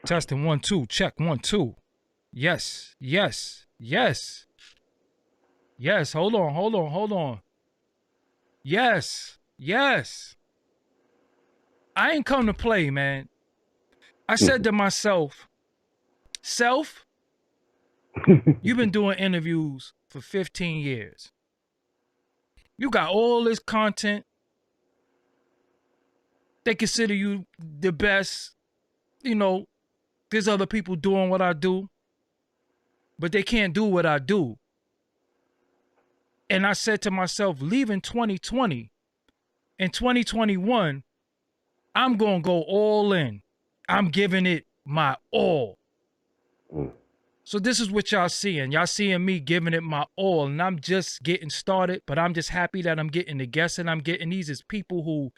Testing 1 2. Check 1 2. Yes. Yes. Yes. Yes. Hold on. Yes. Yes. I ain't come to play, man. I said to myself, self, you've been doing interviews for 15 years. You got all this content. They consider you the best. You know, there's other people doing what I do, but they can't do what I do. And I said to myself, leaving 2020, in 2021, I'm going to go all in. I'm giving it my all. So this is what y'all seeing. Y'all seeing me giving it my all, and I'm just getting started, but I'm just happy that I'm getting the guests, and I'm getting these as people who,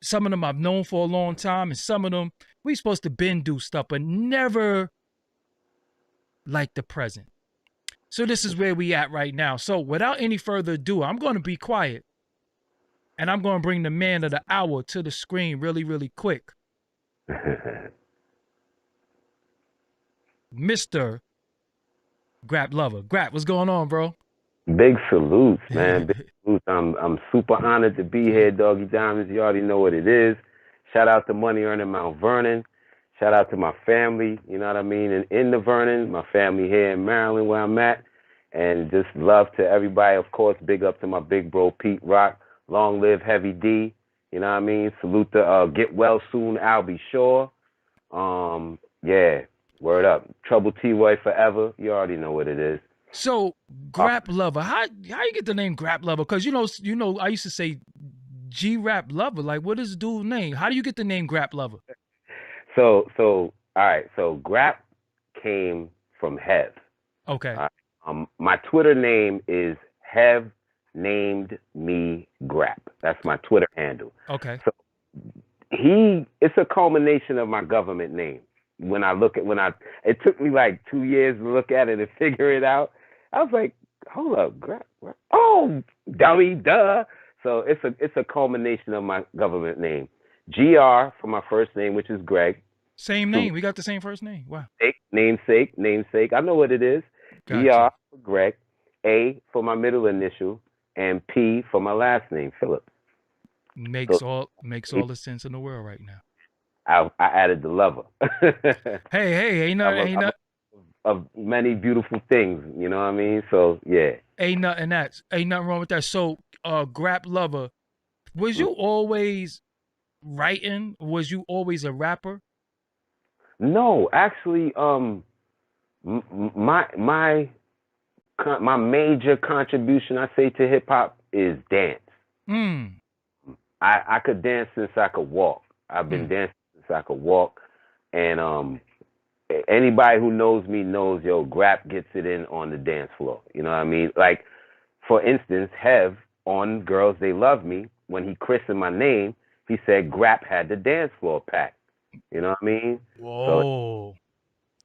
some of them I've known for a long time, and some of them, we supposed to been do stuff, but never like the present. So this is where we at right now. So without any further ado, I'm going to be quiet, and I'm going to bring the man of the hour to the screen really, really quick. Mr. Grap Luva. Grap, what's going on, bro? Big salutes, man. Big salutes. I'm super honored to be here, Doggie Diamonds. You already know what it is. Shout out to Money Earning Mount Vernon. Shout out to my family, you know what I mean, and in the Vernon, my family here in Maryland where I'm at. And just love to everybody, of course. Big up to my big bro, Pete Rock. Long live Heavy D. You know what I mean? Salute to Get Well Soon, I'll Be Sure. Yeah. Word up. Trouble T-Roy forever. You already know what it is. So, Grap Luva, how you get the name Grap Luva? Because you know, I used to say G-Rap Lover. Like, what is the dude's name? How do you get the name Grap Luva? So all right. So Grap came from Hev. Okay. My Twitter name is Hev named me Grap. That's my Twitter handle. Okay. So it's a culmination of my government name. It took me like 2 years to look at it and figure it out. I was like, hold up, Grap. Oh, dummy, duh. So it's a culmination of my government name. GR for my first name, which is Greg. Same name. We got the same first name. Wow. Namesake. I know what it is. Gotcha. GR for Greg. A for my middle initial, and P for my last name, Philip. Makes all the sense in the world right now. I added the lover. hey, ain't nothing of many beautiful things, you know what I mean? So yeah. Ain't nothing wrong with that. So Grap Luva, was you always writing? Was you always a rapper? No, actually, my major contribution, I say, to hip hop is dance. I could dance since I could walk. I've been dancing since I could walk, and anybody who knows me knows, Grap gets it in on the dance floor. You know what I mean? Like, for instance, Hev on Girls They Love Me, when he christened my name, he said Grap had the dance floor packed. You know what I mean? Whoa. So,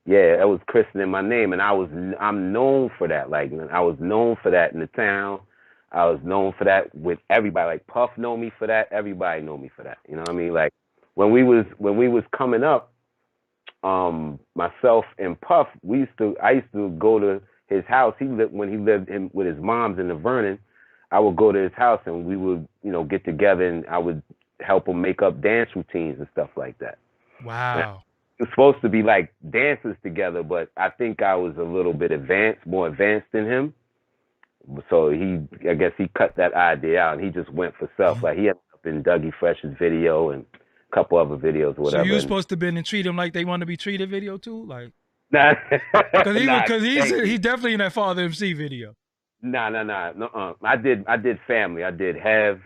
yeah, that was christening my name, and I'm known for that. Like, I was known for that in the town. I was known for that with everybody. Like, Puff know me for that. Everybody know me for that. You know what I mean? Like, when we was coming up, myself and Puff, I used to go to his house. When he lived with his mom's in the Vernon, I would go to his house and we would, get together, and I would help him make up dance routines and stuff like that. Wow. It was supposed to be like dances together, but I think I was a little bit more advanced than him. So I guess he cut that idea out and he just went for self. Like, he ended up in Dougie Fresh's video and a couple other videos or whatever. So you were supposed to been and treat him like they want to be treated video too? Like, nah. Because he's definitely in that Father MC video. No. I did family. I did Hev,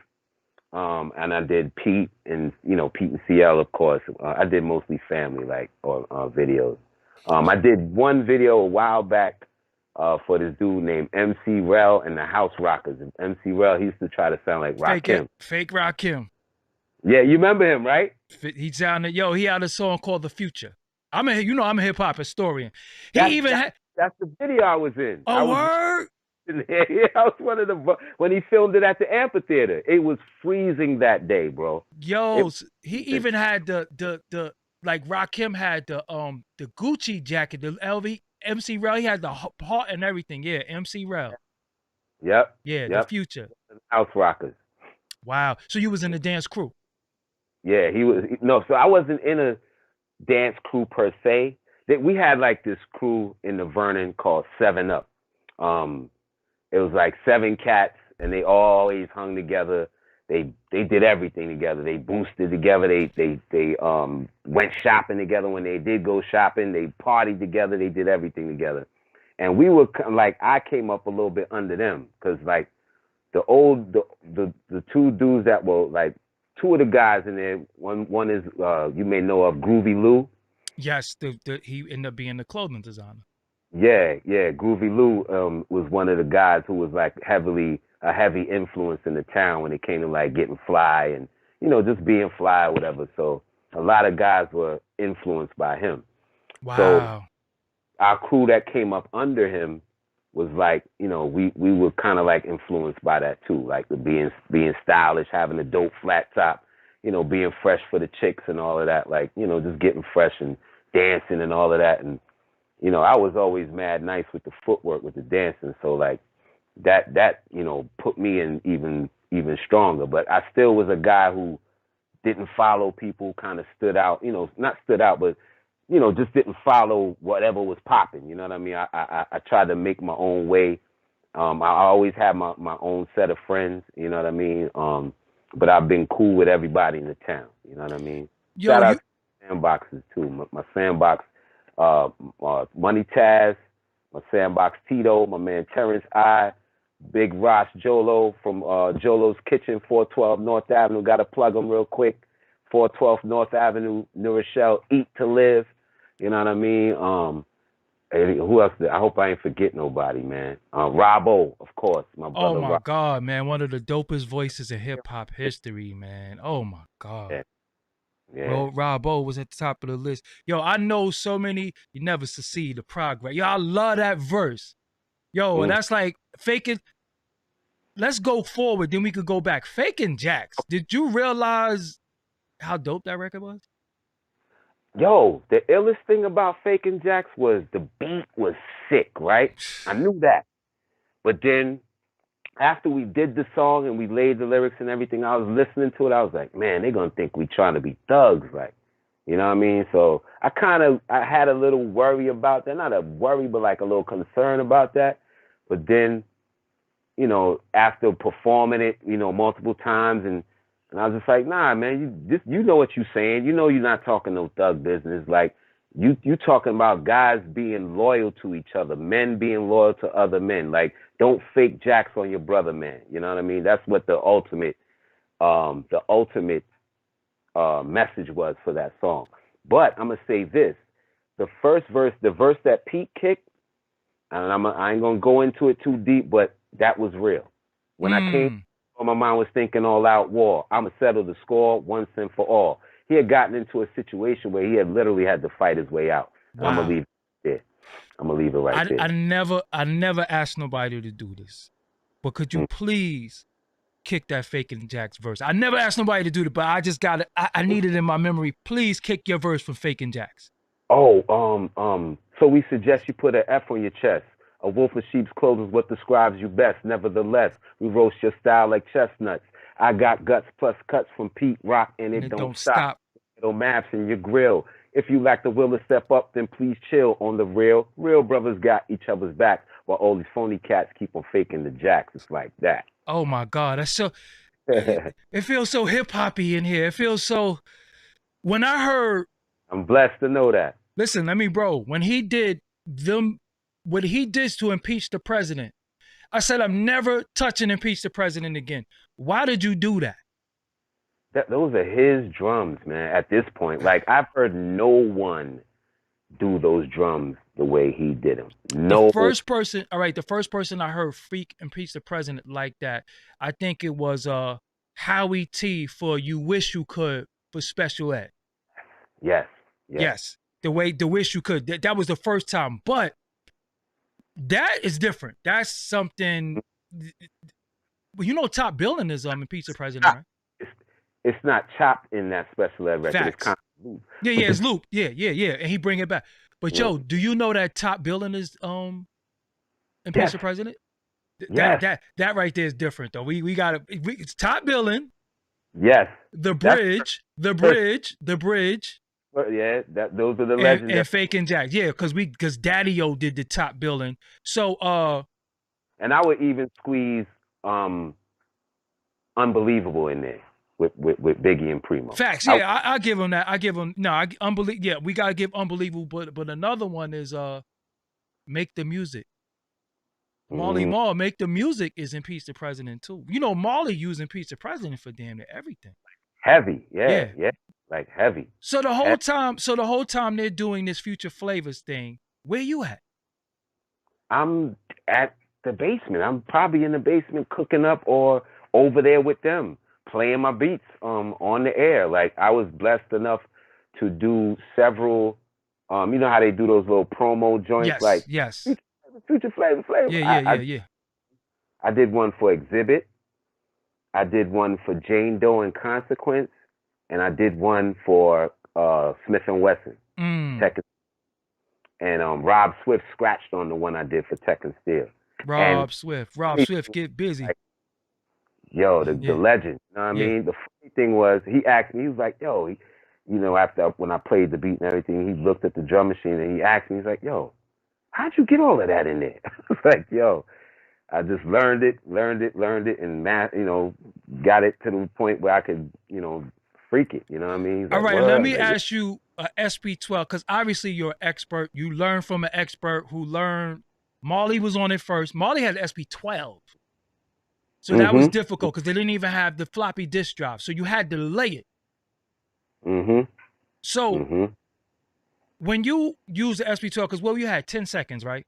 and I did Pete, and Pete and CL, of course. I did mostly family, like, or videos. I did one video a while back for this dude named MC Rel and the House Rockers. And MC Rel, he used to try to sound like Rakim. Fake Rakim. Yeah, you remember him, right? He had a song called The Future. I'm a hip hop historian. That's the video I was in. Word? Yeah, I was one of when he filmed it at the amphitheater. It was freezing that day, bro. He even had the like Rakim had the Gucci jacket, the LV MC Rel, he had the heart and everything. Yeah, MC Rel. Yep. Yeah, the Yep. Future. House Rockers. Wow. So you was in the dance crew. Yeah, he was. No, so I wasn't in a dance crew per se. That we had like this crew in the Vernon called Seven Up. Um, it was like 7 cats, and they always hung together. They did everything together. They boosted together. They went shopping together when they did go shopping. They partied together. They did everything together. And we were like, I came up a little bit under them because like the two dudes that were like two of the guys in there. One is you may know of Groovy Lou. Yes, he ended up being the clothing designer. Yeah, Groovy Lou was one of the guys who was like a heavy influence in the town when it came to like getting fly and just being fly or whatever. So a lot of guys were influenced by him. Wow. So our crew that came up under him was like, we were kind of like influenced by that too, like the being stylish, having a dope flat top, being fresh for the chicks and all of that, like just getting fresh and dancing and all of that. And I was always mad nice with the footwork, with the dancing. So like that put me in even stronger. But I still was a guy who didn't follow people, kind of stood out, not stood out, but just didn't follow whatever was popping. You know what I mean? I tried to make my own way. I always had my own set of friends. You know what I mean? But I've been cool with everybody in the town. You know what I mean? Shout out to sandboxes too. My sandbox, Money Taz, my sandbox Tito, my man Terrence I, Big Ross Jolo from Jolo's Kitchen, 412 North Avenue. Got to plug them real quick. 412 North Avenue, New Rochelle. Eat to Live. You know what I mean? Who else? I hope I ain't forget nobody, man. Robbo, of course, my brother. Oh my God, man! One of the dopest voices in hip hop history, man. Oh my God. Yeah. Bro, Robbo was at the top of the list. Yo, I know so many. You never succeed the progress. Yo, I love that verse. Yo, and that's like Faking. Let's go forward, then we could go back. Faking Jax. Did you realize how dope that record was? Yo, the illest thing about Faking Jax was the beat was sick, right? I knew that. But then after we did the song and we laid the lyrics and everything, I was listening to it. I was like, man, they're going to think we trying to be thugs. Like, you know what I mean? So I had a little worry about that. Not a worry, but like a little concern about that. But then, after performing it, multiple times and I was just like, nah, man, you know what you're saying. You're not talking no thug business. Like, you talking about guys being loyal to each other, men being loyal to other men. Like, don't fake Jax on your brother, man. You know what I mean? That's what the ultimate message was for that song. But I'm gonna say this: the first verse, the verse that Pete kicked, and I ain't gonna go into it too deep, but that was real. When I came. My mind was thinking all out war. I'ma settle the score once and for all. He had gotten into a situation where he had literally had to fight his way out. And wow. I'm gonna leave it there. I'm gonna leave it right there. I never asked nobody to do this, but could you please kick that Faking Jax verse? I never asked nobody to do it, but I just got it. I need it in my memory. Please kick your verse from Faking Jax. Oh, so we suggest you put an F on your chest. A wolf in sheep's clothing is what describes you best. Nevertheless, we roast your style like chestnuts. I got guts plus cuts from Pete Rock, and it don't stop. Little maps in your grill. If you lack the will to step up, then please chill on the real. Real brothers got each other's back, while all these phony cats keep on faking the jacks. It's like that. Oh my God, that's so. It feels so hip hoppy in here. It feels so. When I heard, I'm blessed to know that. Listen, when he did what he did to impeach the president, I said, I'm never touching impeach the president again. Why did you do that? Those are his drums, man, at this point. Like, I've heard no one do those drums the way he did them. The first person I heard impeach the president like that, I think it was Howie T for You Wish You Could for Special Ed. Yes. The Wish You Could. That was the first time. But that is different. That's something. Top Billing is impeach the president, right? It's not chopped in that Special Ed record. Facts. It's kind of loop. Yeah, it's loop. Yeah, and he bring it back. But yo, do you know that top billing is Impeach the President? That right there is different though. We got to it's top billing. Yes. The bridge. Yeah, those are the legends. And Faking Jax. Yeah, because Daddy-O did the top billing. So and I would even squeeze Unbelievable in there with Biggie and Primo. Facts. Yeah, I give him that. I give him Unbelievable. Yeah, we gotta give Unbelievable, but another one is Make the Music. Marley Marl, Make the Music is Impeach the President too. You know, Marley used Impeach the President for damn near everything. Heavy, yeah, like heavy. So the whole time they're doing this Future Flavors thing, where you at? I'm at the basement. I'm probably in the basement cooking up or over there with them, playing my beats on the air. Like I was blessed enough to do several you know how they do those little promo joints, Future Flavor. Yeah. I did one for Exhibit. I did one for Jane Doe and Consequence, and I did one for Smith and Wesson. Tech and Rob Swift scratched on the one I did for Tech and Steel. Rob Swift get busy. Like, yo, the legend. You know what I mean? The funny thing was, he asked me, he was like, yo, you know, after when I played the beat and everything, he looked at the drum machine and he asked me, he's like, yo, how'd you get all of that in there? I was like, yo, I just learned it, and you know, got it to the point where I could, you know, freak it. You know what I mean? All right, let me ask you SP12, because obviously you're an expert. You learned from an expert who learned. Marley was on it first. Marley had SP12. So that was difficult because they didn't even have the floppy disk drive. So you had to lay it. So when you use the SP12, because you had 10 seconds, right?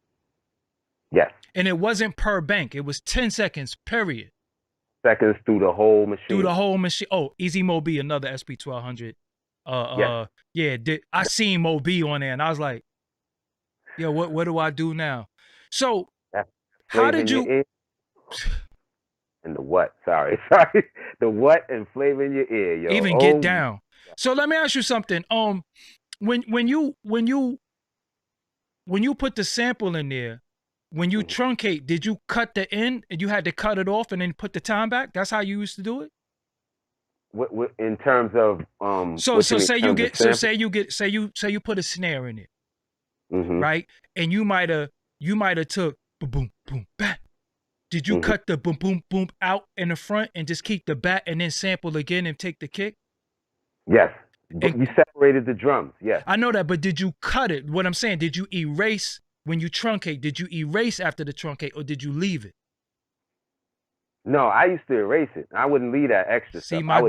Yes. And it wasn't per bank. It was 10 seconds, period. Seconds through the whole machine. Oh, Easy Mo B, another SP1200. I seen Mo B on there, and I was like, yo, what do I do now? So how did you... And the what? Sorry. The what and flavor in your ear, yo. Even get down. So let me ask you something. When you put the sample in there, when you truncate, did you cut the end and you had to cut it off and then put the time back? That's how you used to do it? What in terms of say you put a snare in it, right? And you might have took boom boom boom bat. Did you cut the boom boom boom out in the front and just keep the bat and then sample again and take the kick? Yes. But you separated the drums, yes. I know that, but did you cut it? What I'm saying, did you erase when you truncate? Did you erase after the truncate, or did you leave it? No, I used to erase it. I wouldn't leave that extra stuff. My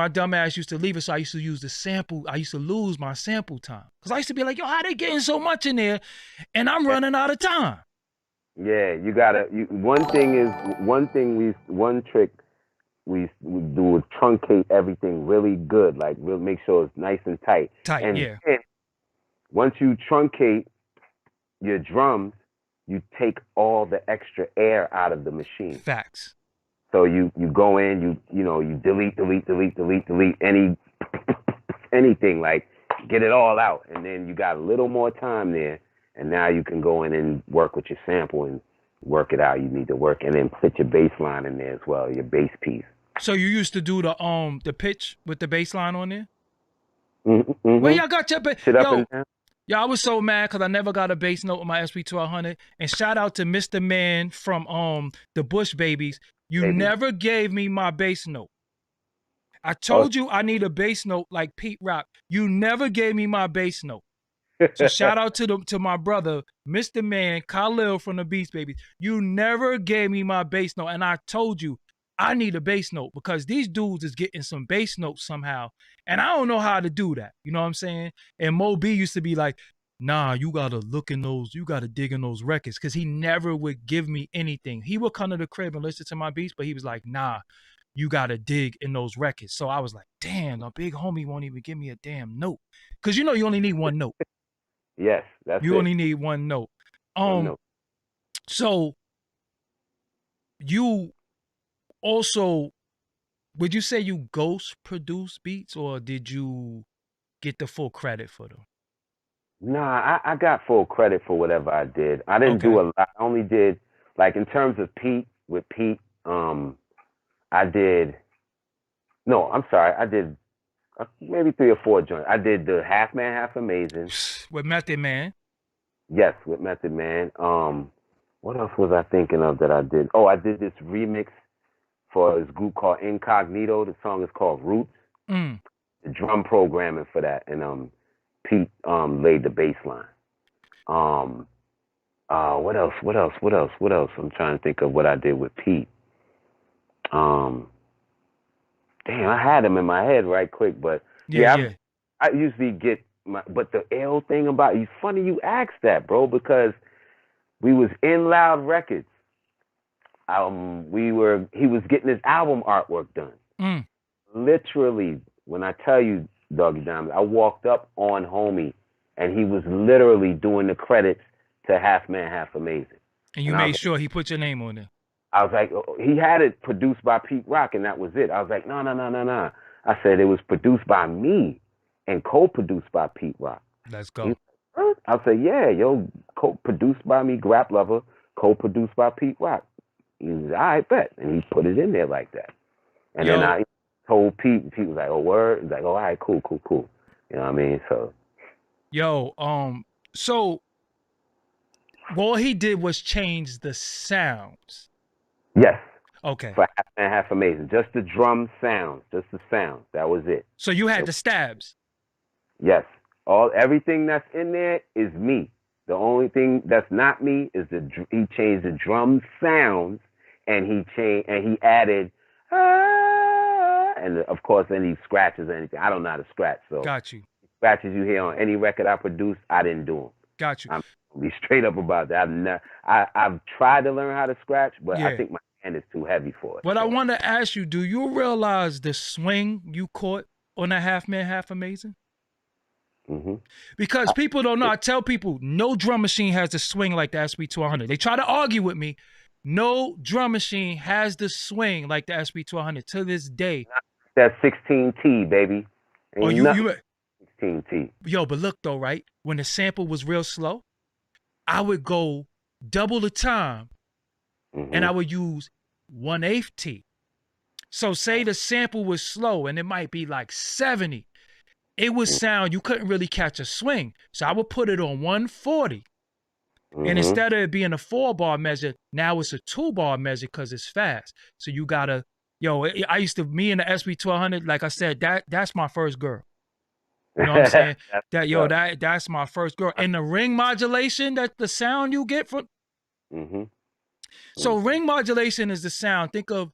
dumb ass used to leave it, so I used to use the sample. I used to lose my sample time. Because I used to be like, yo, how they getting so much in there? And I'm running out of time. Yeah, you gotta one trick we do is truncate everything really good, like we'll make sure it's nice and tight. And then, once you truncate your drums, you take all the extra air out of the machine. Facts. So you go in, you delete anything, like get it all out, and then you got a little more time there, and now you can go in and work with your sample and work it out. You need to work, and then put your bass line in there as well, your bass piece. So you used to do the pitch with the bass line on there? Where y'all got your bass? Yo, I was so mad because I never got a bass note with my SP1200. And shout out to Mr. Man from the Bush Babies. You never gave me my bass note. I told you I need a bass note like Pete Rock. You never gave me my bass note. So shout out to my brother, Mr. Man, Khalil from the Beast Babies. You never gave me my bass note. And I told you, I need a bass note because these dudes is getting some bass notes somehow. And I don't know how to do that. You know what I'm saying? And Mo B used to be like, nah, you got to look in those, you got to dig in those records. Because he never would give me anything. He would come to the crib and listen to my beats, but he was like, nah, you got to dig in those records. So I was like, damn, a big homie won't even give me a damn note. Because you only need one note. Yes, that's You only need one note. So you also, would you say you ghost produce beats, or did you get the full credit for them? Nah, I got full credit for whatever I did. I didn't do a lot. I only did, like, in terms of Pete, with Pete, I did, no, I'm sorry, I did maybe 3 or 4 joints. I did the Half Man, Half Amazing. With Method Man? Yes, with Method Man. What else was I thinking of that I did? Oh, I did this remix for this group called Incognito. The song is called Roots. Mm. The drum programming for that, and Pete laid the bass line. What else? I'm trying to think of what I did with Pete. Damn, I had them in my head right quick, but I usually get but the ill thing about it's funny you asked that, bro, because we was in Loud Records. He was getting his album artwork done. Mm. Literally, when I tell you, Doggie Diamonds, I walked up on homie, and he was literally doing the credits to Half Man, Half Amazing. And you made sure he put your name on there. I was like, he had it produced by Pete Rock, and that was it. I was like, no. I said it was produced by me and co-produced by Pete Rock. Let's go. I said, yeah, co-produced by me, Grap Luva, co-produced by Pete Rock. He was, all right, bet. And he put it in there like that. And then I told Pete, and Pete was like, oh, word? He's like, oh, all right, cool. You know what I mean? So. So all he did was change the sounds. Yes. Okay. For Half Man, Half Amazing. Just the drum sounds. Just the sound. That was it. So you had the stabs? Yes. Everything that's in there is me. The only thing that's not me is he changed the drum sounds, and he added, and of course any scratches or anything. I don't know how to scratch, so. Got you. Scratches you hear on any record I produced, I didn't do them. Got you. I'm gonna be straight up about that. I've tried to learn how to scratch, but I think my hand is too heavy for it. But I want to ask you, do you realize the swing you caught on that Half Man, Half Amazing? Mm-hmm. Because people don't know. I tell people, no drum machine has the swing like the SP1200. They try to argue with me. No drum machine has the swing like the SP1200 to this day. That 16T, baby. Oh, you 16T. Yo, but look though, right? When the sample was real slow, I would go double the time, and I would use 1/8 T. So say the sample was slow, and it might be like 70. It would sound, you couldn't really catch a swing. So I would put it on 140. And instead of it being a 4-bar measure, now it's a 2-bar measure because it's fast. So you gotta, me and the SP1200, like I said, that's my first girl. You know what I'm saying? That's my first girl. And the ring modulation, that the sound you get from. So ring modulation is the sound. Think of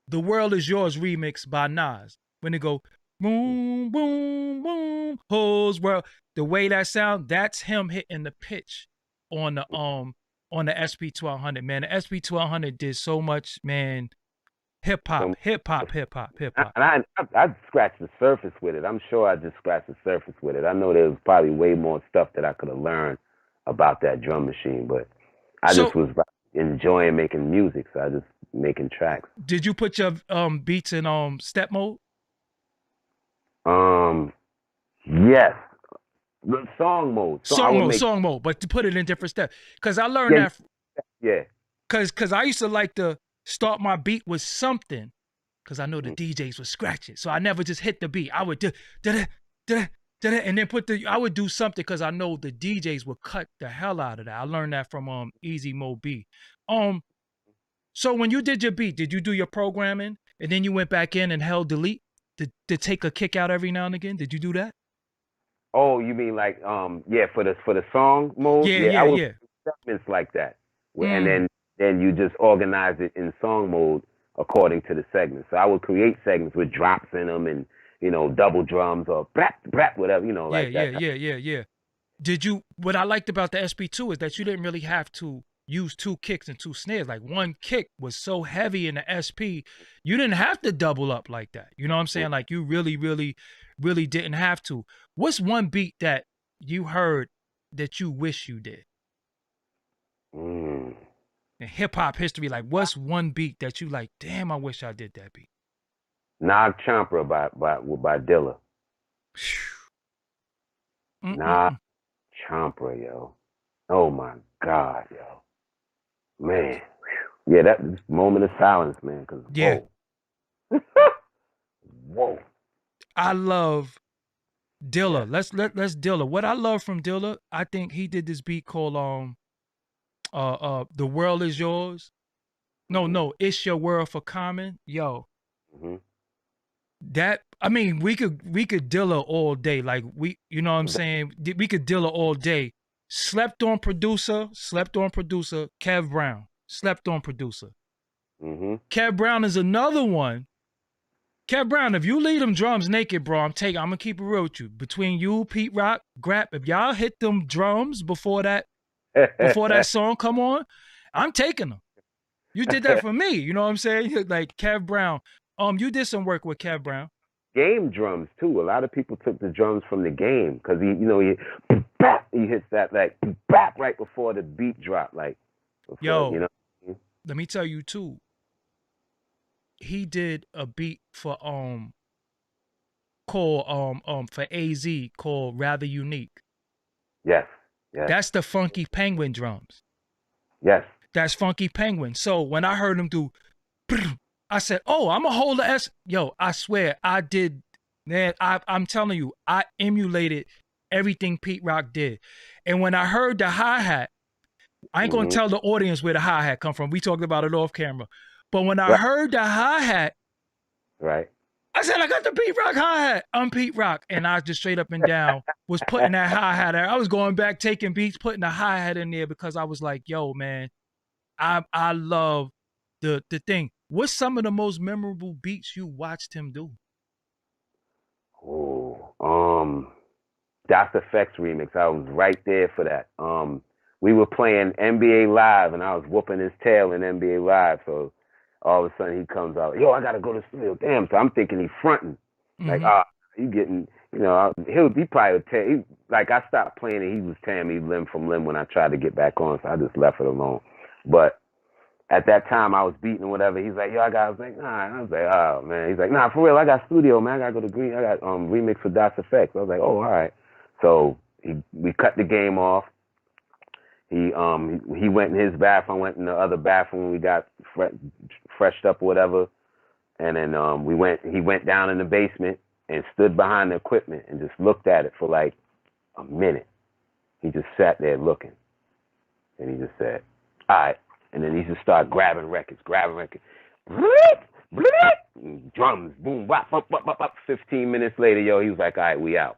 The World Is Yours remix by Nas. When they go, boom, boom, boom, whole world. The way that sound, that's him hitting the pitch on the SP1200, man. The SP1200 did so much, man. Hip hop. And I scratched the surface with it. I'm sure I just scratched the surface with it. I know there was probably way more stuff that I could have learned about that drum machine, but I just was enjoying making music, so I just making tracks. Did you put your beats in step mode? Yes. The song mode. Song mode, but to put it in different steps. Because I learned that. Yeah. Because I used to like to start my beat with something, because I know the DJs would scratch it. So I never just hit the beat. I would and then I would do something because I know the DJs would cut the hell out of that. I learned that from Easy Mo B. So when you did your beat, did you do your programming and then you went back in and held delete to take a kick out every now and again? Did you do that? Oh, you mean like for the song mode? Yeah. I would do segments like that. And then you just organize it in song mode according to the segments. So I would create segments with drops in them and, double drums or brap, whatever, like that. Yeah. What I liked about the SP2 is that you didn't really have to use 2 kicks and 2 snares. Like one kick was so heavy in the SP, you didn't have to double up like that. You know what I'm saying? Like you really, really, really didn't have to. What's one beat that you heard that you wish you did? In hip hop history, like what's one beat that you like, damn, I wish I did that beat? Nog Chomper by Dilla. Nah, Chompra, yo. Oh my God, yo. Man. Whew. Yeah, that moment of silence, man, because whoa. Whoa. I love Dilla. Yeah. Let's Dilla. What I love from Dilla, I think he did this beat called The World Is Yours. No, It's Your World for Common. Yo. That, I mean, we could Dilla all day. Like you know what I'm saying? We could Dilla all day. Slept on producer, Kev Brown. Slept on producer. Kev Brown is another one. Kev Brown, if you leave them drums naked, bro, I'm gonna keep it real with you. Between you, Pete Rock, Grap, if y'all hit them drums before that song come on, I'm taking them. You did that for me. You know what I'm saying? Like Kev Brown. You did some work with Kev Brown. Game drums too. A lot of people took the drums from the game because he hits that like right before the beat drop. Like, before, you know. Let me tell you too. He did a beat for for AZ called Rather Unique. Yes. That's the Funky Penguin drums. Yes. That's Funky Penguin. So when I heard him do, I said, "Oh, I'm gonna hold the S." Yo, I swear, I did. Man, I'm telling you, I emulated everything Pete Rock did. And when I heard the hi-hat, I ain't gonna tell the audience where the hi-hat come from. We talked about it off camera. But when I heard the hi-hat, I said, I got the Pete Rock hi-hat. I'm Pete Rock. And I just straight up and down was putting that hi-hat there. I was going back, taking beats, putting the hi-hat in there because I was like, yo, man, I love the thing. What's some of the most memorable beats you watched him do? Oh, Das Effects remix. I was right there for that. We were playing NBA Live, and I was whooping his tail in NBA Live. So all of a sudden he comes out, yo, I gotta go to the studio. Damn. So I'm thinking he's fronting. Like, you getting, you know, he probably would tell. Like, I stopped playing and he was tearing me limb from limb when I tried to get back on. So I just left it alone. But at that time I was beating or whatever. He's like, yo, I was like, nah. And I was like, oh man. He's like, nah, for real, I got studio, man. I gotta go to Green. I got remix for Das Effects. I was like, oh, all right. So we cut the game off. He went in his bathroom. I went in the other bathroom. We got freshed up or whatever, and then he went down in the basement and stood behind the equipment and just looked at it for like a minute. He just sat there looking, and he just said, all right. And then he just started grabbing records. Drums, boom, bop, bop, bop, bop, bop. 15 minutes later, yo, he was like, all right, we out.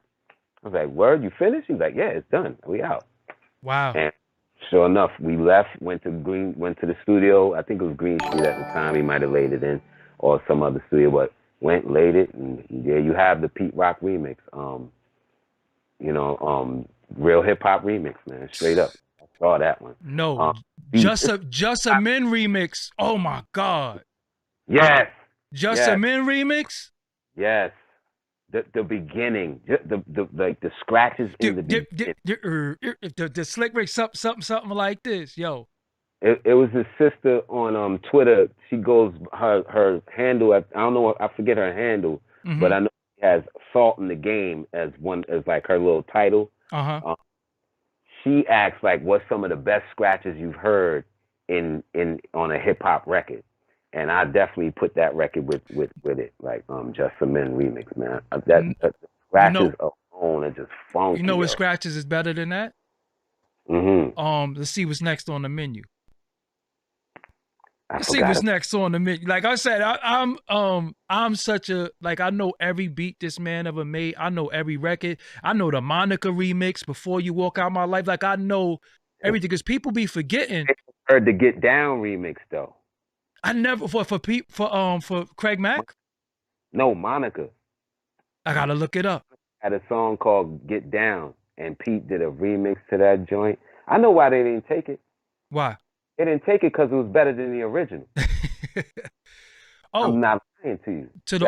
I was like, word, you finished? He was like, yeah, it's done. We out. Wow. And sure enough, we left, went to the studio. I think it was Green Street at the time. He might have laid it in, or some other studio, but went, laid it, and there you have the Pete Rock remix. Real hip hop remix, man, straight up. I saw that one. No, just a Men remix. Oh my God. Yes. Just a Men remix. Yes. The beginning, the scratches in the beginning. The slick Rick, something like this, yo. It was his sister on Twitter. She goes her handle. I don't know. I forget her handle, but I know she has Salt in the Game as like her little title. She asks like, what's some of the best scratches you've heard on a hip hop record? And I definitely put that record with it, like Just a Men remix, man. That scratches alone are just funky. You know what scratches is better than that? Let's see what's next on the menu. Let's see what's next on the menu. Like I said, I'm such a, like, I know every beat this man ever made. I know every record. I know the Monica remix, Before You Walk Out My Life. Like, I know everything because people be forgetting. I heard the Get Down remix though. I never for Craig Mack. No, Monica. I gotta look it up. Had a song called Get Down, and Pete did a remix to that joint. I know why they didn't take it. Why? They didn't take it because it was better than the original. I'm not lying to you. To the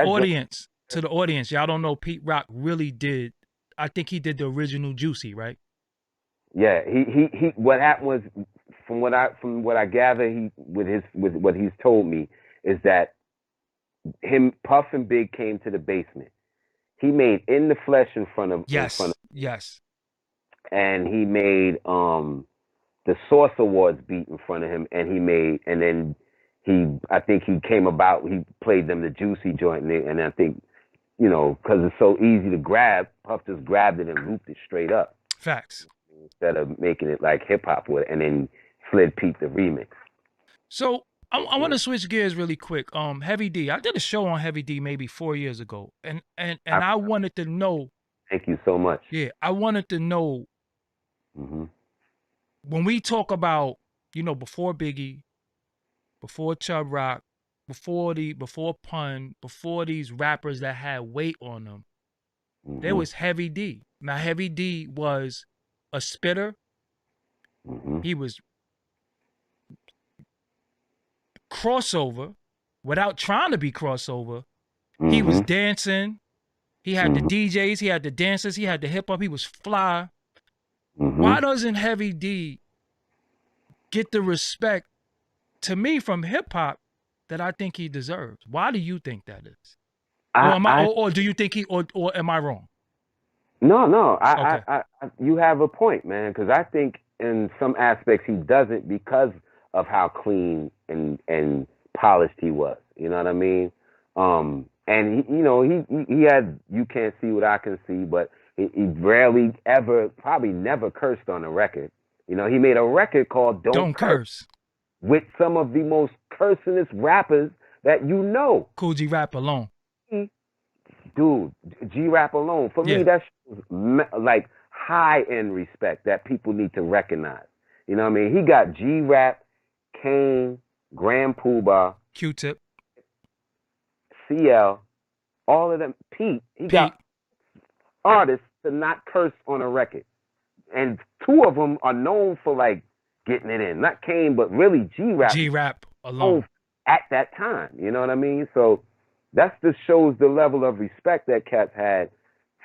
audience, y'all don't know Pete Rock really did. I think he did the original Juicy, right? Yeah, he. What happened was, from what I gather, with what he's told me is that Puff and Big came to the basement. He made In the Flesh in front of yes. and he made the Source Awards beat in front of him, and then I think he played them the Juicy joint, and I think, because it's so easy to grab, Puff just grabbed it and looped it straight up. Facts. Instead of making it like hip hop with it, and then slid Pete the remix. So I want to switch gears really quick. Heavy D, I did a show on Heavy D maybe 4 years ago, and I wanted to know. Thank you so much. Yeah, I wanted to know. When we talk about, before Biggie, before Chubb Rock, before Pun, before these rappers that had weight on them, there was Heavy D. Now Heavy D was a spitter. He was crossover without trying to be crossover. He was dancing. He had the DJs. He had the dancers. He had the hip hop. He was fly. Why doesn't Heavy D get the respect, to me, from hip hop that I think he deserves? Why do you think that is? Or do you think or am I wrong? No. I you have a point, man, because I think in some aspects he doesn't, because of how clean and polished he was. You know what I mean? And he had You Can't See What I Can See, but he rarely ever, probably never cursed on a record. He made a record called Don't Curse with some of the most cursingest rappers that you know. Cool G Rap alone. Dude, G Rap alone. For me, that's like high-end respect that people need to recognize. You know what I mean? He got G Rap, Kane, Grand Poobah, Q-Tip, CL, all of them. Pete. Got artists to not curse on a record. And two of them are known for like getting it in. Not Kane, but really G-Rap. G-Rap alone. At that time. You know what I mean? So that just shows the level of respect that cats had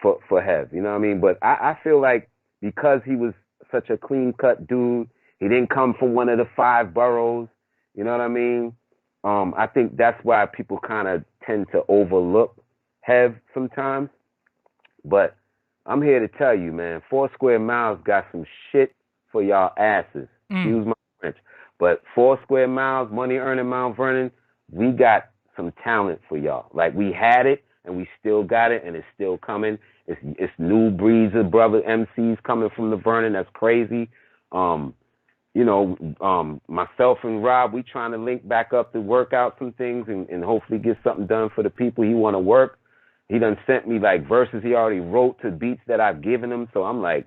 for Hev. You know what I mean? But I feel like because he was such a clean-cut dude, he didn't come from one of the 5 boroughs. You know what I mean? I think that's why people kind of tend to overlook Hev sometimes. But I'm here to tell you, man, 4 Square Miles got some shit for y'all asses. Excuse my French. But 4 Square Miles, Money Earning Mount Vernon, we got some talent for y'all. Like, we had it, and we still got it, and it's still coming. It's new breeds of brother MCs coming from the Vernon. That's crazy. Myself and Rob, we trying to link back up to work out some things and hopefully get something done for the people he want to work. He done sent me like verses he already wrote to beats that I've given him. So I'm like,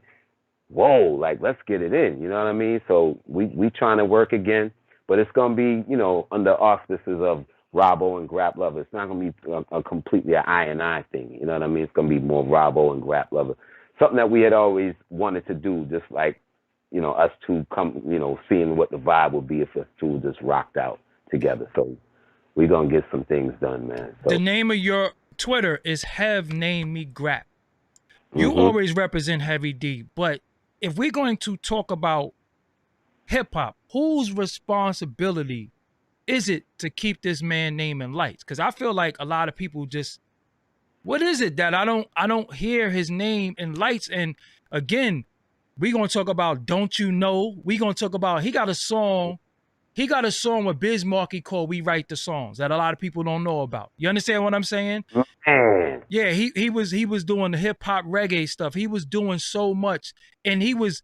whoa, like, let's get it in. You know what I mean? So we trying to work again, but it's going to be, under auspices of Robbo and Grap Luva. It's not going to be a completely an I thing. You know what I mean? It's going to be more Robbo and Grap Luva. Something that we had always wanted to do, just like, us two come, seeing what the vibe would be if us two just rocked out together. So we're going to get some things done, man. So, the name of your Twitter is Hev Name Me Grap. You always represent Heavy D, but if we're going to talk about hip hop, whose responsibility is it to keep this man name in lights? Because I feel like a lot of people just, what is it that I don't hear his name in lights? And again, we're gonna talk about Don't You Know. We're gonna talk about he got a song with Biz Markie called We Write the Songs that a lot of people don't know about. You understand what I'm saying? Yeah, he was doing the hip hop reggae stuff. He was doing so much, and he was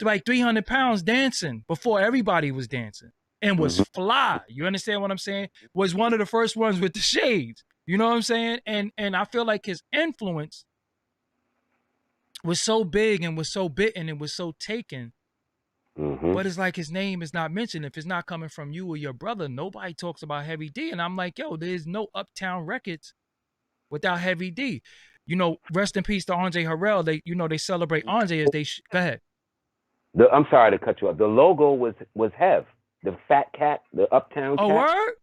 like 300 pounds dancing before everybody was dancing, and was fly. You understand what I'm saying? Was one of the first ones with the shades. You know what I'm saying? And I feel like his influence was so big and was so bitten and was so taken. But it's like his name is not mentioned. If it's not coming from you or your brother, nobody talks about Heavy D. And I'm like, yo, there's no Uptown Records without Heavy D. Rest in peace to Andre Harrell. They celebrate Andre as they go ahead. I'm sorry to cut you off. The logo was Hev. The fat cat, the Uptown cat. Oh, word?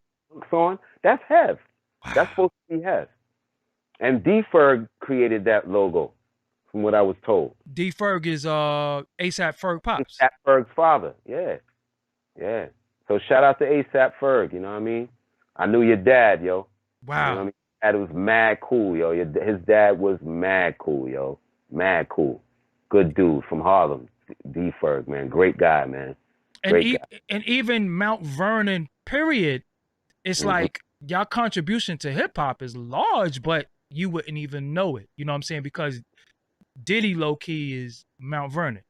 On. That's Hev. Wow. That's supposed to be Hev. And D-Ferg created that logo, from what I was told. D-Ferg is A$AP Ferg Pops. A$AP Ferg's father, yeah. Yeah. So shout out to A$AP Ferg, you know what I mean? I knew your dad, yo. Wow. You know what I mean? Dad was mad cool, yo. His dad was mad cool, yo. Mad cool. Good dude from Harlem, D Ferg, man. Great guy, man. Great guy. And even Mount Vernon, period. It's like y'all contribution to hip hop is large, but you wouldn't even know it. You know what I'm saying? Because Diddy low key is Mount Vernon.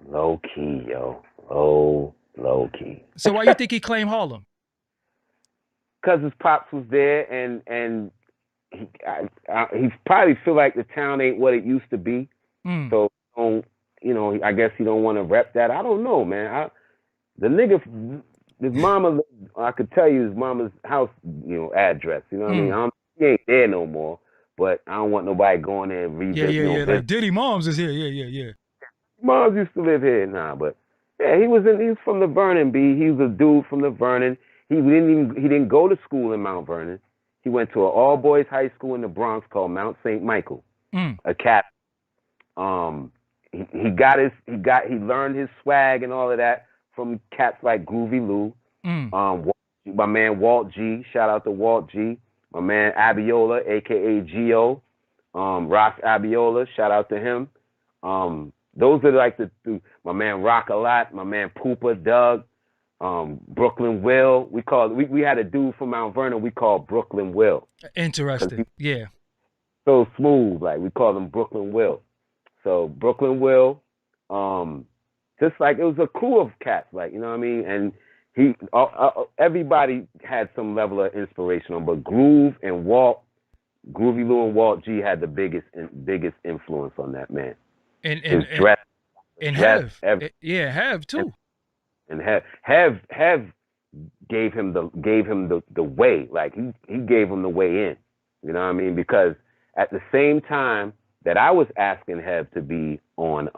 Low key, yo. Low key. So why you think he claimed Harlem? Because his pops was there, and he probably feel like the town ain't what it used to be. So, I guess he don't want to rep that. I don't know, man. The nigga, his mama, I could tell you his mama's house, address. You know what I mean? He ain't there no more, but I don't want nobody going there and revisit. Yeah. Like Diddy Moms is here. Yeah. Moms used to live here now, but yeah, he was from the Vernon, B. He was a dude from the Vernon. He didn't go to school in Mount Vernon. He went to an all boys high school in the Bronx called Mount St. Michael Academy. He learned his swag and all of that from cats like Groovy Lou. My man Walt G. Shout out to Walt G. My man Abiola, aka Gio. Ross Abiola. Shout out to him. Those are like my man Rock a Lot. My man Poopa Doug. Brooklyn Will. We had a dude from Mount Vernon we called Brooklyn Will. Interesting. Yeah. So smooth, like we called him Brooklyn Will. So Brooklyn Will, just like it was a crew of cats, like, you know what I mean? And everybody had some level of inspiration on, but Groovy Lou and Walt G had the biggest influence on that man. And dress, Hev. Hev too. And Hev gave him the way, like he gave him the way in. You know what I mean? Because at the same time that I was asking Hev to be on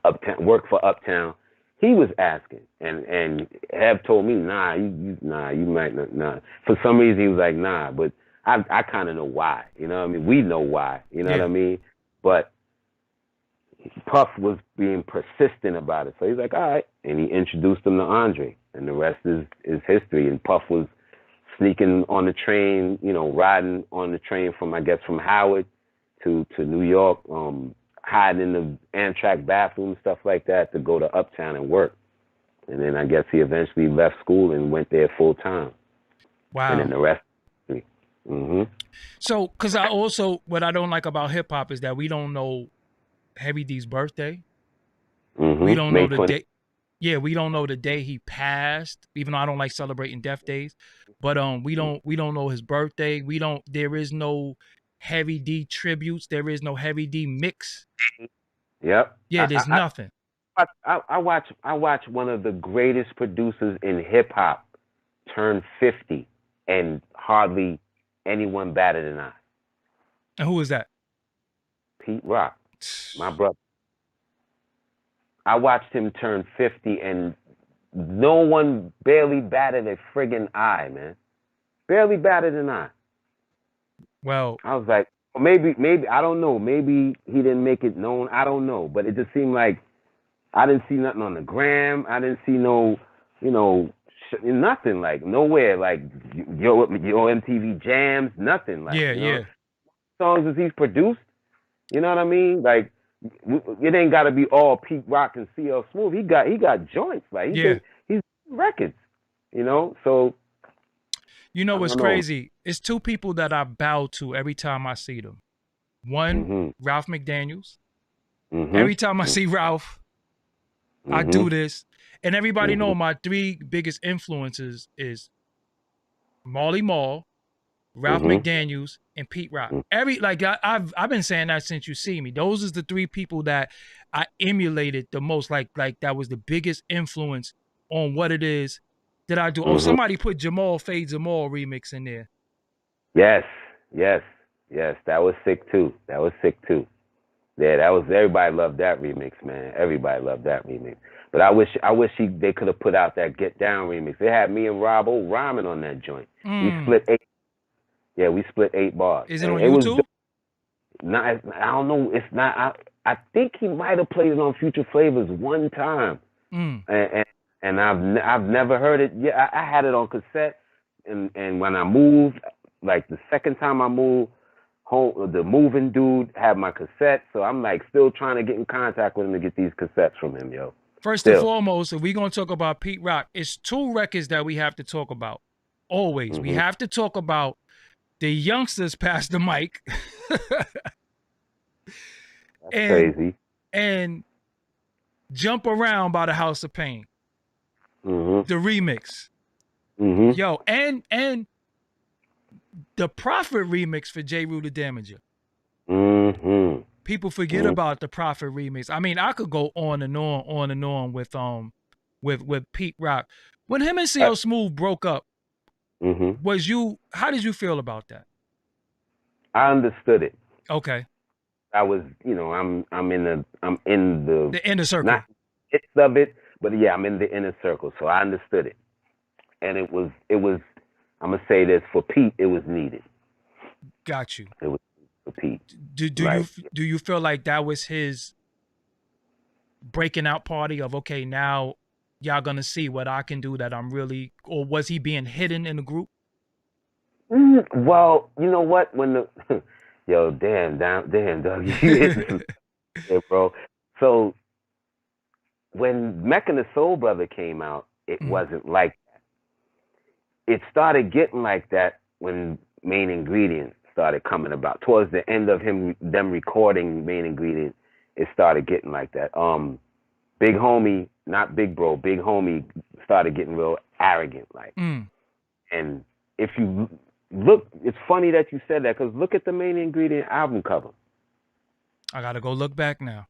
Uptown, work for Uptown, he was asking, and Hev told me, you might not, nah. For some reason he was like, nah, but I kind of know why. You know what I mean? We know why. You know what I mean? But Puff was being persistent about it, so he's like, all right, and he introduced him to Andre, and the rest is history. And Puff was sneaking on the train, riding on the train from Howard to New York, hiding in the Amtrak bathroom, stuff like that, to go to Uptown and work. And then I guess he eventually left school and went there full time. Wow. And then the rest is history. So, because what I don't like about hip hop is that we don't know Heavy D's birthday. We don't know the day. Yeah, we don't know the day he passed, even though I don't like celebrating death days. But we don't know his birthday. There is no Heavy D tributes. There is no Heavy D mix. Yep. Yeah, there's nothing. I watch one of the greatest producers in hip hop turn 50, and hardly anyone better than I. And who is that? Pete Rock, my brother. I watched him turn 50, and no one barely batted a friggin' eye, man. Barely batted an eye. Well, I was like, maybe, I don't know. Maybe he didn't make it known. I don't know. But it just seemed like I didn't see nothing on the gram. I didn't see no, nothing, like nowhere, like your MTV jams, nothing. Like, songs that he's produced, you know what I mean? Like, it ain't got to be all Pete Rock and CL Smooth. He got joints, like he's records, So what's crazy? It's two people that I bow to every time I see them. One, Ralph McDaniels. Every time I see Ralph, I do this, and everybody know my three biggest influences is Marley Marl, Ralph McDaniels, and Pete Rock. I've been saying that since you see me. Those is the three people that I emulated the most. Like that was the biggest influence on what it is that I do. Oh, somebody put Jamal Fade Jamal remix in there. Yes. That was sick too. Yeah, everybody loved that remix, man. Everybody loved that remix. But I wish they could have put out that Get Down remix. They had me and Rob O rhyming on that joint. We split 8. Yeah, we split 8 bars. Is it on YouTube? I don't know. It's not. I think he might have played it on Future Flavors one time, and I've never heard it. Yeah, I had it on cassette, and when I moved, like the second time I moved, the moving dude had my cassette, so I'm like still trying to get in contact with him to get these cassettes from him, yo. First and foremost, if we're gonna talk about Pete Rock, it's 2 records that we have to talk about. Always. We have to talk about the youngsters pass the mic. That's crazy. And Jump Around by the House of Pain. The remix. Yo, and the Prophet remix for J Rue the Damager. People forget about the Prophet remix. I mean, I could go on and on with Pete Rock. When him and CL Smooth broke up, how did you feel about that? I understood it. Okay. I was, I'm in the inner circle. Not it's of it, but yeah, I'm in the inner circle, so I understood it. And it was I'm gonna say this, for Pete, it was needed. Got you. It was for Pete. Do you feel like that was his breaking out party of, okay, now y'all gonna see what I can do, that I'm really, or was he being hidden in the group? Well, you know what? When the yo, damn, Doug, you hit yeah, bro. So when Mecca and the Soul Brother came out, it wasn't like that. It started getting like that when Main Ingredient started coming about. Towards the end of them recording Main Ingredient, it started getting like that. Big Homie, not Big Bro, Big Homie started getting real arrogant, like. And if you look, it's funny that you said that, because look at the Main Ingredient album cover. I gotta go look back now.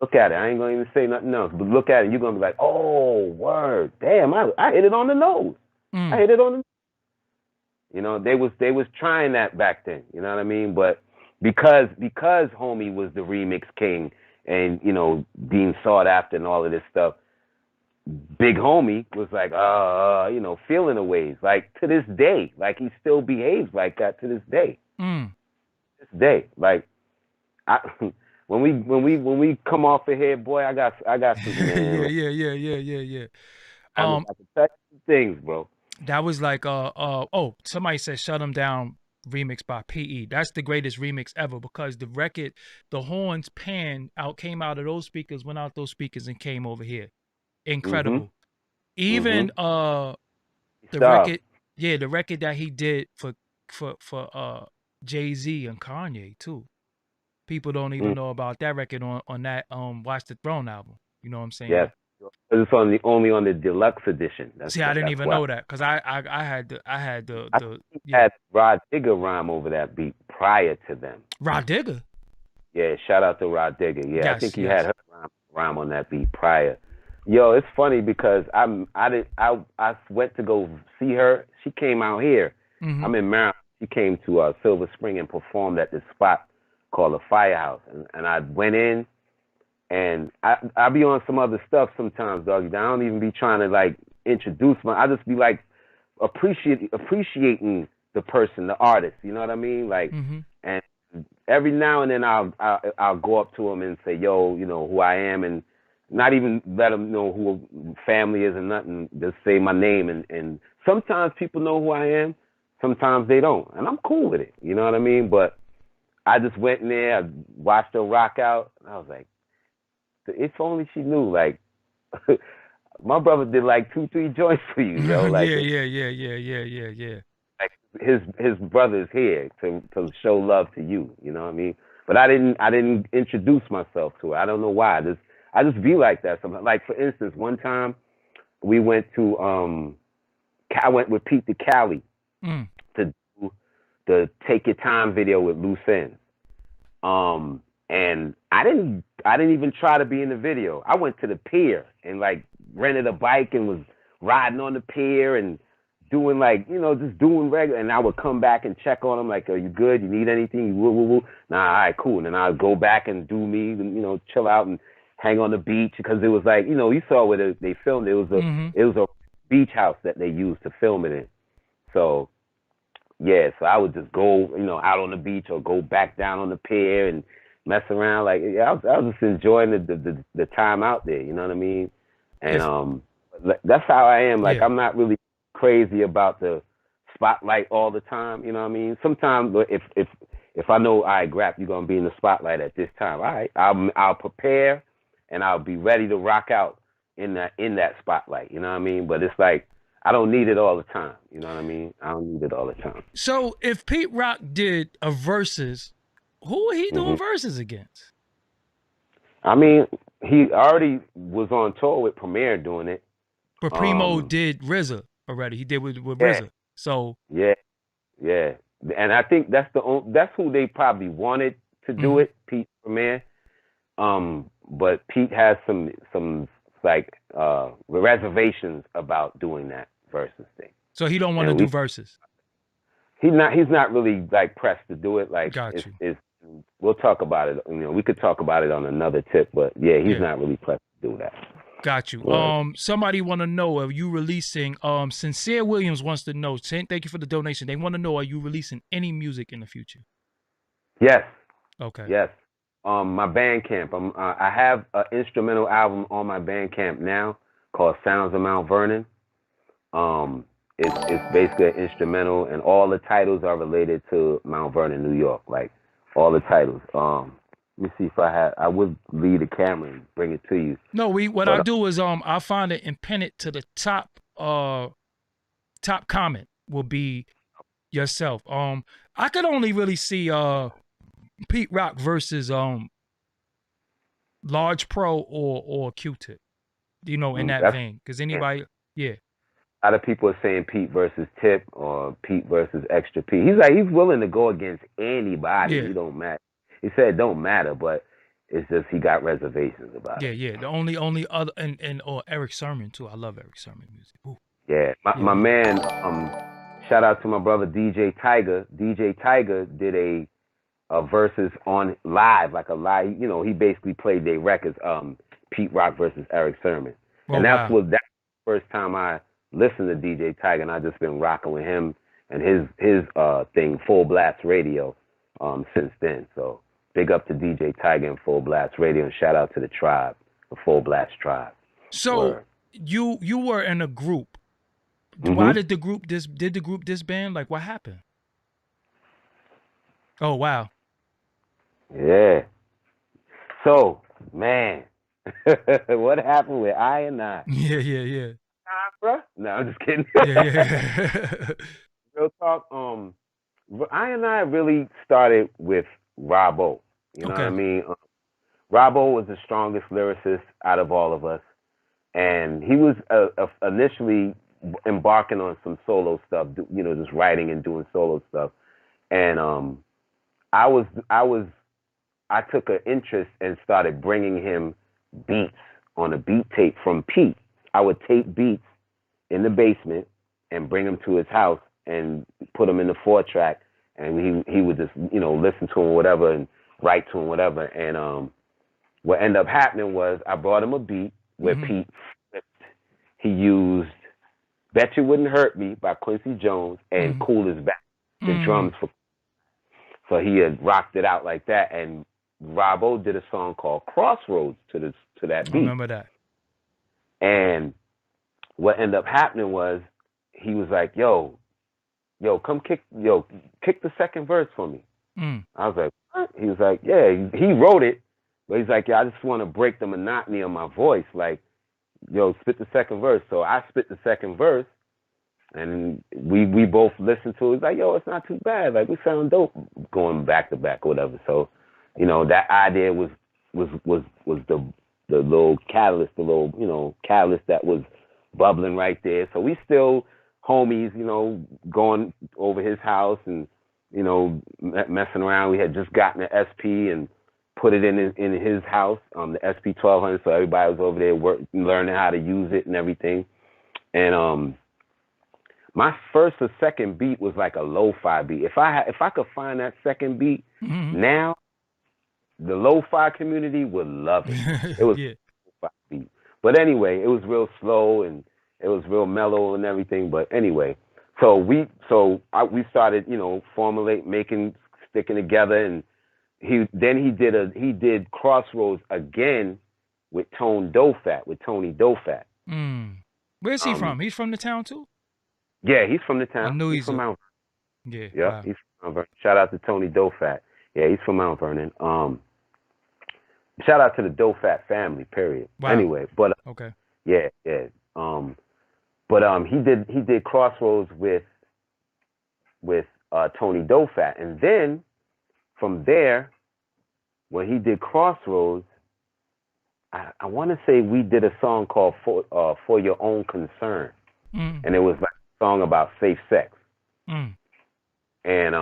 Look at it. I ain't gonna even say nothing else, but look at it. You're gonna be like, oh, word, damn, I hit it on the nose. I hit it on the. You know, they was trying that back then. You know what I mean? But because Homie was the remix king, and being sought after and all of this stuff, Big Homie was like, feeling the ways. Like, to this day, like, he still behaves like that to this day. This day, like, when we come off of here, boy, I got some. Man, yeah. I can tell you some things, bro. That was like somebody said "Shut 'Em Down" remix by PE. That's the greatest remix ever, because the record, the horns came out of those speakers, went out those speakers, and came over here. Incredible. Even the record, the record that he did for Jay-Z and Kanye too. People don't even know about that record on that Watch the Throne album. You know what I'm saying? Yeah. It's only on the deluxe edition. See, I didn't even know that, because I had the had Rod Digger rhyme over that beat prior to them. Rod Digger? Yeah, shout out to Rod Digger. Yeah, I think he had her rhyme on that beat prior. Yo, it's funny because I went to go see her. She came out here. I'm in Maryland. She came to Silver Spring and performed at this spot called the Firehouse, and I went in. And I be on some other stuff sometimes, doggy. I don't even be trying to like introduce I just be like appreciating the person, the artist. You know what I mean? Like, and every now and then I'll go up to him and say, yo, who I am, and not even let them know who family is and nothing. Just say my name, and sometimes people know who I am, sometimes they don't, and I'm cool with it. You know what I mean? But I just went in there, I watched her rock out, and I was like, if only she knew, like, my brother did like 2-3 joints for you, yo. Like, yeah. Like, his brother's here to show love to you. You know what I mean? But I didn't introduce myself to her. I don't know why. I just be like that sometimes. Like, for instance, one time we went to I went with Pete to Cali to do the Take Your Time video with Loose Ends. And I didn't even try to be in the video. I went to the pier and like rented a bike and was riding on the pier and doing like, just doing regular. And I would come back and check on them like, are you good? You need anything? Woo. Nah, all right, cool. And then I'd go back and do me, and, chill out and hang on the beach, because it was like, you saw where they filmed it. It was a beach house that they used to film it in. So yeah, so I would just go, out on the beach or go back down on the pier and mess around. Like, I was just enjoying the time out there. You know what I mean? And that's how I am. Like, I'm not really crazy about the spotlight all the time. You know what I mean? Sometimes if if I know, all right, Grap, you're gonna be in the spotlight at this time. All right, I'll prepare and I'll be ready to rock out in that spotlight. You know what I mean? But it's like I don't need it all the time. You know what I mean? I don't need it all the time. So if Pete Rock did a versus, who are he doing verses against? I mean, he already was on tour with Premier doing it. But Primo did RZA already. He did with RZA. So yeah. And I think that's who they probably wanted to do it, Pete Premier. But Pete has some like reservations about doing that versus thing. So he don't want to do verses. He's not really like pressed to do it. Like it's we'll talk about it. You know, we could talk about it on another tip, but yeah, he's not really pressed to do that. Got you. Right. Somebody want to know, are you releasing? Sincere Williams wants to know. Thank you for the donation. They want to know, are you releasing any music in the future? Yes. Okay. Yes. My Bandcamp. I have an instrumental album on my Bandcamp now called Sounds of Mount Vernon. It's basically an instrumental, and all the titles are related to Mount Vernon, New York. Like all the titles. Let me see if I would lead the camera and bring it to you. No, what I do is I'll find it and pin it to the top comment will be yourself. I could only really see Pete Rock versus Large Pro or Q-Tip. You know, in that vein. Because anybody A lot of people are saying Pete versus Tip or Pete versus Extra Pete. He's willing to go against anybody. He don't matter. He said it don't matter, but it's just he got reservations about it. Yeah. The only other or Eric Sermon too. I love Eric Sermon music. Ooh. Yeah, my man. Shout out to my brother DJ Tiger. DJ Tiger did a versus on live, like a live. You know, he basically played their records. Pete Rock versus Eric Sermon, and that's the first time I listened to DJ Tiger, and I just been rocking with him and his thing, Full Blast Radio, since then. So. Big up to DJ Tiger and Full Blast Radio, and shout out to the tribe, the Full Blast tribe. So you were in a group. Why did the group disband? Like, what happened? Oh wow. Yeah. So man, what happened with I and I? Yeah. Bro? No, I'm just kidding. Yeah. Real talk. I and I really started with Robbo. You know what I mean? Robbo was the strongest lyricist out of all of us. And he was initially embarking on some solo stuff, you know, just writing and doing solo stuff. And I took an interest and started bringing him beats on a beat tape from Pete. I would tape beats in the basement and bring them to his house and put them in the 4-track. And he would just, you know, listen to him, whatever, and write to him, whatever. And what ended up happening was I brought him a beat where Pete flipped. He used Bet You Wouldn't Hurt Me by Quincy Jones and Cool As Back, the drums for. So he had rocked it out like that. And Robbo did a song called Crossroads to that beat. I remember that. And what ended up happening was he was like, yo, come kick the second verse for me. I was like, what? He was like, yeah, he wrote it, but he's like, yeah, I just want to break the monotony of my voice. Like, yo, spit the second verse. So I spit the second verse, and we both listened to it. It's like, yo, it's not too bad. Like, we sound dope going back to back or whatever. So, you know, that idea was the little catalyst, catalyst that was bubbling right there. So we still homies, you know, going over his house and, you know, messing around. We had just gotten an SP and put it in his house, the SP 1200. So everybody was over there learning how to use it and everything. And my first or second beat was like a lo-fi beat. If I could find that second beat now, the lo-fi community would love it. It was a lo-fi beat. But anyway, it was real slow and it was real mellow and everything. But anyway, so we started, you know, sticking together, and he did Crossroads again with Tony Dofat. Where's he from? He's from the town too? Yeah, he's from the town. I knew he's from Mount Vernon. Yeah. Yep, wow. He's from Mount Vernon. Shout out to Tony Dofat. Yeah, he's from Mount Vernon. Shout out to the Doe Fat family. Period. Wow. Anyway, but okay. yeah. But he did Crossroads with Tony Doe Fat, and then from there, when he did Crossroads, I want to say we did a song called For Your Own Concern, and it was like a song about safe sex, and and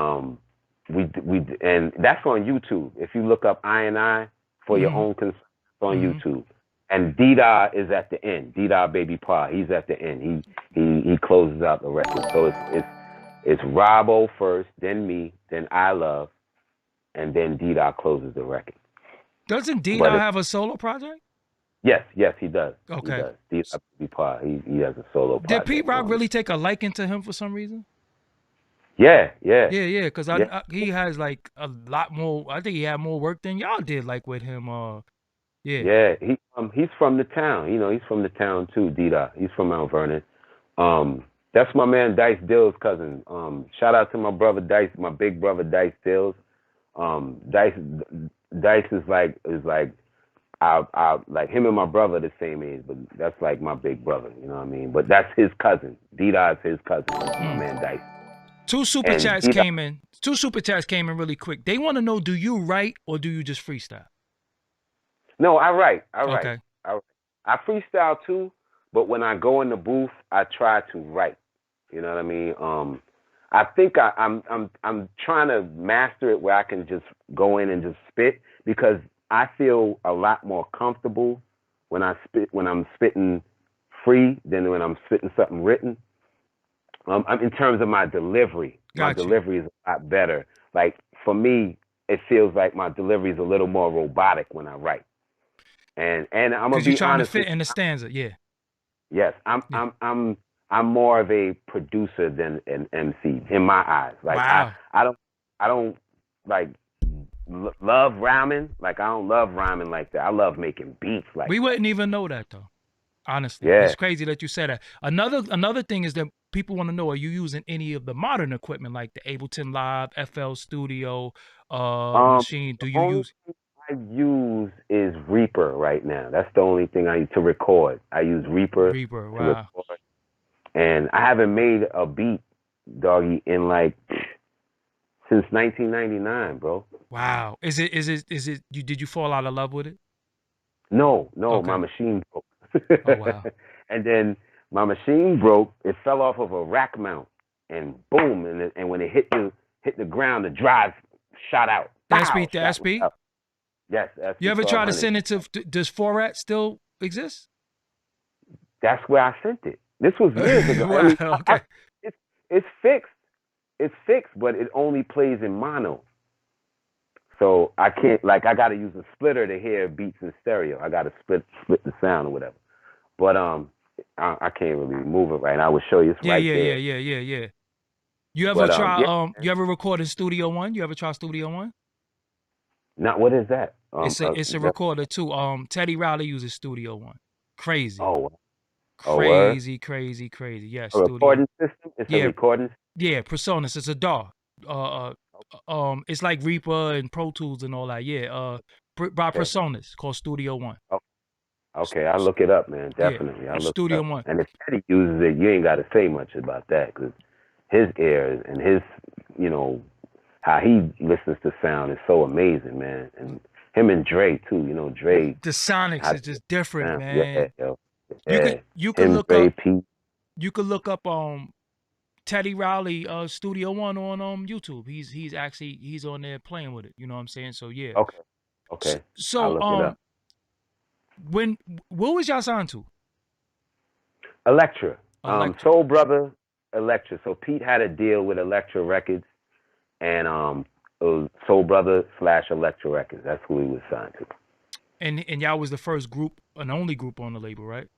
that's on YouTube. If you look up I For Your Own Concern, it's on YouTube. And Diddy is at the end. Diddy Baby Pa, he's at the end. He closes out the record. So it's Robbo first, then me, then I Love, and then Diddy closes the record. Doesn't Diddy have a solo project? Yes, he does. Okay. He does. Diddy Baby Pa, he has a solo project. Did Pete Rock really take a liking to him for some reason? Yeah. Because he has like a lot more. I think he had more work than y'all did, like with him. Yeah. He's from the town. You know, he's from the town too. Diddy. He's from Mount Vernon. That's my man Dice Dill's cousin. Shout out to my brother Dice, my big brother Dice Dills. Dice is like I like him and my brother the same age, but that's like my big brother. You know what I mean? But that's his cousin. Diddy is his cousin. My man Dice. Two super chats came in. Two super chats came in really quick. They want to know: do you write or do you just freestyle? No, I write. Okay. I freestyle too, but when I go in the booth, I try to write. You know what I mean? I think I'm trying to master it where I can just go in and just spit, because I feel a lot more comfortable when I'm spitting free than when I'm spitting something written. In terms of my delivery, my delivery is a lot better. Like for me, it feels like my delivery is a little more robotic when I write. And I'm gonna be honest. Because you're trying to fit in the stanza, yeah. Yes, I'm more of a producer than an MC in my eyes. Like wow. I don't like love rhyming. Like I don't love rhyming like that. I love making beats. Like we wouldn't even know that though. Honestly, yeah. It's crazy that you said that. Another thing is that people want to know: are you using any of the modern equipment like the Ableton Live, FL Studio, machine? Do you use? I use is Reaper right now. That's the only thing I use to record. I use Reaper. Reaper, wow. Record. And I haven't made a beat, Doggy, in like since 1999, bro. Wow. Is it? Did you fall out of love with it? No. Okay. My machine broke. Oh wow. And then my machine broke. It fell off of a rack mount, and boom! And when it hit the ground, the drive shot out. The SP. Yes. SP. You ever try to send it to? Does Forat still exist? That's where I sent it. This was years ago. Wow, I mean, okay. It's fixed. It's fixed, but it only plays in mono. So I can't, like, I got to use a splitter to hear beats in stereo. I got to split the sound or whatever. But I can't really move it right now. I will show you. It's right there. Yeah. You ever try? You ever record in Studio One? You ever try Studio One? Not what is that? It's a recorder too. Teddy Riley uses Studio One. Crazy. Oh. Crazy. Yes. A recording system. It's a recording. Yeah, Personas. It's a DAW. It's like Reaper and Pro Tools and all that. Yeah. By Personas, called Studio One. Oh. Okay, I'll look it up, man. Definitely. Yeah, I'll look Studio it up. One. And if Teddy uses it, you ain't got to say much about that, because his ear and his, how he listens to sound is so amazing, man. And him and Dre too, Dre. The sonics is just different, man. Yeah. You could look up. You could look up Teddy Riley Studio One on YouTube. He's on there playing with it. You know what I'm saying? So yeah. Okay. So I'll look it up. What was y'all signed to? Elektra. Soul Brother Elektra. So Pete had a deal with Elektra Records, and it was Soul Brother / Elektra Records. That's who he was signed to. And y'all was the first group, an only group on the label, right?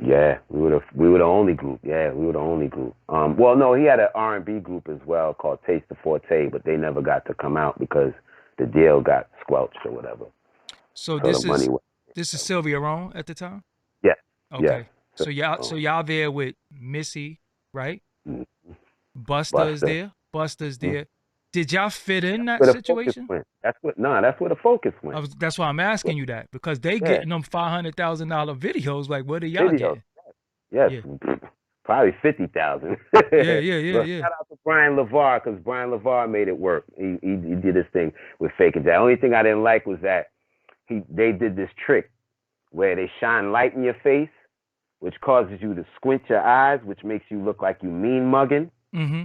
Yeah, we were the only group. Yeah, we were the only group. Well, no, he had an R&B group as well called Taste the Forte, but they never got to come out because the deal got squelched or whatever. So this is Sylvia Rone at the time? Yeah. Okay. Yeah. So y'all there with Missy, right? Mm-hmm. Busta is there. Mm-hmm. Did y'all fit in that Where the focus situation? went. That's where the focus went. That's why I'm asking you that, because they getting them $500,000 videos. Like, what are y'all Videos. getting? Yes. Yeah. Probably 50,000. Yeah. But shout out to Brian LeVar, because Brian LeVar made it work. He did his thing with Faking Jax. The only thing I didn't like was that they did this trick where they shine light in your face, which causes you to squint your eyes, which makes you look like you mean mugging. Mm-hmm.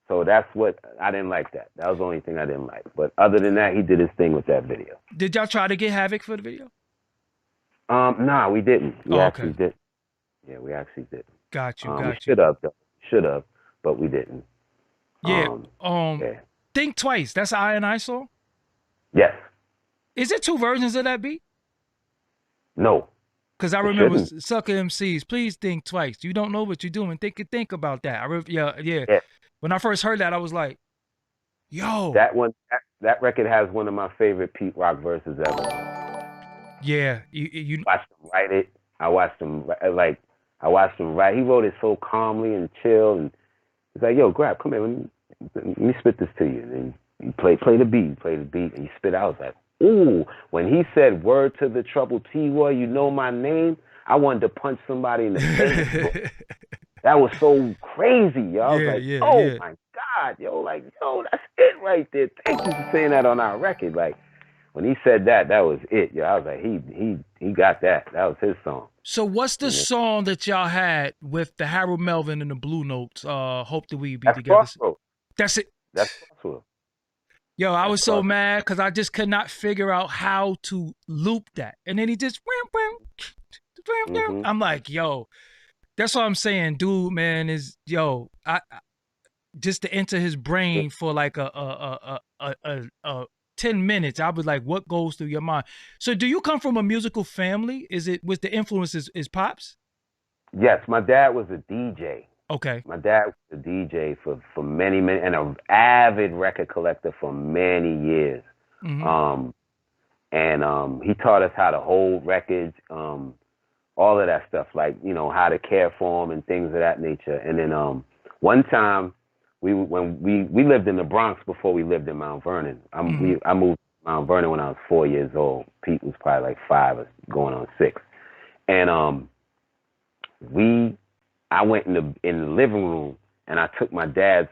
So that's what I didn't like. That was the only thing I didn't like. But other than that, he did his thing with that video. Did y'all try to get Havoc for the video? Nah, we didn't. We actually okay. did. Yeah, we actually did. Got you. We should have, though. Should have, but we didn't. Yeah. Yeah. Think Twice. That's I song? Yes. Is it two versions of that beat? No. Because I remember Sucker MCs, please think twice. You don't know what you're doing. Think about that. Yeah. When I first heard that, I was like, yo. That record has one of my favorite Pete Rock verses ever. Yeah. You watched him write it. I watched him write. He wrote it so calmly and chill, and he's like, yo, Grap, come here. Let me spit this to you. And then you play the beat. And you spit out. I was like, ooh, when he said word to the trouble T-Roy, you know my name, I wanted to punch somebody in the face. That was so crazy, yo. I was like, my God, yo, that's it right there. Thank you for saying that on our record. Like, when he said that was it, yo. I was like, he got that. That was his song. So what's the song that y'all had with the Harold Melvin and the Blue Notes? Hope that we be together. Crossroad. That's it. That's Crossroad. Yo, I was so mad because I just could not figure out how to loop that. And then he just, I'm like, yo, that's what I'm saying. Dude, man, is, yo, I just to enter his brain for like a 10 minutes, I was like, what goes through your mind? So do you come from a musical family? Was the influences is Pops? Yes, my dad was a DJ. Okay. My dad was a DJ for many, and an avid record collector for many years. Mm-hmm. He taught us how to hold records, all of that stuff, like, how to care for them and things of that nature. And then one time, we lived in the Bronx before we lived in Mount Vernon. I moved to Mount Vernon when I was 4 years old. Pete was probably like 5 or going on 6. And I went in the living room and I took my dad's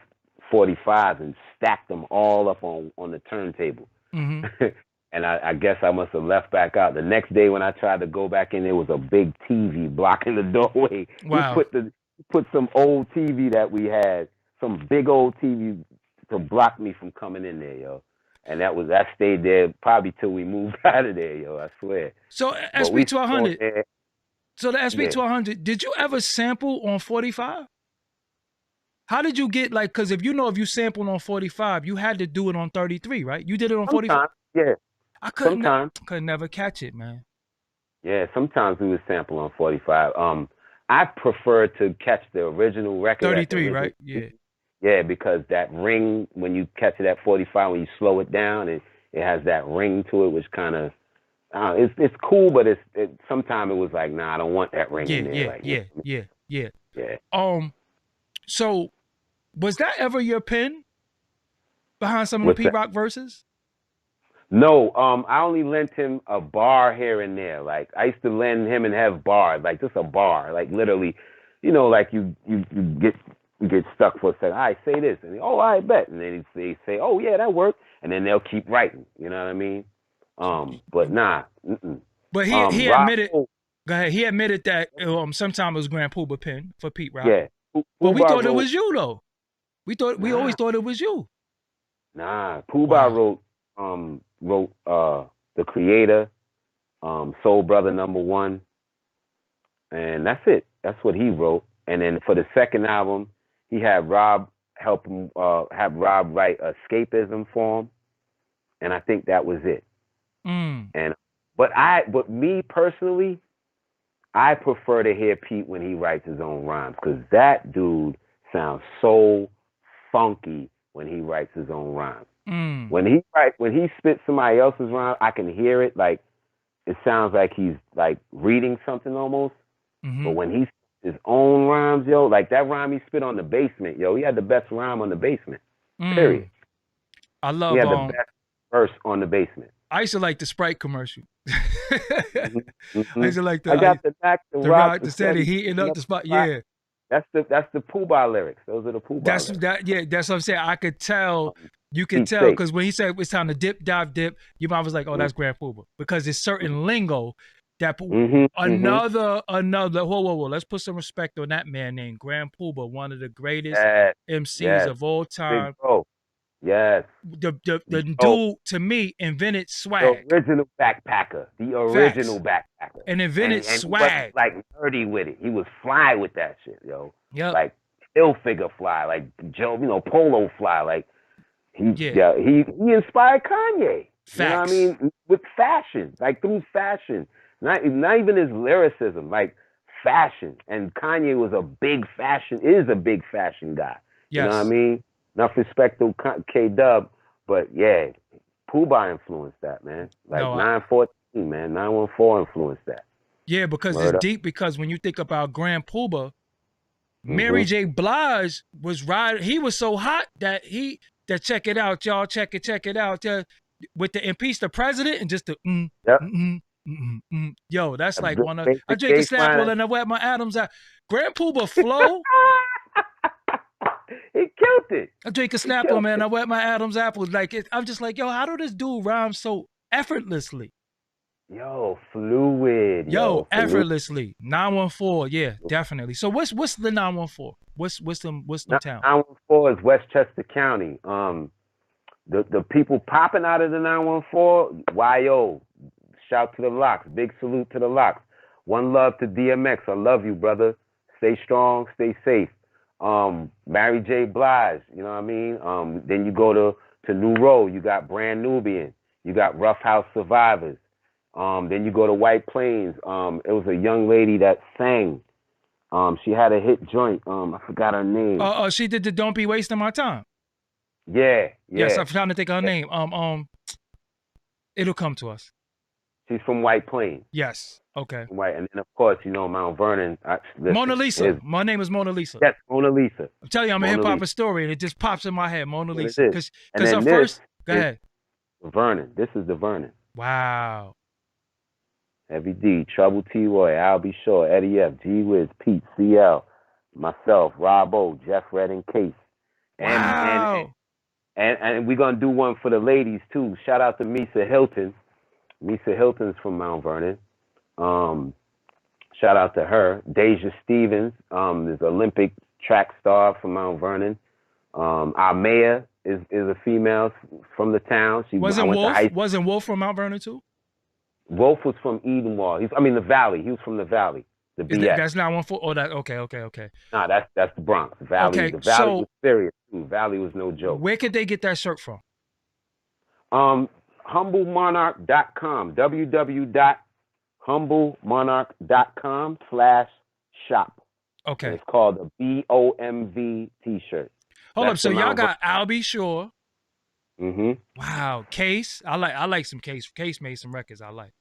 45s and stacked them all up on the turntable. Mm-hmm. And I guess I must have left back out. The next day when I tried to go back in, there was a big TV blocking the doorway. Wow. He put some old TV that we had, some big old TV, to block me from coming in there, yo. And that stayed there probably till we moved out of there, yo. I swear. So SB1200. So the SB1200, did you ever sample on 45? How did you get, because if you sampled on 45, you had to do it on 33, right? You did it on 45? Yeah. I could never catch it, man. Yeah, sometimes we would sample on 45. I prefer to catch the original record. 33, right? Yeah. Yeah, because that ring, when you catch it at 45, when you slow it down, it has that ring to it, which kind of, it's cool, but sometimes it was like, nah, I don't want that ring in there. Yeah. So was that ever your pen behind some of the Pete Rock verses? No, I only lent him a bar here and there. Like, I used to lend him and have bars, like just a bar, like literally, like you get stuck for a second. All right, say this, and I bet, and then they say, oh yeah, that worked, and then they'll keep writing. You know what I mean? But nah. But he admitted. Go ahead. He admitted that sometime it was Grand Poobah pen for Pete Rock. Yeah. But we thought it was you though. We always thought it was you. Nah, Poobah wrote The Creator, Soul Brother #1, and that's it. That's what he wrote. And then for the second album, he had Rob help him write Escapism for him, and I think that was it. But me personally, I prefer to hear Pete when he writes his own rhymes, because that dude sounds so funky when he writes his own rhymes. When he spits somebody else's rhyme, I can hear it, like it sounds like he's like reading something almost. Mm-hmm. But when he spits his own rhymes, yo, like that rhyme he spit on The Basement, yo, he had the best rhyme on The Basement. Period. I He love had the best verse on the basement. I used to like the Sprite commercial. Mm-hmm. I Mm-hmm. used to like I got the knack to the rock rock, the the steady, steady. heating up the spot. Yeah. That's the Pooh Bah lyrics. Those are the Pooh Bah lyrics. That's what I'm saying. I could tell, you could Beat tell, safe. because when he said it's time to dip, dive, dip, your mom was like, oh, that's Grand Pooba. Because there's certain lingo that another, whoa. Let's put some respect on that man named Grand Pooba, one of the greatest Yes. MCs of all Big time. bro. Yes. The dude, to me, invented The swag. original backpacker. The original Facts. backpacker. And invented And he wasn't swag. like nerdy with it. He was fly with that shit, yo. Yep. Like ill figure fly, like Joe, polo fly. Like he inspired Kanye. Facts. You know what I mean? With fashion, like through fashion. Not even his lyricism, like fashion. And Kanye was a big fashion guy. Yes. You know what I mean? Enough respect to K-Dub, but yeah, Pooh Bah influenced that, man. Like 914, man. 914 influenced that. Yeah, because Murder. it's deep, because when you think about Grand Pooba, Mary J. Blige was riding. He was so hot that check it out, y'all. Check it out. With the impeach the president and just the yo, that's like one of I drink a Snapple and I wet my Adams out. Grand Pooba flow. He killed it. I drink a Snapple, man. I wet my Adam's apple. Like I'm just like, yo, how do this dude rhyme so effortlessly? Yo, fluid. Yo, effortlessly. 914, yeah, definitely. So what's the 914? What's the town? 914 is Westchester County. The people popping out of the 914, YO. Shout to the Locks. Big salute to the Locks. One love to DMX. I love you, brother. Stay strong, stay safe. Mary J. Blige, you know what I mean? Then you go to New Road, you got Brand Nubian, you got Rough House Survivors. Then you go to White Plains. It was a young lady that sang. She had a hit joint. I forgot her name. She did the Don't Be Wasting My Time. Yeah. Yes, I'm trying to think of her name. It'll come to us. She's from White Plains. Yes. Okay. Right, and then of course, Mount Vernon. Mona Lisa. My name is Mona Lisa. Yes, Mona Lisa. I'm telling you, I'm a hip hop historian. It just pops in my head, Mona Lisa. Because her first. Go ahead. Vernon. This is the Vernon. Wow. Heavy D, Trouble T. Roy, Al B. Shaw, Eddie F, G Wiz, Pete, CL, myself, Rob O, Jeff Red, and Case. Wow. And we're gonna do one for the ladies too. Shout out to Misa Hilton. Misa Hilton's from Mount Vernon. Shout out to her. Deja Stevens, is Olympic track star from Mount Vernon. Our mayor is a female from the town. Wasn't Wolf from Mount Vernon too? Wolf was from Edenwald. The Valley. He was from the Valley. The BS. That's not 1-4. Oh, that okay. Nah, that's the Bronx. The Valley. Okay, the Valley was serious too. Valley was no joke. Where could they get that shirt from? HumbleMonarch.com. www.humblemonarch.com/shop. Okay. And it's called a BOMV t-shirt. Hold up. So y'all got Al B. Shaw. Mm-hmm. Wow. Case. I like some Case. Case made some records I like.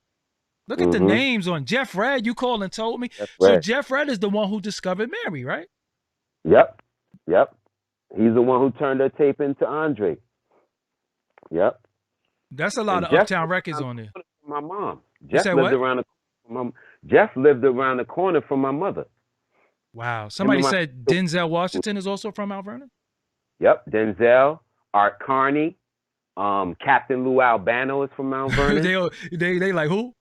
Look at the names on Jeff Red. You called and told me. So Jeff Red is the one who discovered Mary, right? Yep. He's the one who turned her tape into Andre. Yep. That's a lot of Uptown records on there. My mom. Jeff lived around the corner from my mother. Wow. Somebody said Denzel Washington is also from Mount Vernon? Yep. Denzel, Art Carney, Captain Lou Albano is from Mount Vernon. they like who?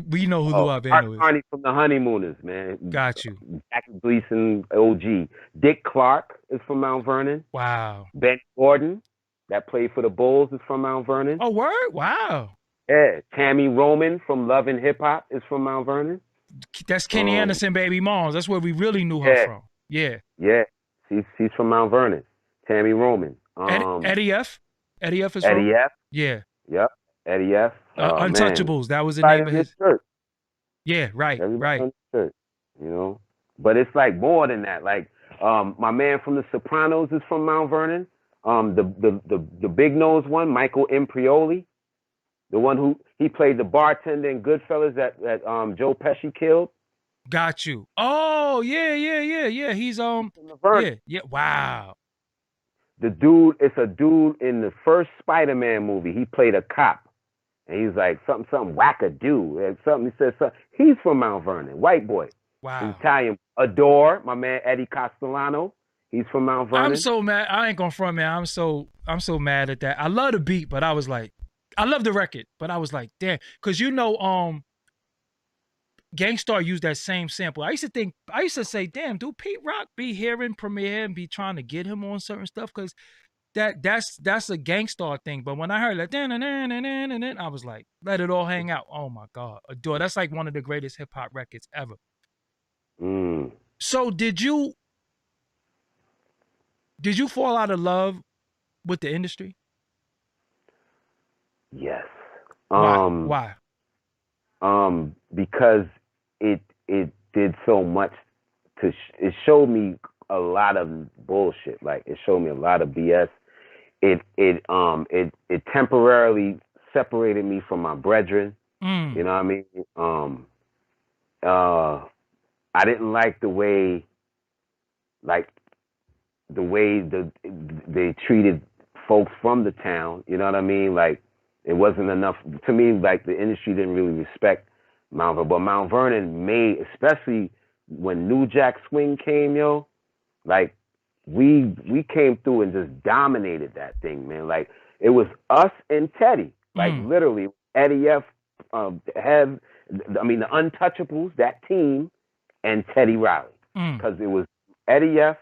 We know who Lou Albano Art is. Carney from the Honeymooners, man. Got you. Jackie Gleason, OG. Dick Clark is from Mount Vernon. Wow. Ben Gordon, that played for the Bulls, is from Mount Vernon. Oh, word? Wow. Yeah. Tammy Roman from Love and Hip Hop is from Mount Vernon. That's Kenny Anderson, baby moms. That's where we really knew her from. Yeah. Yeah. She's from Mount Vernon. Tammy Roman. Eddie F. Eddie F is Eddie from? F. Yeah. Yep. Eddie F. Untouchables. Man. That was the name of his church. Yeah, right. Everybody church, But it's like more than that. Like my man from The Sopranos is from Mount Vernon. The big nose one, Michael Imprioli, the one who he played the bartender in Goodfellas that Joe Pesci killed. Got you. Oh yeah. He's from the Vernon. Yeah. Wow. the dude, it's a dude in the first Spider-Man movie. He played a cop. And he's like, something wackadoo. And something, he says something. He's from Mount Vernon, white boy. Wow. He's Italian. Adore, my man Eddie Castellano. He's from Mount Vernon. I'm so mad. I ain't gonna front, man. I'm so mad at that. I love the beat, but I was like, I love the record, but I was like, damn. Cause you know, Gangstar used that same sample. I used to say, damn, do Pete Rock be hearing Premier and be trying to get him on certain stuff? Cause that's a Gangstar thing. But when I heard that, I was like, let it all hang out. Oh my God. Adore. That's like one of the greatest hip hop records ever. So did you fall out of love with the industry? Yes. Why? Because it did so much it showed me a lot of bullshit. Like it showed me a lot of BS. It temporarily separated me from my brethren. You know what I mean? I didn't like the way they treated folks from the town. You know what I mean? Like it wasn't enough to me. Like the industry didn't really respect Mount Vernon, but Mount Vernon made, especially when New Jack Swing came, yo. Like we came through and just dominated that thing, man. Like it was us and Teddy. Like literally, Eddie F, the Untouchables, that team, and Teddy Riley, because it was Eddie F,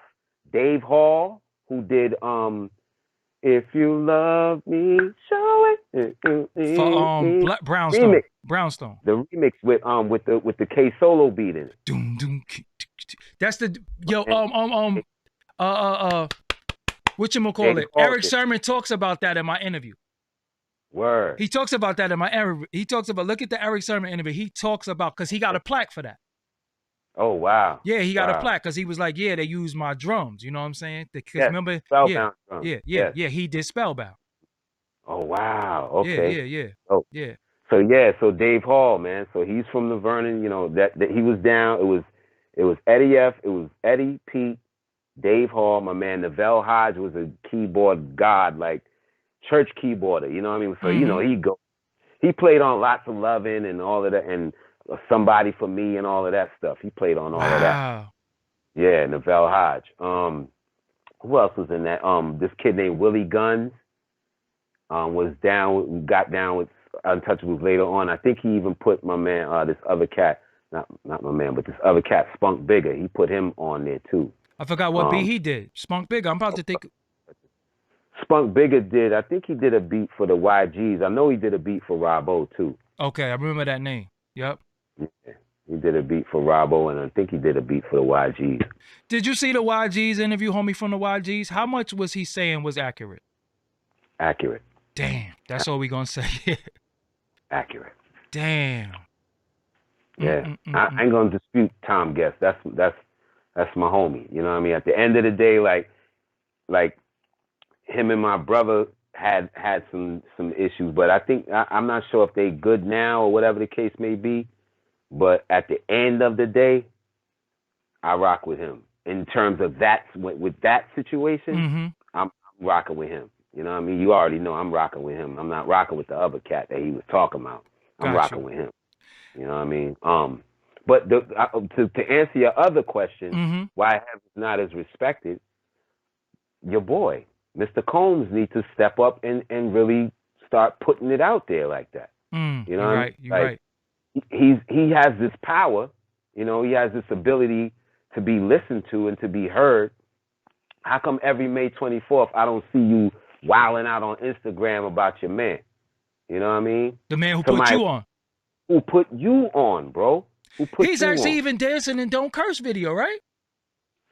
Dave Hall, who did If You Love Me, Show It. For Brownstone. Remix. Brownstone. The remix with the K solo beat in it. Doom doom. That's the whatchamacallit? Eric Sermon talks about that in my interview. Word. He talks about that in my interview. He talks about, look at the Eric Sermon interview. He talks about, because he got a plaque for that. Oh, wow. Yeah, he got a plaque because he was like, yeah, they used my drums. You know what I'm saying? Yes, remember? Spellbound drums. Yeah, he did Spellbound. Oh, wow. Okay. Yeah. Oh. Yeah. So Dave Hall, man. So he's from the Vernon, you know, that he was down. It was Eddie F, it was Eddie, Pete, Dave Hall, my man Neville Hodge was a keyboard god, like church keyboarder, you know what I mean? So, you know, he played on Lots of Lovin' and all of that, and Somebody for Me and all of that stuff. He played on all of that. Yeah, Neville Hodge. Who else was in that? This kid named Willie Guns got down with Untouchables later on. I think he even put my man, this other cat, not my man, but this other cat, Spunk Bigger. He put him on there too. I forgot what beat he did. Spunk Bigger. I'm about to think. Spunk Bigger did. I think he did a beat for the YGs. I know he did a beat for Robbo too. Okay, I remember that name. Yep. Yeah, he did a beat for Robbo, and I think he did a beat for the YGs. Did you see the YGs interview, homie from the YGs? How much was he saying was accurate? Accurate. Damn, that's all we gonna say. Accurate. Damn. Yeah, I ain't gonna dispute Tom Guest. That's my homie. You know what I mean? At the end of the day, like him and my brother had some issues, but I think I'm not sure if they good now or whatever the case may be. But at the end of the day, I rock with him in terms of that. With that situation, I'm rocking with him. You know what I mean? You already know I'm rocking with him. I'm not rocking with the other cat that he was talking about. I'm rocking with him. You know what I mean? But to answer your other question, why Heaven's not as respected, your boy, Mr. Combs, needs to step up and really start putting it out there like that. You know what I mean? You're right. He has this power, you know, he has this ability to be listened to and to be heard. How come every May 24th I don't see you wilding out on Instagram about your man? You know what I mean? The man who put you on. Who put you on, bro? He's actually even dancing in Don't Curse video, right?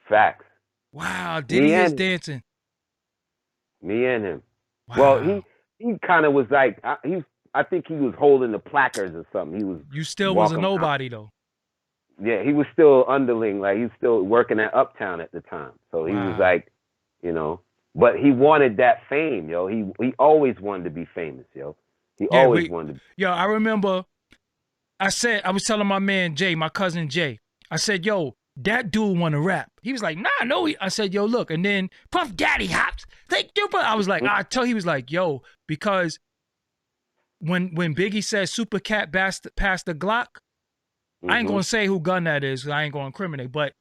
Facts. Wow, Diddy is dancing. Me and him. Wow. Well, he kind of was like, I think he was holding the placards or something. You still was a nobody though. Yeah, he was still underling, like he was still working at Uptown at the time. So he was like, you know, but he wanted that fame, yo. He always wanted to be famous, yo. He always wanted to be. Yo, I remember I was telling my man Jay, my cousin Jay, I said, yo, that dude want to rap. He was like, nah, no. I said, yo, look. And then Puff Daddy hops. Thank you. I was like, he was like, yo, because when Biggie said Super Cat passed the Glock, I ain't going to say who gun that is. I ain't going to incriminate, but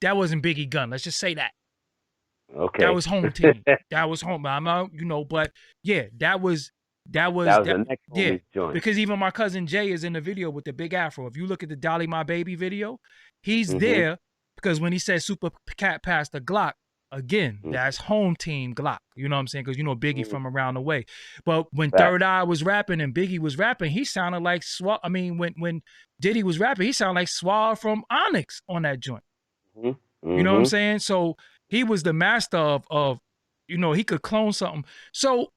that wasn't Biggie gun. Let's just say that. Okay. That was home team. That was home. I'm not, but yeah, that was the next homie's joint. Because even my cousin Jay is in the video with the big afro. If you look at the Dolly My Baby video, he's there because when he said Super Cat passed the Glock, again, that's home team Glock. You know what I'm saying? Because Biggie from around the way. But when Third Eye was rapping and Biggie was rapping, he sounded like when Diddy was rapping, he sounded like Swab from Onyx on that joint. You know what I'm saying? So he was the master of he could clone something. So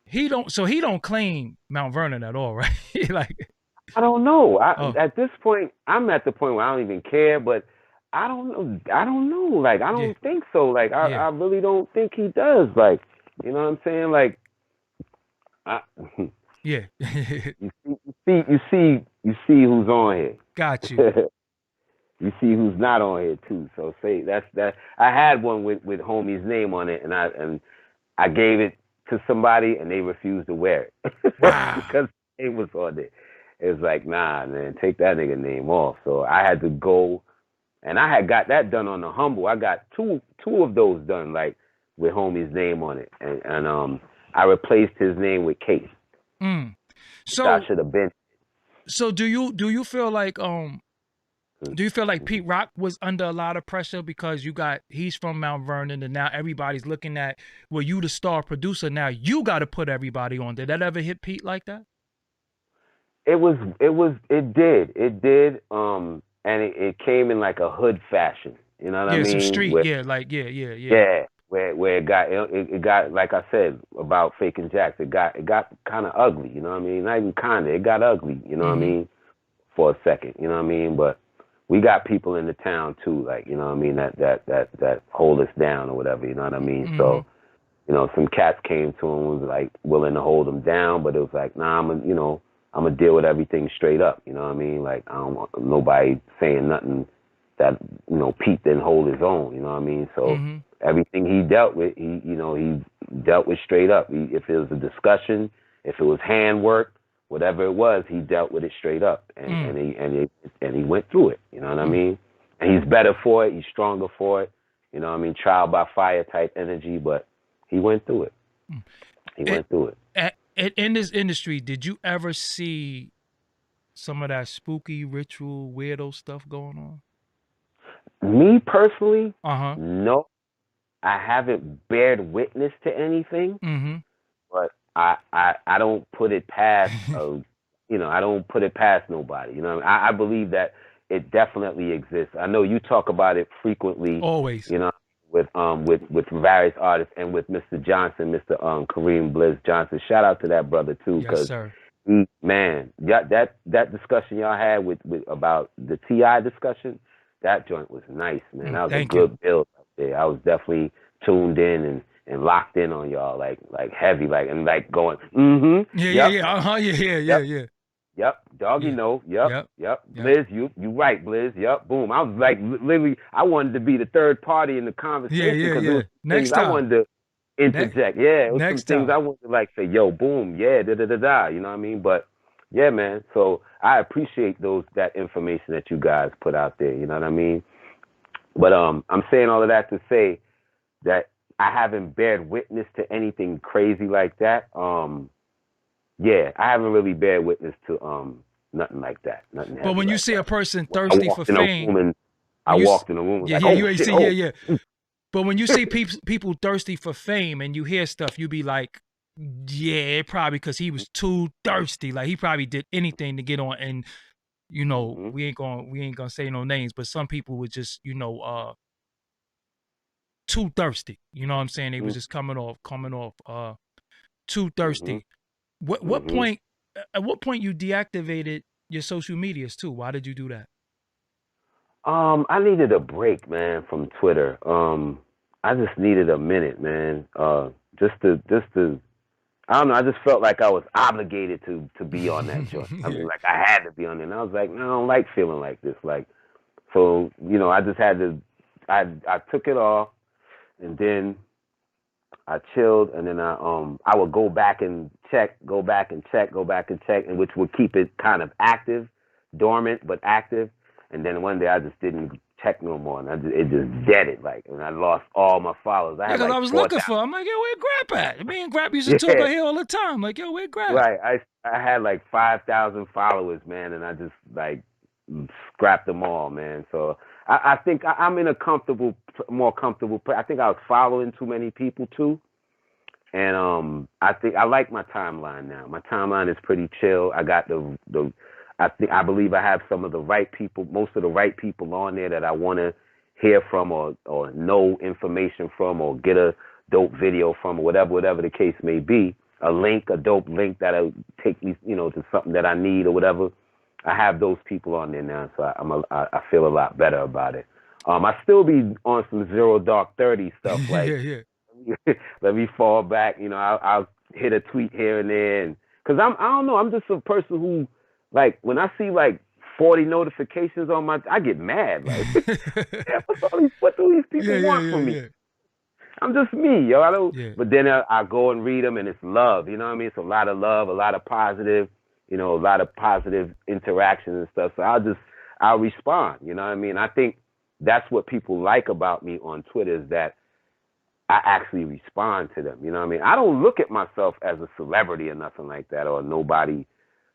he don't claim Mount Vernon at all, right? Like, I don't know. At this point, I'm at the point where I don't even care, but I don't know. Like, I don't think so. Like, I really don't think he does. Like, you know what I'm saying? Like, you see who's on here. Got you. You see who's not on here too. So that. I had one with homie's name on it, and I gave it to somebody, and they refused to wear it. Wow. Because it was on it. It was like, nah, man, take that nigga name off. So I had to go, and I had got that done on the humble. I got two of those done, like with homie's name on it, and I replaced his name with Case. So I should have been. So do you feel like Pete Rock was under a lot of pressure because he's from Mount Vernon, and now everybody's looking at, well, you the star producer, now you got to put everybody on. Did that ever hit Pete like that? It did. And it came in like a hood fashion. You know what I mean? Some street, Yeah, where it got, like I said about Faking Jax, it got kind of ugly. You know what I mean? Not even kind of, it got ugly. You know what I mean? For a second. You know what I mean? But we got people in the town too, like, you know what I mean, that hold us down or whatever, you know what I mean? So, some cats came to him, was like willing to hold him down, but it was like, nah, I'm gonna deal with everything straight up, you know what I mean? Like, I don't want nobody saying nothing that, Pete didn't hold his own, you know what I mean? So everything he dealt with, he dealt with straight up. If it was a discussion, if it was handwork, whatever it was, he dealt with it straight up, and he went through it. You know what I mean? And he's better for it. He's stronger for it. You know what I mean? Trial by fire type energy, but he went through it. He went through it. In this industry, did you ever see some of that spooky ritual weirdo stuff going on? Me personally, no. I haven't bared witness to anything, but I don't put it past, I don't put it past nobody. You know what I mean? I believe that it definitely exists. I know you talk about it frequently. Always. With various artists and with Mr. Johnson, Mr. Kareem Bliss Johnson. Shout out to that brother too, because that discussion y'all had with about the T.I. discussion, that joint was nice, man. That was a good build up there. I was definitely tuned in and locked in on y'all, like heavy, like, and like going, Yep, Doggy, no. Yep. Blizz, you right, Blizz. Yep, boom. I was like, literally, I wanted to be the third party in the conversation. Yeah. Next time. I wanted to interject. It was Next some things time. I wanted to like say, yo, boom, yeah, da-da-da-da, you know what I mean? But, yeah, man, so I appreciate that information that you guys put out there, you know what I mean? But I'm saying all of that to say that I haven't bared witness to anything crazy like that. Yeah, I haven't really bared witness to nothing like that. Nothing. But when you see a person thirsty for fame, I walked in a room. But when you see people thirsty for fame and you hear stuff, you be like, yeah, probably because he was too thirsty. Like, he probably did anything to get on. And we ain't gonna say no names, but some people were just too thirsty. You know what I'm saying? They was just coming off too thirsty. What point? At what point you deactivated your social medias too? Why did you do that? I needed a break, man, from Twitter. I just needed a minute, man. Just to I don't know. I just felt like I was obligated to be on that joint. I mean, like I had to be on it. And I was like, no, I don't like feeling like this. Like So, you know, I just had to, I took it off, and then I chilled, and then I would go back and check, and which would keep it kind of active, dormant but active. And then one day I just didn't check no more, and it just deaded, like, and I lost all my followers. Yeah, because I was looking for. I'm like, yo, where Grap at? Me and Grap used to talk out here all the time. Like, yo, where Grap? Right, I had like 5,000 followers, man, and I just like scrapped them all, man. So I think I'm in a more comfortable place. I think I was following too many people too. And I think I like my timeline now. My timeline is pretty chill. I got I believe I have some of the right people, most of the right people on there that I want to hear from or know information from or get a dope video from or whatever the case may be. A dope link that'll take me, you know, to something that I need or whatever. I have those people on there now, so I feel a lot better about it. I still be on some 0 Dark 30 stuff, like let me fall back, you know. I'll hit a tweet here and there, and because I don't know, I'm just a person who, like, when I see like 40 notifications on I get mad, like, what do these people want from me? I'm just me, yo. I don't. Yeah. But then I go and read them, and it's love. You know what I mean? It's a lot of love, a lot of positive, you know, a lot of positive interactions and stuff. So I'll respond. You know what I mean? I think that's what people like about me on Twitter, is that I actually respond to them. You know what I mean? I don't look at myself as a celebrity or nothing like that, or nobody,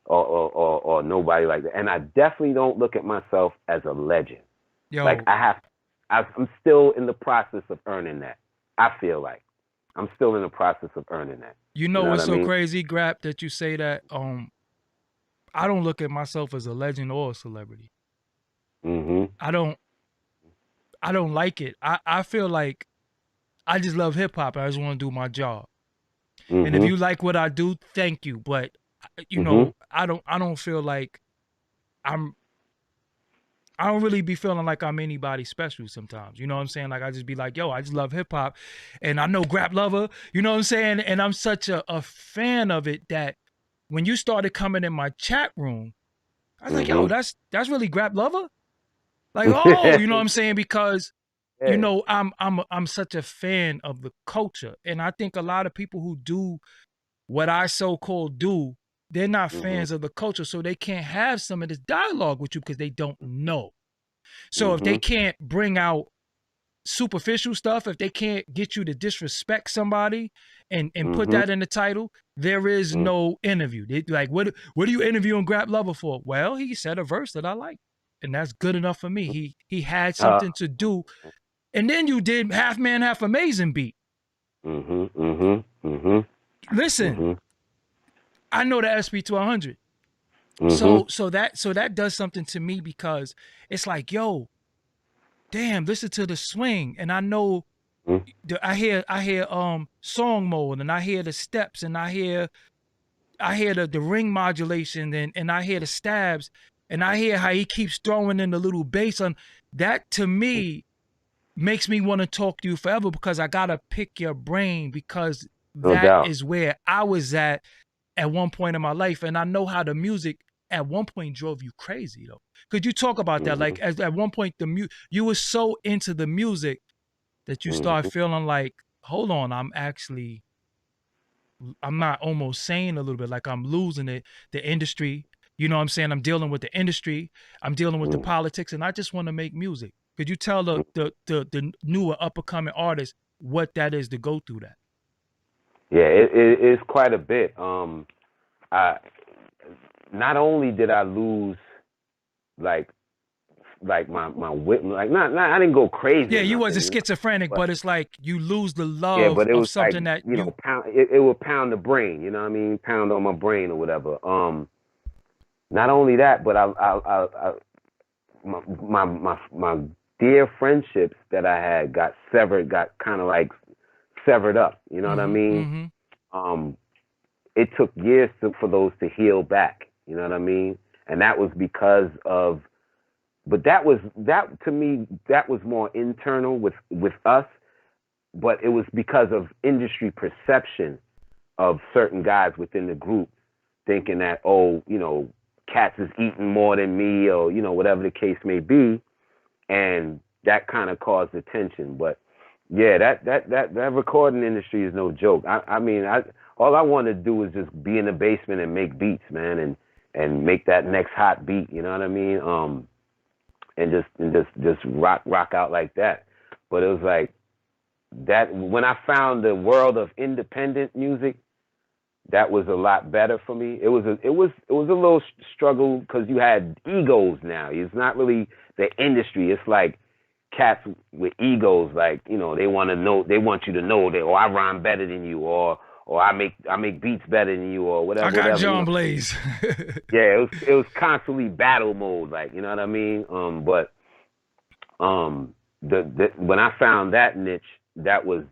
or nobody like that. And I definitely don't look at myself as a legend. Yo. Like I'm still in the process of earning that. I feel like I'm still in the process of earning that. You know what's so crazy, Grap, that you say that? I don't look at myself as a legend or a celebrity. Mm-hmm. I don't like it. I feel like I just love hip hop. I just want to do my job. Mm-hmm. And if you like what I do, thank you. But you know, I don't feel like I don't really be feeling like I'm anybody special sometimes. You know what I'm saying? Like, I just be like, yo, I just love hip hop, and I know Grap Luva. You know what I'm saying? And I'm such a fan of it that when you started coming in my chat room, I was like, yo, that's really Grap Luva. Like, oh, you know what I'm saying? Because you know, I'm such a fan of the culture, and I think a lot of people who do what I so-called do, they're not fans of the culture, so they can't have some of this dialogue with you because they don't know. So if they can't bring out superficial stuff, if they can't get you to disrespect somebody and put that in the title, there is no interview. They like, what are you interviewing Grap Luva for? Well, he said a verse that I like, and that's good enough for me. He had something to do. And then you did Half Man, Half Amazing beat. Listen, I know the SP1200. So that does something to me, because it's like, yo, damn, listen to the swing, and I know I hear song mode, and I hear the steps, and I hear the ring modulation, and I hear the stabs, and I hear how he keeps throwing in the little bass on that. To me, makes me want to talk to you forever, because I gotta pick your brain, because that is where I was at one point in my life, and I know how the music at one point drove you crazy, though. Could you talk about that? Like, at one point, you were so into the music that you start feeling like, hold on, I'm not almost saying a little bit like I'm losing it, the industry. You know what I'm saying? I'm dealing with the industry, I'm dealing with the politics, and I just want to make music. Could you tell the newer up-and-coming artists what that is to go through that? Yeah, it's quite a bit. Not only did I lose, like my wit, like not I didn't go crazy. Yeah, you wasn't schizophrenic, but it's like you lose the love. Yeah, but it was something like, that you know, it would pound the brain. You know what I mean? Pound on my brain or whatever. Not only that, but my dear friendships that I had got kind of like severed up. You know what I mean? It took years for those to heal back. You know what I mean? And that was because of, but that to me, that was more internal with us, but it was because of industry perception of certain guys within the group thinking that, oh, you know, Cats is eating more than me, or, you know, whatever the case may be. and that kind of caused attention. But yeah, that recording industry is no joke. I mean, all I want to do is just be in the basement and make beats, man, and make that next hot beat. You know what I mean? And just rock out like that. But it was like that when I found the world of independent music, that was a lot better for me. It was a little struggle because you had egos now. It's not really the industry. It's like cats with egos, like, you know, they want you to know that, I rhyme better than you, or I make beats better than you, or whatever. I got whatever, John you know? Blaze. Yeah, it was constantly battle mode, like, you know what I mean? But when I found that niche, that was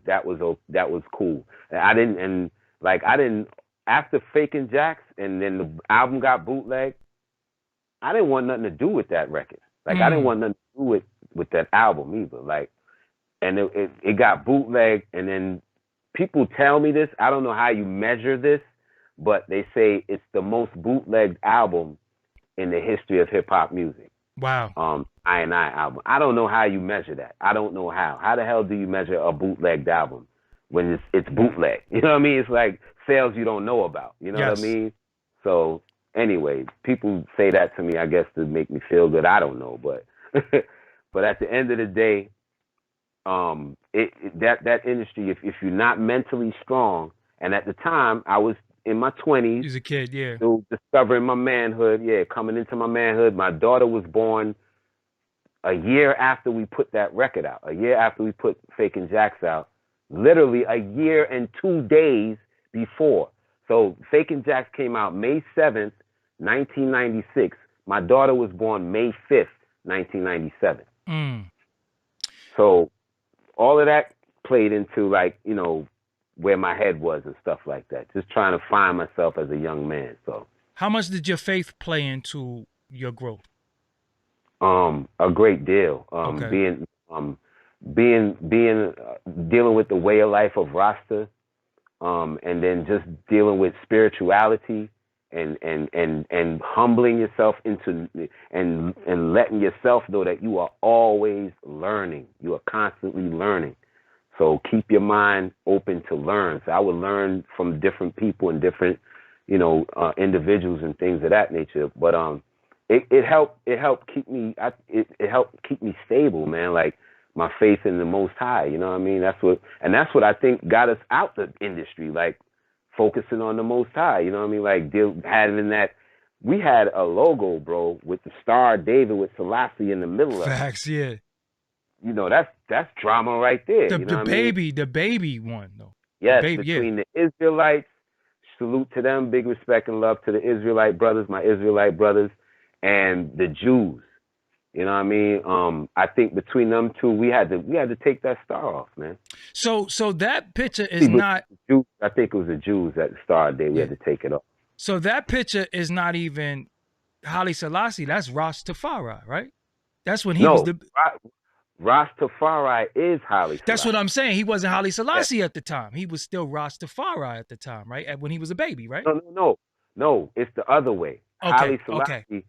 cool. I didn't after Faking Jax and then the album got bootlegged, I didn't want nothing to do with that record. Like I didn't want nothing to do with that album either. Like, and it got bootlegged, and then people tell me this. I don't know how you measure this, but they say it's the most bootlegged album in the history of hip hop music. Wow. I album. I don't know how you measure that. I don't know how. How the hell do you measure a bootlegged album when it's bootleg? You know what I mean? It's like sales you don't know about. You know what I mean? So anyway, people say that to me, I guess, to make me feel good. I don't know, but but at the end of the day, that industry, if you're not mentally strong, and at the time I was in my 20s, he's a kid, yeah, still discovering my manhood, coming into my manhood. My daughter was born a year after we put that record out, a year after we put Faking Jax out, literally a year and 2 days before. So Faking Jax came out May 7th, 1996. My daughter was born May 5th, 1997. So all of that played into, like, you know, where my head was and stuff like that. Just trying to find myself as a young man. So how much did your faith play into your growth? A great deal. Being dealing with the way of life of Rasta, and then just dealing with spirituality and humbling yourself into and letting yourself know that you are always learning. You are constantly learning. So keep your mind open to learn. So I would learn from different people and different, you know, individuals and things of that nature. But it helped keep me stable, man. Like my faith in the Most High. You know what I mean? That's what I think got us out the industry. Like focusing on the Most High. You know what I mean? Like having that. We had a logo, bro, with the Star of David with Selassie in the middle of it. Facts, yeah. You know, that's drama right there. The baby one though. Yes, between the Israelites, salute to them, big respect and love to the Israelite brothers, my Israelite brothers, and the Jews. You know what I mean? I think between them two, we had to take that star off, man. So that picture is not. I think it was the Jews at the Star Day. We had to take it off. So that picture is not even Haile Selassie. That's Rastafari, right? That's when he was the. Rastafari is Haile Selassie. That's what I'm saying. He wasn't Haile Selassie at the time. He was still Rastafari at the time, right? When he was a baby, right? No. It's the other way. Haile Selassie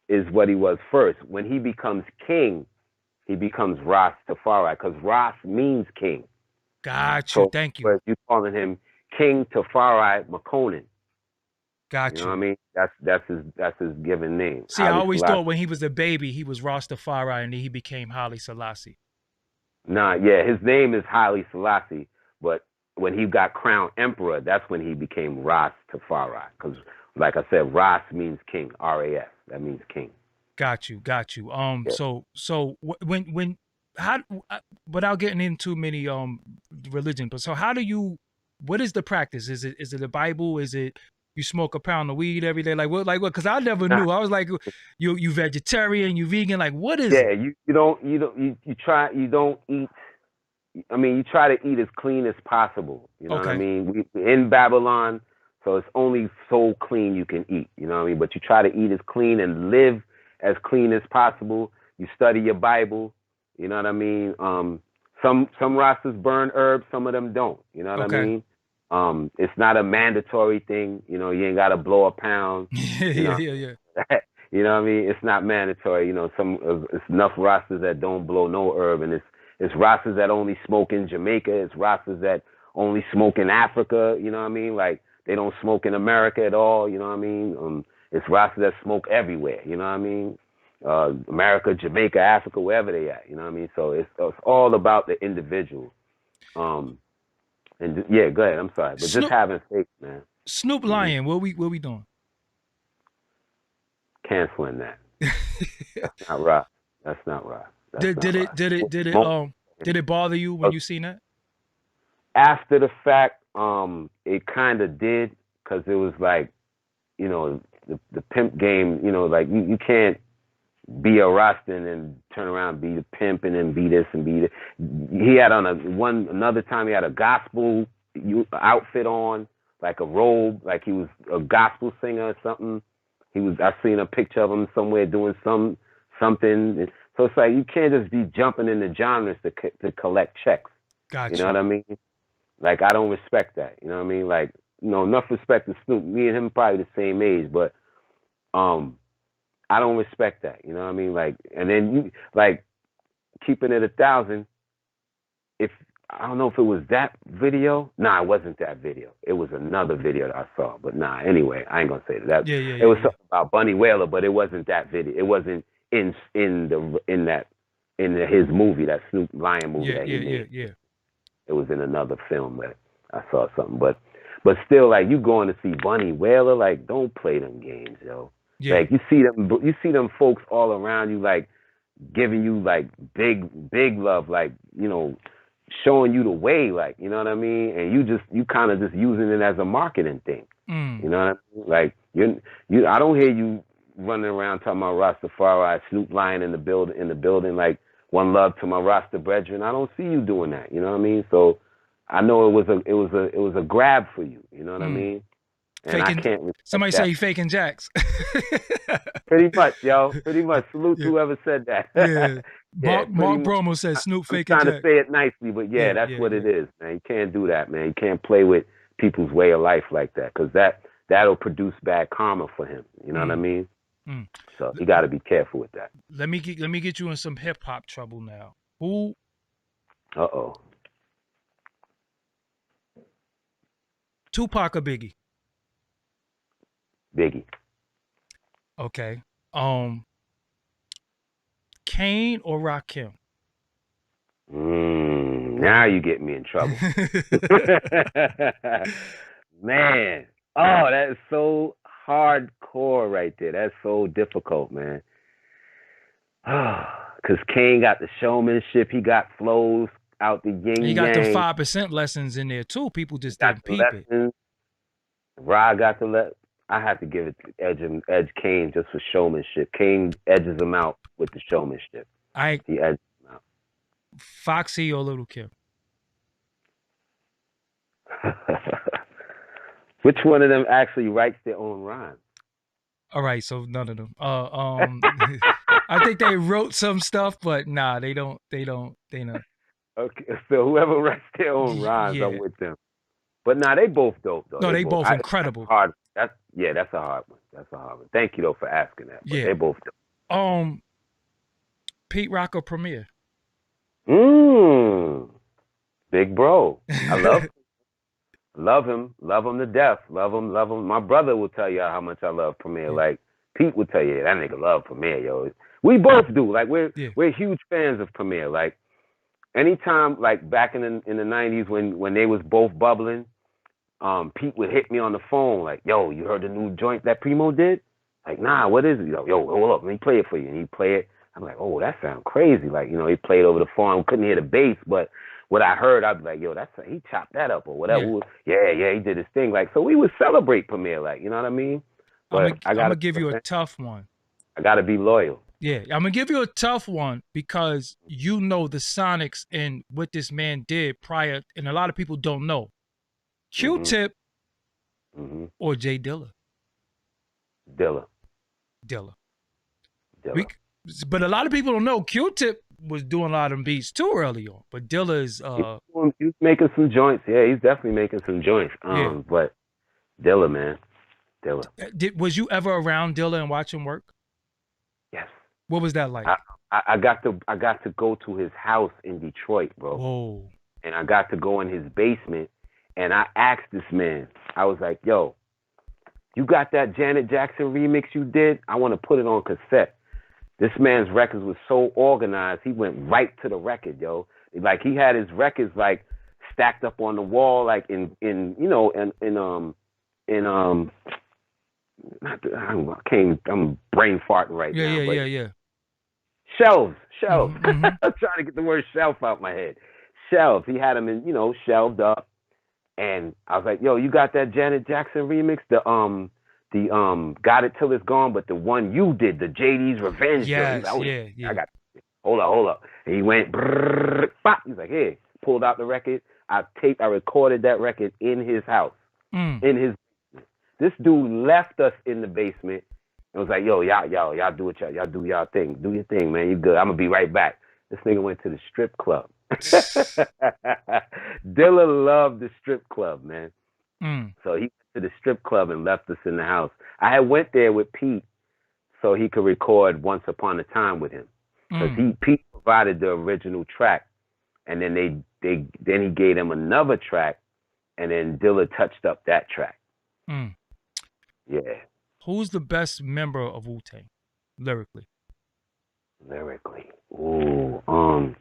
is what he was first. When he becomes king, he becomes Rastafari, because Ras means king. Got you. Thank you. But you're calling him King Tafari Makonnen. Got you. You know what I mean? That's his given name. See, I always thought when he was a baby, he was Rastafari, and then he became Haile Selassie. Nah, yeah, his name is Haile Selassie, but when he got crowned emperor, that's when he became Rastafari. Because, like I said, Ras means king. R-A-S. That means king. Got you. So when how, without getting into many religion, but so how do you? What is the practice? Is it the Bible? Is it you smoke a pound of weed every day? Like what? Because I never knew. I was like, you vegetarian, you vegan. Like what is? Yeah, you don't eat. I mean, you try to eat as clean as possible. You know what I mean? We in Babylon, so it's only so clean you can eat. You know what I mean? But you try to eat as clean and live as clean as possible. You study your Bible. You know what I mean? Some Rastas burn herbs, some of them don't. You know what I mean? It's not a mandatory thing. You know, you ain't got to blow a pound. Yeah. You know what I mean? It's not mandatory. You know, it's enough rosters that don't blow no herb, and it's rosters that only smoke in Jamaica. It's rosters that only smoke in Africa. You know what I mean? Like they don't smoke in America at all. You know what I mean? It's rosters that smoke everywhere. You know what I mean? America, Jamaica, Africa, wherever they at. You know what I mean? So it's all about the individual. And yeah, go ahead. I'm sorry, but just having faith, man. Snoop Lion, what we doing? Canceling that. That's not right. That's not right. Did it bother you when you seen that? After the fact, it kind of did, because it was like, you know, the pimp game. You know, like you can't be a Rasta and then turn around and be the pimp and then be this and be that. He had on another time he had a gospel outfit on, like a robe, like he was a gospel singer or something. I seen a picture of him somewhere doing something. So it's like you can't just be jumping into genres to collect checks. Gotcha. You know what I mean? Like I don't respect that. You know what I mean? Like, you know, enough respect to Snoop. Me and him probably the same age, but I don't respect that. You know what I mean? Like, and then you like keeping it 1,000. If I don't know if it was that video. Nah, it wasn't that video. It was another video that I saw. But nah, anyway, I ain't gonna say that. It was something about Bunny Wailer, but it wasn't that video. It wasn't in his movie, that Snoop Lion movie that he made. Yeah. It was in another film that I saw something. But still, like, you going to see Bunny Wailer, like, don't play them games, yo. Yeah. Like you see them folks all around you, like giving you like big love, like, you know, showing you the way, like, you know what I mean? And you kind of just using it as a marketing thing. You know what I mean? Like I don't hear you running around talking about Rastafari, Snoop Lion in the building, like one love to my Rasta brethren. I don't see you doing that. You know what I mean? So I know it was a grab for you. You know what I mean? And I can't. Somebody say Faking Jax. Pretty much, yo. Pretty much. Salute to whoever said that. Yeah. Mark Bromo says Snoop Faking Jax. I'm Jax. trying to say it nicely, but that's what it is, man. You can't do that, man. You can't play with people's way of life like that, because that'll produce bad karma for him. You know what I mean? So you got to be careful with that. Let me get you in some hip hop trouble now. Who? Tupac or Biggie? Biggie. Okay. Kane or Rakim? Now you get me in trouble. Man. Oh, that is so hardcore right there. That's so difficult, man. Because Kane got the showmanship. He got flows out the yin yang. He got the 5% lessons in there too. People just didn't peep it. Ra got the I have to give it to Edge Kane just for showmanship. Kane edges him out with the showmanship. He edges him out. Foxy or Little Kim? Which one of them actually writes their own rhymes? All right, so none of them. I think they wrote some stuff, but nah, they don't. Okay, so whoever writes their own rhymes, I'm with them. But nah, they both dope though. No, they both incredible. That's a hard one. Thank you though for asking that. But they both dope. Pete Rock or Premier? Big bro. I love him to death. Love him. My brother will tell you how much I love Premier. Like Pete will tell you that nigga love Premier, yo. We both do. Like we're huge fans of Premier. Like anytime, like back in the 90s when they was both bubbling, Pete would hit me on the phone like, yo, you heard the new joint that Primo did? Like, nah, what is it? Yo, hold up, let me play it for you. And he'd play it. I'm like, oh, that sounds crazy. Like, you know, he played over the phone, couldn't hear the bass, but what I heard, I'd be like, yo, he chopped that up or whatever. Yeah, he did his thing. Like, so we would celebrate Premier, like, you know what I mean? But I'm gonna give you a tough one. I gotta be loyal. Yeah, I'm gonna give you a tough one because you know the sonics and what this man did prior, and a lot of people don't know. Q-Tip or J Dilla? Dilla. But a lot of people don't know Q-Tip was doing a lot of them beats too early on. But Dilla is he's making some joints. Yeah, he's definitely making some joints. But Dilla, man. Dilla. Was you ever around Dilla and watch him work? What was that like? I got to go to his house in Detroit, bro. Whoa. And I got to go in his basement, and I asked this man. I was like, "Yo, you got that Janet Jackson remix you did? I want to put it on cassette." This man's records was so organized. He went right to the record, yo. Like he had his records like stacked up on the wall, like in I'm brain farting right now. Yeah. Shelves. Mm-hmm. I'm trying to get the word shelf out my head. Shelves. He had them in, shelved up. And I was like, yo, you got that Janet Jackson remix? The Got It Till It's Gone, but the one you did, the JD's Revenge. Yes, like, yeah. I got it. Hold up. And he went, brrr, pop. He's like, hey, pulled out the record. I recorded that record in his house. This dude left us in the basement and was like, yo, y'all do what y'all do y'all thing. Do your thing, man. You good. I'm going to be right back. This nigga went to the strip club. Dilla loved the strip club, man. So he went to the strip club and left us in the house. I had went there with Pete so he could record Once Upon a Time with him. Because Pete provided the original track. And then then he gave him another track, and then Dilla touched up that track. Yeah. Who's the best member of Wu-Tang, lyrically? Ooh,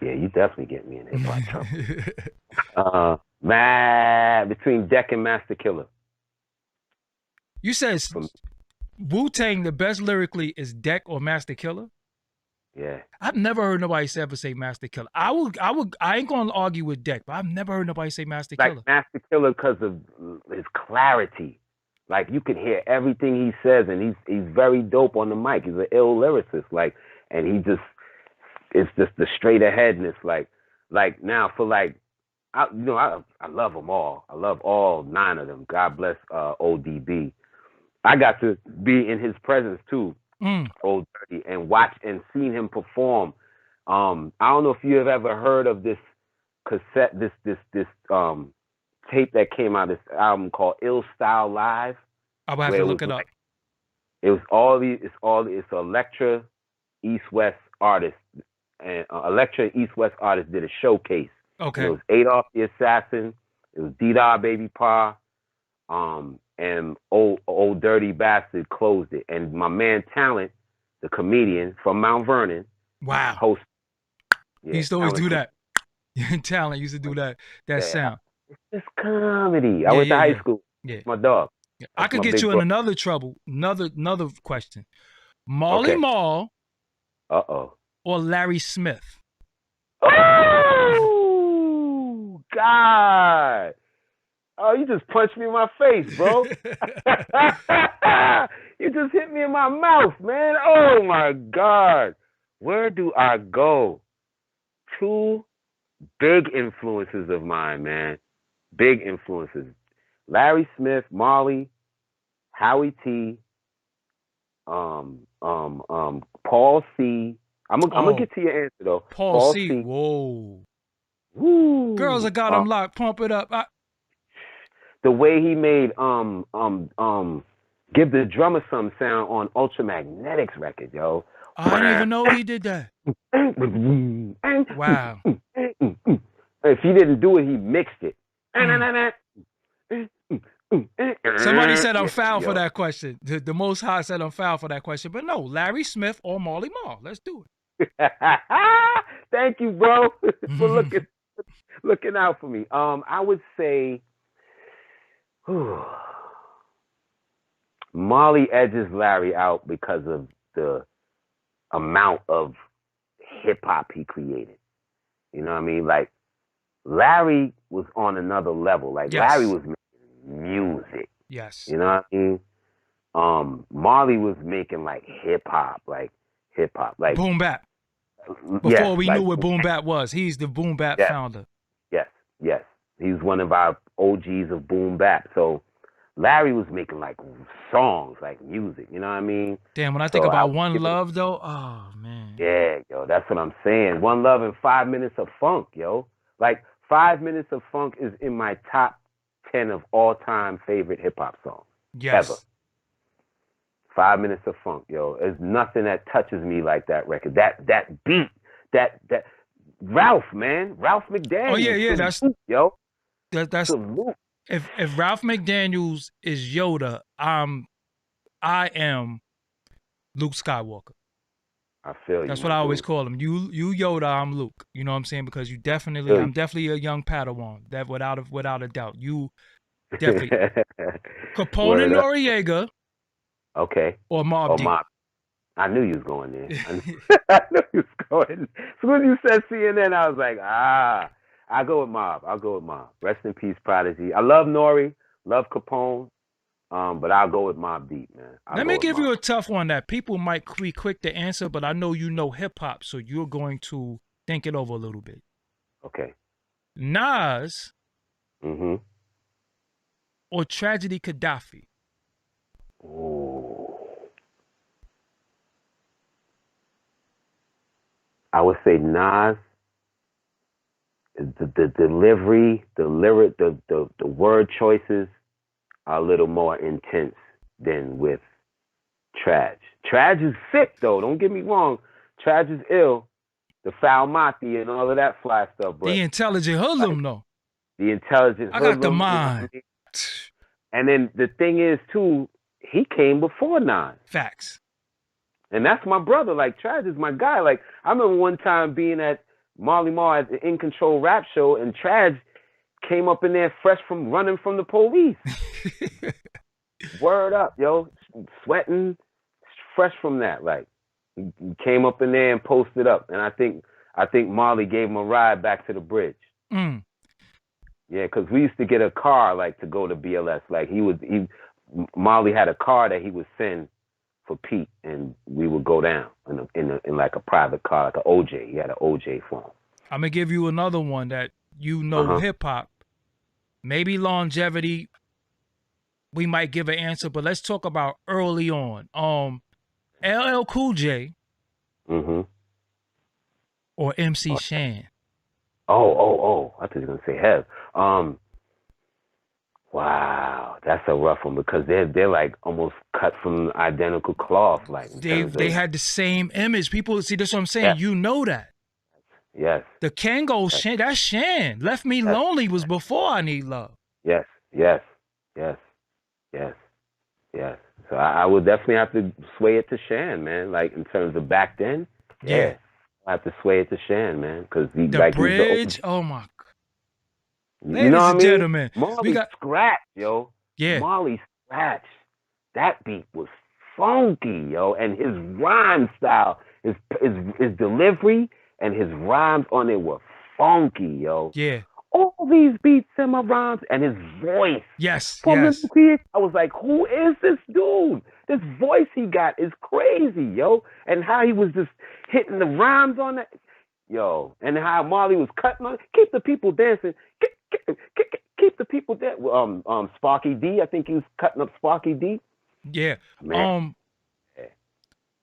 yeah, you definitely get me in hip-hop trouble. Man, between Deck and Master Killer. You said Wu-Tang, the best lyrically is Deck or Master Killer? Yeah. I've never heard nobody ever say Master Killer. I ain't gonna argue with Deck, but I've never heard nobody say Master Killer. Like Master Killer because of his clarity. Like you can hear everything he says, and he's very dope on the mic. He's an ill lyricist. Like, and it's just the straight aheadness. Like now for like, I love them all. I love all 9 of them. God bless ODB. I got to be in his presence too. Old Dirty, and watch and seen him perform. I don't know if you have ever heard of this cassette, this tape that came out, this album called Ill Style Live. I'll have to look it up. It was it's Elektra East West artists, and Elektra East West artists did a showcase. Okay. And it was Adolf the Assassin, it was D-Dog Baby Pa, and old Dirty Bastard closed it. And my man Talent, the comedian from Mount Vernon, host. Yeah, he used to always do that. Talent used to do that sound. It's comedy. I went to high school. Yeah. My dog. Yeah. I could get you in another trouble. Another question. Marley Marl. Uh-oh. Or Larry Smith. Oh God. Oh, you just punched me in my face, bro. You just hit me in my mouth, man. Oh, my God. Where do I go? 2 big influences of mine, man. Big influences. Larry Smith, Marley, Howie T, Paul C. I'm gonna get to your answer, though. Paul C. Whoa. Woo. Girls that got him locked. Pump it up. The way he made Give the Drummer Some sound on Ultramagnetics record, yo. I didn't even know he did that. Wow. If he didn't do it, he mixed it. Somebody said I'm foul for that question. The Most High said I'm foul for that question. But no, Larry Smith or Marley Marl. Let's do it. Thank you, bro, for looking out for me. I would say Marley edges Larry out because of the amount of hip hop he created. You know what I mean? Like Larry was on another level. Like Larry was making music. Yes. You know what I mean? Marley was making like hip hop, like boom bap. Before we knew what boom bap was, he's the boom bap founder. Yes. He's one of our OGs of boom bap. So Larry was making like songs, like music, you know what I mean? Damn, when I think about One Love though, oh man. Yeah, yo, that's what I'm saying. One Love and 5 Minutes of Funk, yo. Like 5 Minutes of Funk is in my top 10 of all time favorite hip hop songs. Yes. Ever. 5 minutes of funk, yo. There's nothing that touches me like that record. That beat, that Ralph, man, Ralph McDaniel. Oh yeah, salute, yo. That's salute. If Ralph McDaniels is Yoda, I am Luke Skywalker. I feel you. That's what I always call him. You Yoda, I'm Luke. You know what I'm saying? Because I'm definitely a young Padawan. That without a doubt. You definitely Capone and Noriega. Okay. Or Mobb Deep. I knew you was going there. I knew you was going. As soon as you said CNN, I was like, I'll go with Mobb. Rest in peace, Prodigy. I love Nori, love Capone, but I'll go with Mobb Deep, man. Let me give you a tough one that people might be quick to answer, but I know you know hip hop, so you're going to think it over a little bit. Okay. Nas or Tragedy Gaddafi? Ooh. I would say Nas. The delivery, the lyric, the word choices are a little more intense than with Traj. Traj is sick though. Don't get me wrong. Traj is ill. The foul mati and all of that fly stuff. But the intelligent hoodlum though. The intelligent hoodlum. I got the mind. You know what I mean? And then the thing is too, he came before Nas. Facts. And that's my brother. Like, Traj is my guy. Like, I remember one time being at Marley Marl at the In Control rap show, and Traj came up in there fresh from running from the police. Word up, yo. Sweating, fresh from that. Like, he came up in there and posted up. And I think Marley gave him a ride back to the bridge. Mm. Yeah, because we used to get a car, like, to go to BLS. Like, Marley had a car that he would send for Pete, and we would go down in like a private car, like an OJ. He had an OJ for him. I'm gonna give you another one that hip hop, maybe longevity. We might give an answer, but let's talk about early on. LL Cool J or MC Shan. Oh! I thought you were gonna say Hev. Wow, that's a rough one because they're like almost cut from identical cloth. Like they had the same image. People see that's what I'm saying. Yeah. You know that. Yes. The Kango Shan, that's Shan. Left Me Lonely was before I Need Love. Yes. So I would definitely have to sway it to Shan, man. Like in terms of back then. Yeah. I have to sway it to Shan, man, because the bridge. He's oh my. Ladies and gentlemen, Marley scratch, yo. Yeah. Marley scratch. That beat was funky, yo. And his rhyme style, his delivery and his rhymes on it were funky, yo. Yeah. All these beats in my rhymes and his voice. Yes. I was like, who is this dude? This voice he got is crazy, yo. And how he was just hitting the rhymes on that. Yo, and how Marley was cutting on, keep the people dancing, keep the people dancing. Sparky D, I think he was cutting up Sparky D. Yeah.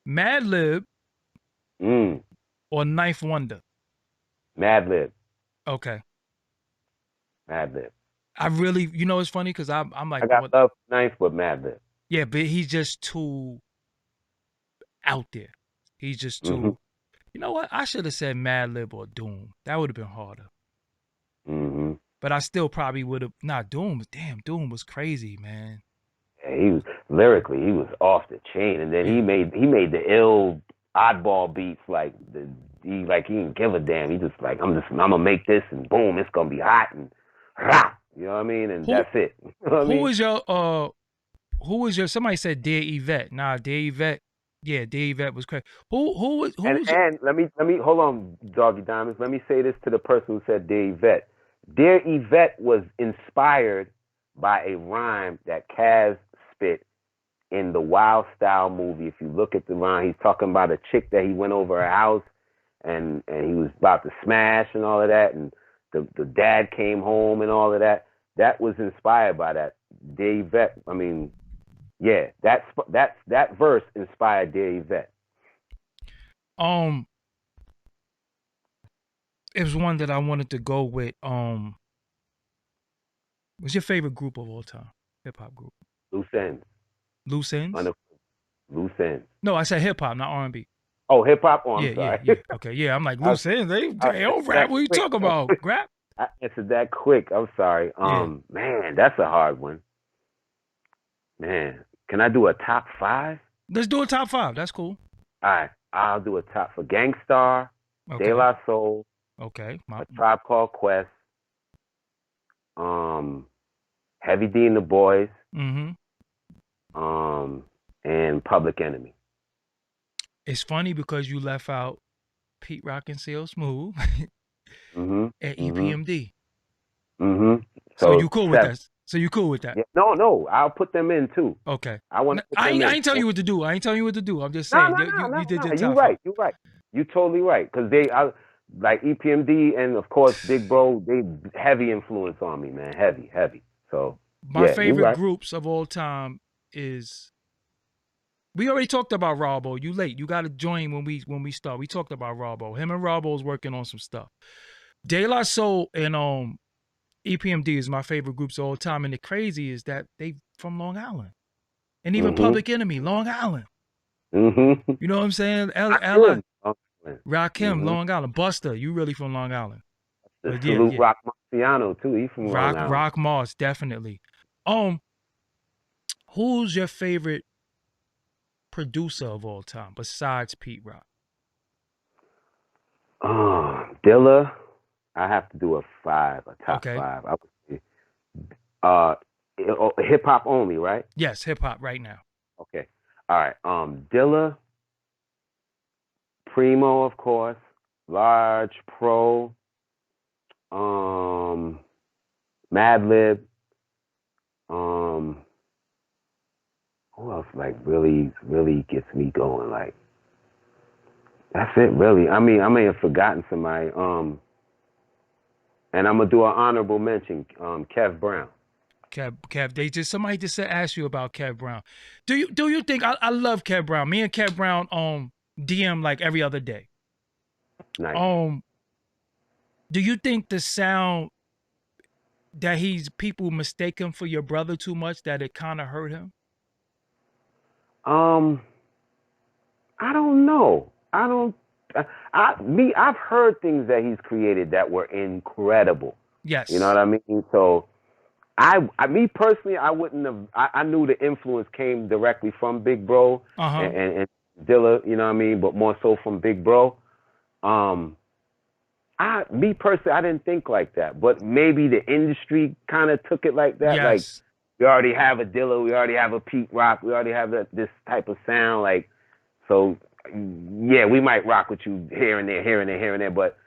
Madlib or Knife Wonder. Madlib. Okay. Madlib. I really, it's funny because I'm like, I got love Knife, but Madlib. Yeah, but he's just too out there. He's just too. You know what? I should have said Madlib or Doom. That would have been harder. But I still probably would have. Doom. Damn, Doom was crazy, man. Yeah, he was lyrically, he was off the chain, and then he made the ill oddball beats he didn't give a damn. He just like I'm gonna make this and boom, it's gonna be hot and rah. You know what I mean? And that's it. You know what I mean? Who was your? Somebody said Dear Yvette. Nah, Dear Yvette. Yeah, Dear Yvette was crazy. Who was? And let me hold on, Doggie Diamonds. Let me say this to the person who said Dear Yvette. Dear Yvette was inspired by a rhyme that Kaz spit in the Wild Style movie. If you look at the rhyme, he's talking about a chick that he went over her house and he was about to smash and all of that, and the dad came home and all of that. That was inspired by that. Dear Yvette, I mean, yeah, that verse inspired Dear Yvette. It was one that I wanted to go with. What's your favorite group of all time? Hip hop group? Loose Ends. Loose Ends? Loose ends. No, I said hip hop, not R&B. Oh, hip hop. Oh, I'm Yeah, yeah, sorry. yeah. Okay, yeah. I'm like I, loose ends. They I don't rap. that What you quick. talking about? Grap? I answered that quick. I'm sorry. Yeah. Man, that's a hard one. Man, can I do a top 5? Let's do a top 5. That's cool. All right, I'll do a top for Gangstar, De Okay. La Soul, Okay. A Tribe Called Quest, Heavy D and the Boys, and Public Enemy. It's funny because you left out Pete Rock and CL Smooth and EPMD. So you cool with that? So you cool with that? Yeah, no, I'll put them in too. Okay. I want to. I ain't telling you what to do. I ain't telling you what to do. I'm just saying. No, you did your top. You're right. You're right. You're totally right. Because like EPMD and of course Big Bro, they heavy influence on me, man. Heavy. So my favorite groups of all time is. We already talked about Robbo. You late. You got to join when we start. We talked about Robbo. Him and Robbo's working on some stuff. De La Soul and EPMD is my favorite groups of all time. And the crazy is that they from Long Island. And even Public Enemy, Long Island. You know what I'm saying? Rakim, Long Island. Buster, you really from Long Island. Salute Rock Marciano too. He's from Long Island. Rock Moss, definitely. Who's your favorite producer of all time besides Pete Rock? Dilla. I have to do a top 5. I would say, hip hop only, right? Yes, hip hop right now. Okay. All right. Dilla, Primo, of course, Large Pro, Madlib, who else like really gets me going? Like that's it, really. I mean, I may have forgotten somebody. And I'm gonna do an honorable mention, Kev Brown. Kev, somebody just asked you about Kev Brown. Do you think I love Kev Brown? Me and Kev Brown DM like every other day. Nice. Do you think the sound that people mistake him for your brother too much, that it kind of hurt him? I don't know. I've heard things that he's created that were incredible. Yes. You know what I mean? So me personally, I wouldn't have. I knew the influence came directly from Big Bro and Dilla. You know what I mean? But more so from Big Bro. Me personally, I didn't think like that. But maybe the industry kind of took it like that. Yes. Like we already have a Dilla, we already have a Pete Rock, we already have this type of sound. Like so, yeah, we might rock with you here and there. But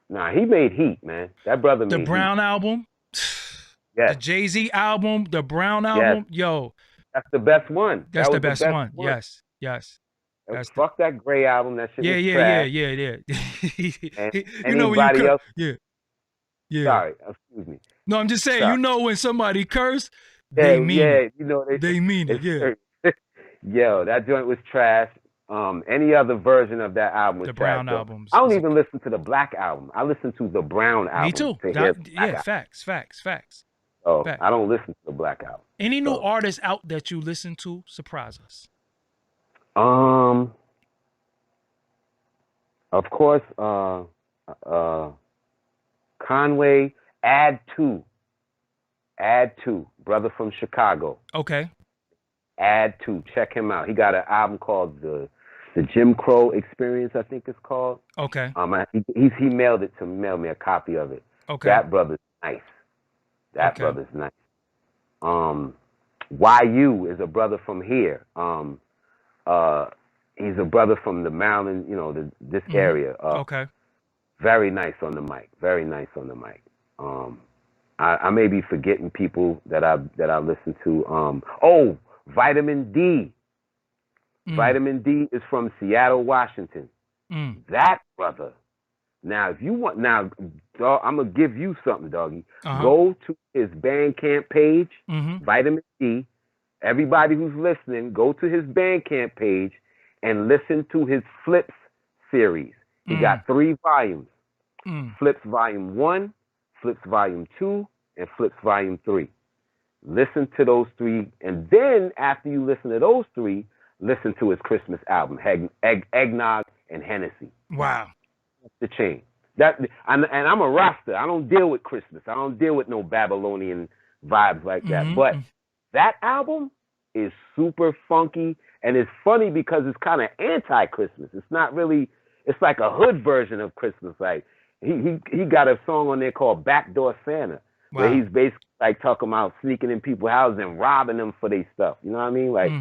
nah, he made heat, man. That brother made the Brown heat. Album. Yes. The Jay-Z album, the Brown album, yo. That's the best one. That's the best one. Yes. Fuck that Gray album. That shit was trash. Yeah. And anybody else? Yeah. Sorry, excuse me. No, I'm just saying. Sorry. You know when somebody curse, they mean it. You know they mean it. Yeah. Yo, that joint was trash. Any other version of that album was the trash. Brown albums. I don't even listen to the Black album. I listen to the Brown album. Me too. Facts. Oh, I don't listen to the Black album. Any new artists out that you listen to surprise us? Of course, Conway, Add Two, brother from Chicago. Okay. Add Two, check him out. He got an album called the Jim Crow Experience, I think it's called. Okay. He mailed me a copy of it. Okay. That brother's nice. Brother's nice. YU is a brother from here. He's a brother from the Maryland, this area. Okay. Very nice on the mic. I may be forgetting people that I listen to. Vitamin D. Vitamin D is from Seattle, Washington. That brother. Now, if you want, I'm gonna give you something, doggy. Go to his Bandcamp page, Vitamin D. Everybody who's listening, go to his Bandcamp page and listen to his Flips series. He got 3 volumes. Flips Volume 1, Flips Volume 2, and Flips Volume 3. Listen to those 3, and then after you listen to those 3, listen to his Christmas album, Eggnog and Hennessy. Wow. That's the chain. And I'm a Rasta. I don't deal with Christmas. I don't deal with no Babylonian vibes like that. But that album is super funky, and it's funny because it's kind of anti-Christmas. It's not really. It's like a hood version of Christmas. Like he got a song on there called Backdoor Santa, where he's basically like talking about sneaking in people's houses and robbing them for their stuff. You know what I mean? Like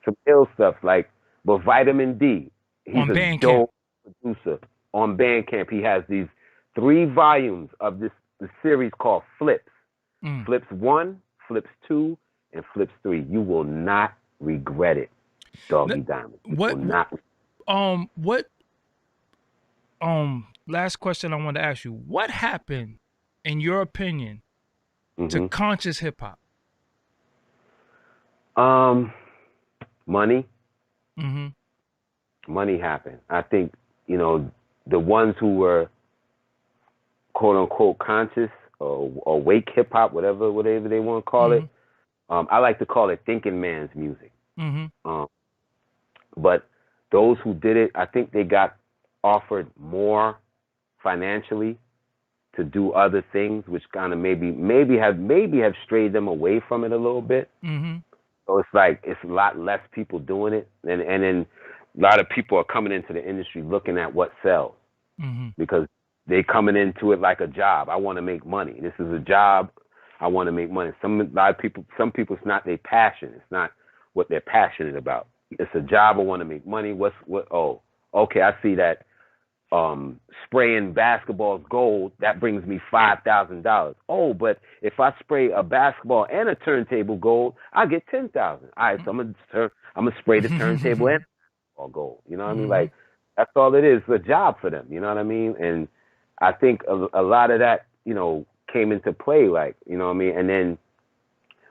some ill stuff. Like, but Vitamin D, he's on a Bandcamp. dope producer. On Bandcamp, he has these 3 volumes of the series called Flips. Flips 1, Flips 2, and Flips 3. You will not regret it, Doggie Diamonds. Last question I want to ask you. What happened, in your opinion, to conscious hip hop? Money. Money happened. I think, you know, the ones who were quote unquote conscious or awake hip hop, whatever they want to call it. I like to call it thinking man's music. But those who did it, I think they got offered more financially to do other things, which kind of maybe have strayed them away from it a little bit. So it's like it's a lot less people doing it, and then a lot of people are coming into the industry looking at what sells because they coming into it like a job. I want to make money. This is a job. I want to make money. Some people, it's not their passion. It's not what they're passionate about. It's a job. I want to make money. Oh, okay. I see that. Spraying basketballs gold, that brings me $5,000. Oh, but if I spray a basketball and a turntable gold, I get $10,000. All right, so I'm gonna spray the turntable and basketball gold. You know what I mean? Like, that's all it is. It's a job for them. You know what I mean? And I think a lot of that, you know, came into play. Like, you know what I mean? And then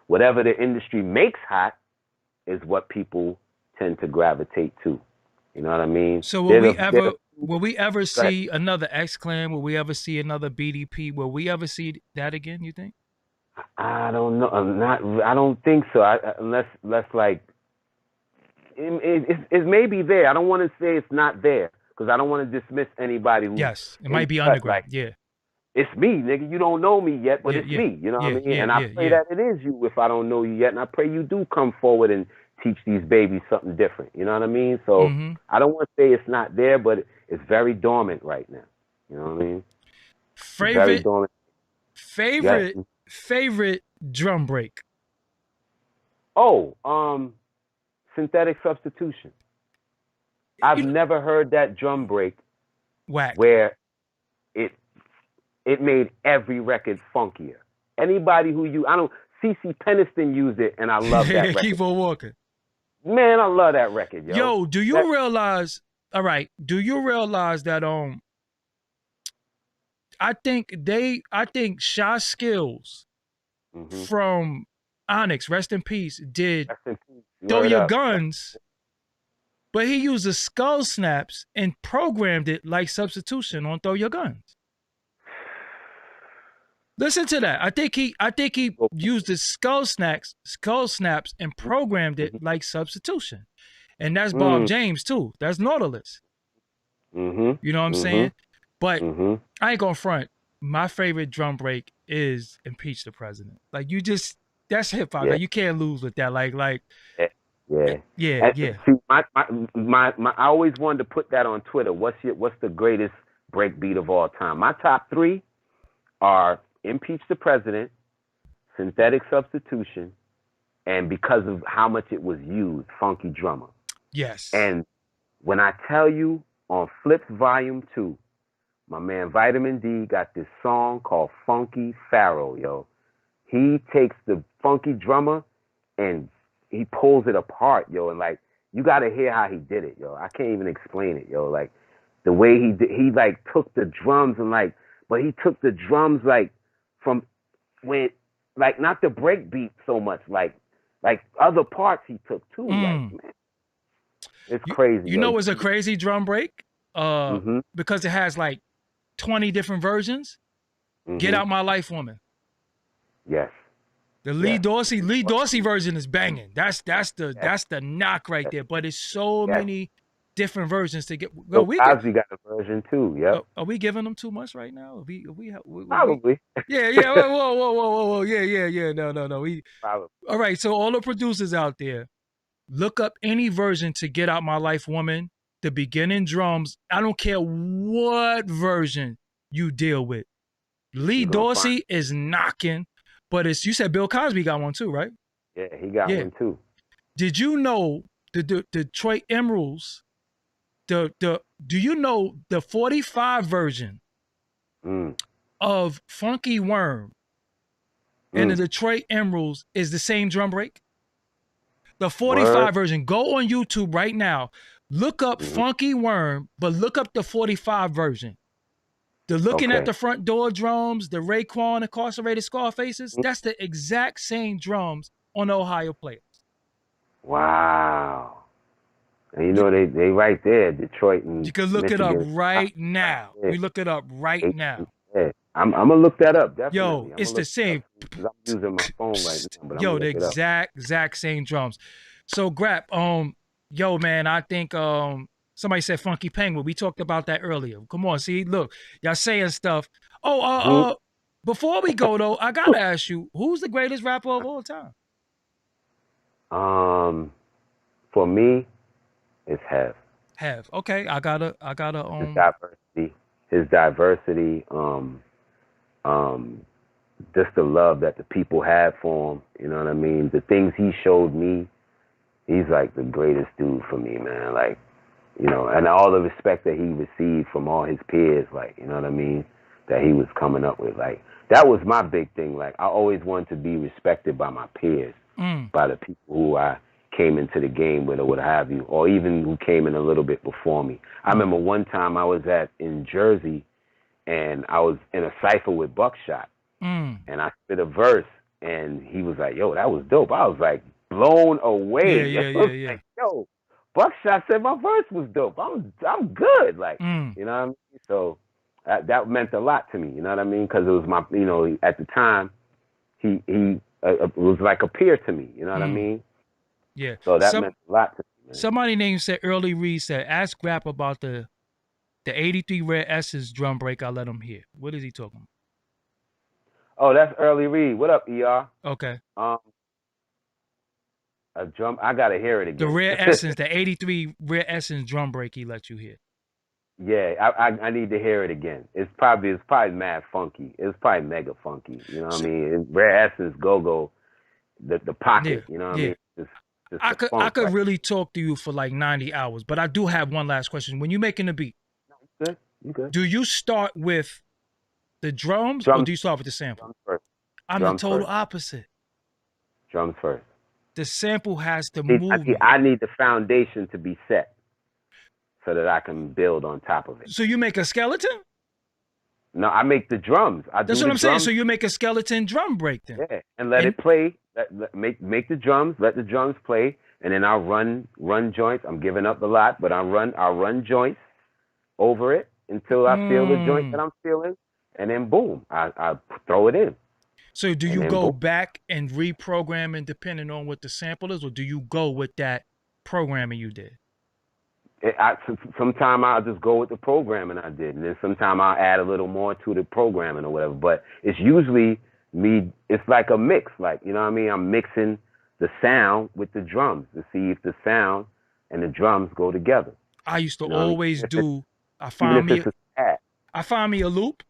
whatever the industry makes hot is what people tend to gravitate to. You know what I mean? So will we ever see another X Clan? Will we ever see another BDP? Will we ever see that again, you think? I don't know. I don't think so. Unless like it may be there. I don't want to say it's not there because I don't want to dismiss anybody who. Yes, it might be underground. Like, it's me, nigga. You don't know me yet, but it's me. You know what I mean? And I pray that it is you if I don't know you yet, and I pray you do come forward and teach these babies something different. You know what I mean? So I don't want to say it's not there, but it's very dormant right now. You know what I mean? Very dormant. Favorite drum break. Oh, synthetic substitution. I've never heard that drum break where it made every record funkier. Anybody who CeCe Peniston used it, and I love that record. Keep on walking. Man, I love that record, yo. Yo, do you realize? All right, do you realize that I think Sha Skills from Onyx, rest in peace, did Throw Your Guns, but he used the skull snaps and programmed it like substitution on Throw Your Guns. Listen to that. I think he used the skull snaps and programmed it like substitution. And that's Bob James too. That's Nautilus. You know what I'm saying? But I ain't gonna front. My favorite drum break is Impeach the President. Like, that's hip hop. Like, you can't lose with that. Yeah. See, I always wanted to put that on Twitter. What's the greatest break beat of all time? My top 3 are Impeach the President, Synthetic Substitution, and because of how much it was used, Funky Drummer. Yes. And when I tell you, on Flips Volume 2, my man Vitamin D got this song called Funky Pharaoh, yo. He takes the Funky Drummer and he pulls it apart, yo. And like, you got to hear how he did it, yo. I can't even explain it, yo. Like, the way he like took the drums and like, but he took the drums like from when, like, not the break beat so much, like other parts he took too. Like, man, it's crazy. You know, it's a crazy drum break because it has like 20 different versions. Get Out My Life Woman. Yes. The Lee Dorsey version is banging. That's the knock right there. But it's so many different versions to get. Bill Cosby got a version too. Yep. Are we giving them too much right now? Probably. Yeah. Whoa. Yeah. No. Probably. All right. So all the producers out there, look up any version to Get Out My Life Woman. The beginning drums. I don't care what version you deal with. Lee Dorsey is knocking, but you said Bill Cosby got one too, right? Yeah, he got one too. Did you know the Detroit Emeralds? Do you know the 45 version of Funky Worm and the Detroit Emeralds is the same drum break? The 45 version. Go on YouTube right now. Look up Funky Worm, but look up the 45 version. The looking at the front door drums, the Raekwon incarcerated Scarfaces, that's the exact same drums on the Ohio Players. Wow. And you know, they right there, Detroit and you can look Michigan. It up right now. We look it up right now. Yeah. I'm gonna look that up, definitely. Yo, it's the same. I'm using my phone right now, but yo, the exact same drums. So Grap, yo man, I think somebody said Funky Penguin. We talked about that earlier. Come on, see, look, y'all saying stuff. Oh, before we go though, I gotta ask you, who's the greatest rapper of all time? For me, it's Hev. Hev. Okay, I gotta his diversity, just the love that the people have for him, you know what I mean? The things he showed me, he's like the greatest dude for me, man. Like, you know, and all the respect that he received from all his peers, like, you know what I mean, that he was coming up with. Like, that was my big thing. Like, I always wanted to be respected by my peers, by the people who I came into the game with or what have you, or even who came in a little bit before me. I remember one time I was in Jersey, and I was in a cypher with Buckshot, and I spit a verse, and he was like, yo, that was dope. I was like blown away. Yeah. Like, yo, Buckshot said my verse was dope. I'm good. Like, you know what I mean? So that meant a lot to me, you know what I mean? Because it was my, you know, at the time, he was like a peer to me, you know what I mean? Yeah. So that meant a lot to me, man. Somebody named said, Early Reed said, ask Grap about the 83 Rare Essence drum break I let him hear. What is he talking about? Oh, that's Early Reed. What up, ER? Okay. A drum, I gotta hear it again. The Rare Essence, the 83 Rare Essence drum break he let you hear. Yeah, I need to hear it again. It's probably mad funky. It's probably mega funky. You know what I mean? Rare Essence, Go-Go, the pocket. You know what I mean? I could really talk to you for like 90 hours, but I do have one last question. When you're making a beat, you good. Do you start with the drums or do you start with the sample? Drums first. I'm the total opposite. Drums first. The sample has to move. I need the foundation to be set so that I can build on top of it. So you make a skeleton? No, I make the drums. That's what I'm saying. So you make a skeleton drum break then? Yeah, and let it play. Make the drums. Let the drums play, and then I'll run joints. I'm giving up a lot, but I'll run joints over it until I feel the joint that I'm feeling, and then boom, I throw it in. So do you go back and reprogram it depending on what the sample is, or do you go with that programming you did? Sometimes I'll just go with the programming I did, and then sometimes I'll add a little more to the programming or whatever. But it's usually me. It's like a mix, like, you know what I mean? I'm mixing the sound with the drums to see if the sound and the drums go together. I used to always do. I find me a loop,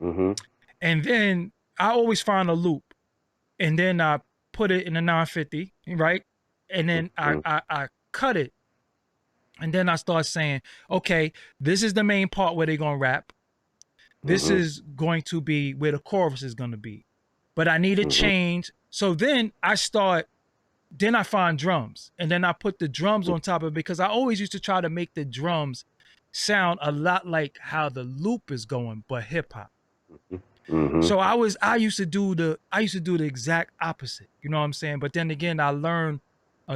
and then I always find a loop, and then I put it in a 950, right? And then I cut it. And then I start saying, okay, this is the main part where they're going to rap. This is going to be where the chorus is going to be. But I need a change. So then I find drums. And then I put the drums on top of it because I always used to try to make the drums sound a lot like how the loop is going, but hip hop. So I used to do the exact opposite. You know what I'm saying? But then again, I learned.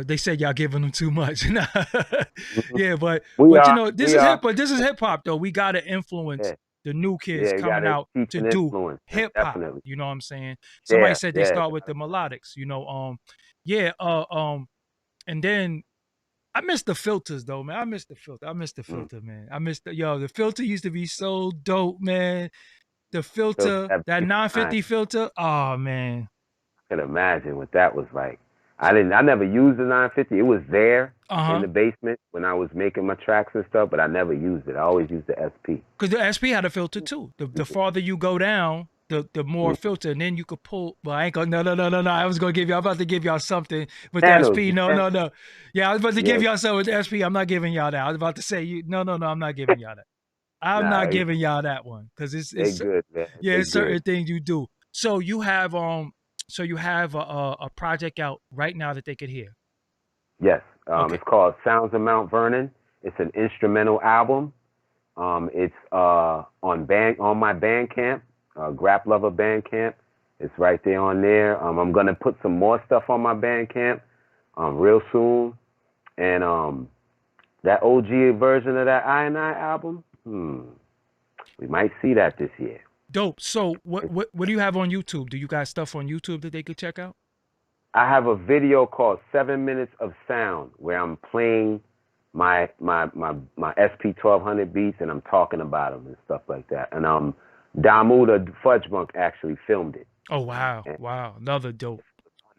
They said y'all giving them too much. Yeah, but you know, this is hip hop though. We gotta influence the new kids Yeah, you coming gotta out teach to and do influence. hip hop. Definitely. You know what I'm saying? Somebody Yeah, said they yeah. start with the melodics. You know, yeah. And then I miss the filters though, man. I miss the filter. I miss the Mm. filter, man. I miss the filter used to be so dope, man. The So filter, that 950 filter. Oh man. I could imagine what that was like. I never used the 950. It was there in Uh-huh. the basement when I was making my tracks and stuff, but I never used it. I always used the SP. Because the SP had a filter too. The farther you go down, the more Mm. filter, and then you could pull. Well, I ain't gonna. No. I was gonna give you. I'm about to give y'all something with the Channels. SP. No. Yeah, I was about to Yeah. give y'all something with the SP. I'm not giving y'all that. I was about to say you. No. I'm not giving y'all that. I'm Nah, not giving y'all that one because they it's good, man. yeah, They it's certain good. things you do. So you have a project out right now that they could hear. Yes. Okay. It's called Sounds of Mount Vernon. It's an instrumental album. It's on my Bandcamp, Grap Luva Bandcamp. It's right there on there. I'm gonna put some more stuff on my Bandcamp real soon. And that OG version of that I album, we might see that this year. Dope. So what do you have on YouTube? Do you got stuff on YouTube that they could check out? I have a video called 7 Minutes of Sound where I'm playing my SP 1200 beats and I'm talking about them and stuff like that. And Damu the Fudge Monk actually filmed it. Oh wow, And wow, another dope.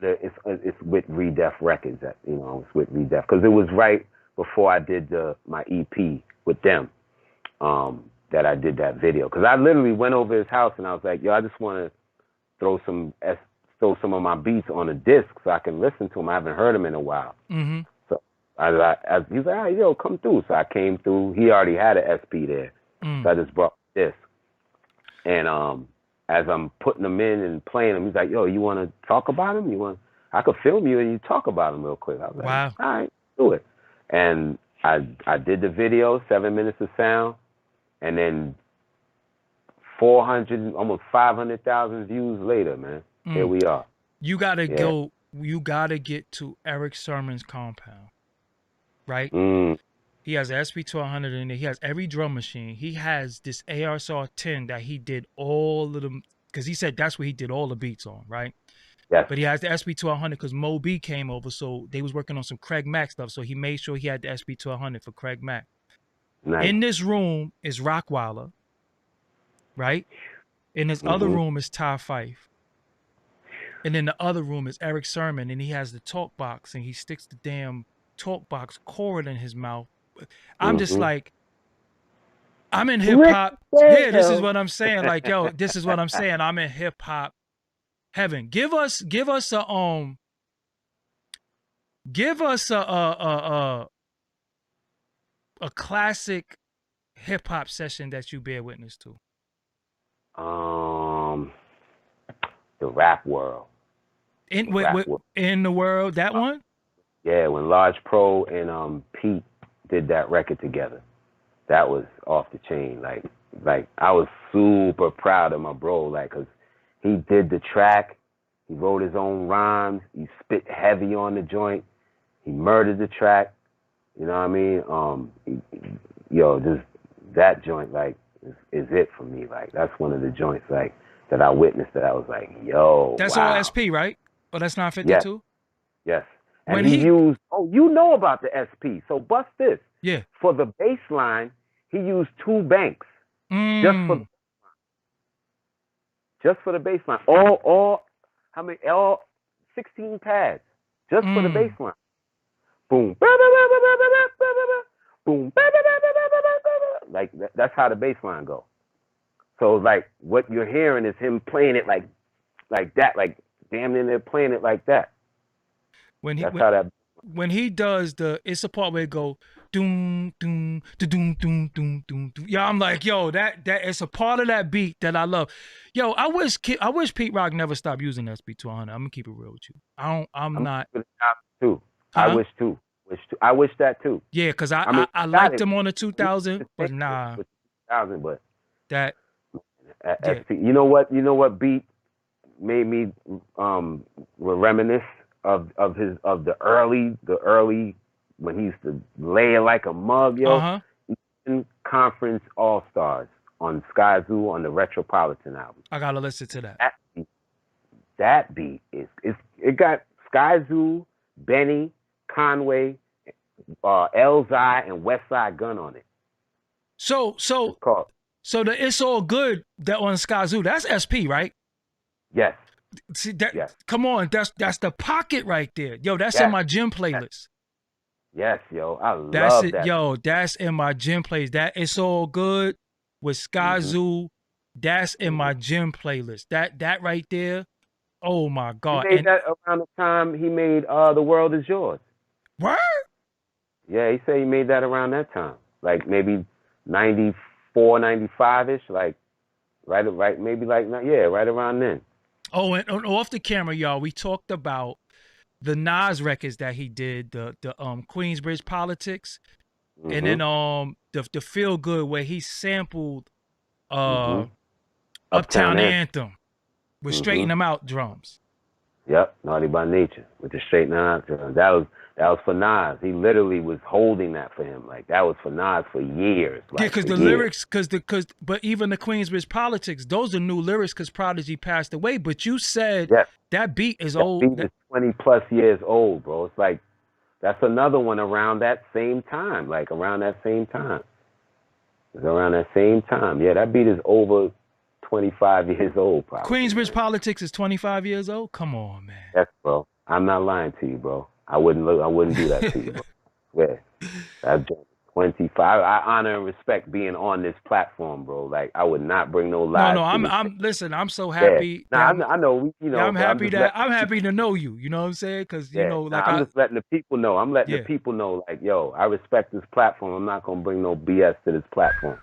it's with Redef Records. It's with Redef because it was right before I did my EP with them. That I did that video because I literally went over his house and I was like, yo, I just want to throw some of my beats on a disc so I can listen to them. I haven't heard them in a while. Mm-hmm. So he's like, hey, yo, come through. So I came through. He already had an SP there, so I just brought this. And as I'm putting them in and playing them, he's like, yo, you want to talk about them? I could film you and you talk about them real quick. I was like, wow. all right, do it. And I did the video, 7 minutes of sound. And then 400, almost 500,000 views later, man. Here we are. You gotta go. You gotta get to Eric Sermon's compound, right? He has SP1200 in there. He has every drum machine. He has this ASR 10 that he did all of them because he said that's where he did all the beats on, right? Yes. But he has the SP1200 because Mo B came over, so they was working on some Craig Mack stuff. So he made sure he had the SP1200 for Craig Mack. Nice. In this room is Rockweiler, right? In this other room is Ty Fife. And in the other room is Eric Sermon, and he has the talk box, and he sticks the damn talk box cord in his mouth. I'm just like, I'm in hip hop. Yeah, this is what I'm saying. Like, yo, this is what I'm saying. I'm in hip hop heaven. Give us a classic hip hop session that you bear witness to. The rap world. In the world, that one? Yeah, when Large Pro and Pete did that record together. That was off the chain. Like I was super proud of my bro, like, cause he did the track, he wrote his own rhymes, he spit heavy on the joint, he murdered the track. You know what I mean? Just that joint, like, is it for me. Like, that's one of the joints, like, that I witnessed that I was like, yo, that's wow. all SP, right? Oh, that's 952? Yes. And when he used, you know about the SP, so bust this. Yeah. For the bass line, he used 2 banks. Just for the bass line. All 16 pads. Just for the bass line. Boom. Boom. Like, that's how the bass line go. So, like, what you're hearing is him playing it like that, like, damn near playing it like that. When he does it's a part where it go doom doom doom doom doom doom. Yeah, I'm like, yo, that it's a part of that beat that I love. Yo, I wish Pete Rock never stopped using SP200. I'm gonna keep it real with you. I'm not. Too. Huh? I wish too. I wish that too. Yeah, because I liked him on the 2000, but nah. 2000, but that. SP. You know what beat made me reminisce of the early when he used to lay it like a mug, yo. Conference All Stars on Sky Zoo on the Retropolitan album. I gotta listen to that. That beat is it got Sky Zoo, Benny, Conway, Elzai, and Westside Gun on it. So the It's All Good that on Sky Zoo, that's SP, right? Yes. See that? Yes. Come on, that's the pocket right there, yo. That's in my gym playlist. Yes, yo, I love that. Yo, that's in my gym playlist. That It's All Good with Sky Zoo, that's in my gym playlist. That right there. Oh my God! He made that around the time he made The World Is Yours. What? Yeah, he said he made that around that time, like maybe 94, 95-ish, like right, maybe like right around then. Oh, and off the camera, y'all, we talked about the Nas records that he did, the Queensbridge Politics, and then the Feel Good where he sampled Uptown Anthem with Straighten Them Out drums. Yep, Naughty by Nature with the Straighten Them Out drums. That was for Nas. He literally was holding that for him. Like that was for Nas for years. Like, yeah, because the lyrics, but even the Queensbridge Politics, those are new lyrics because Prodigy passed away. But you said that beat is old. Beat is 20 plus years old, bro. It's like that's another one around that same time. Like around that same time. It's around that same time. Yeah, that beat is over 25 years old, probably. Queensbridge Politics is 25 years old? Come on, man. Yes, bro. I'm not lying to you, bro. I wouldn't do that to you, bro. Yeah. That's 25. I honor and respect being on this platform, bro. Like I would not bring no lies. No, listen, I'm so happy. Yeah. I know, you know. I'm happy I'm happy to know you. You know what I'm saying? Because you know, like I'm just letting the people know. I'm letting the people know, like, yo, I respect this platform. I'm not gonna bring no BS to this platform.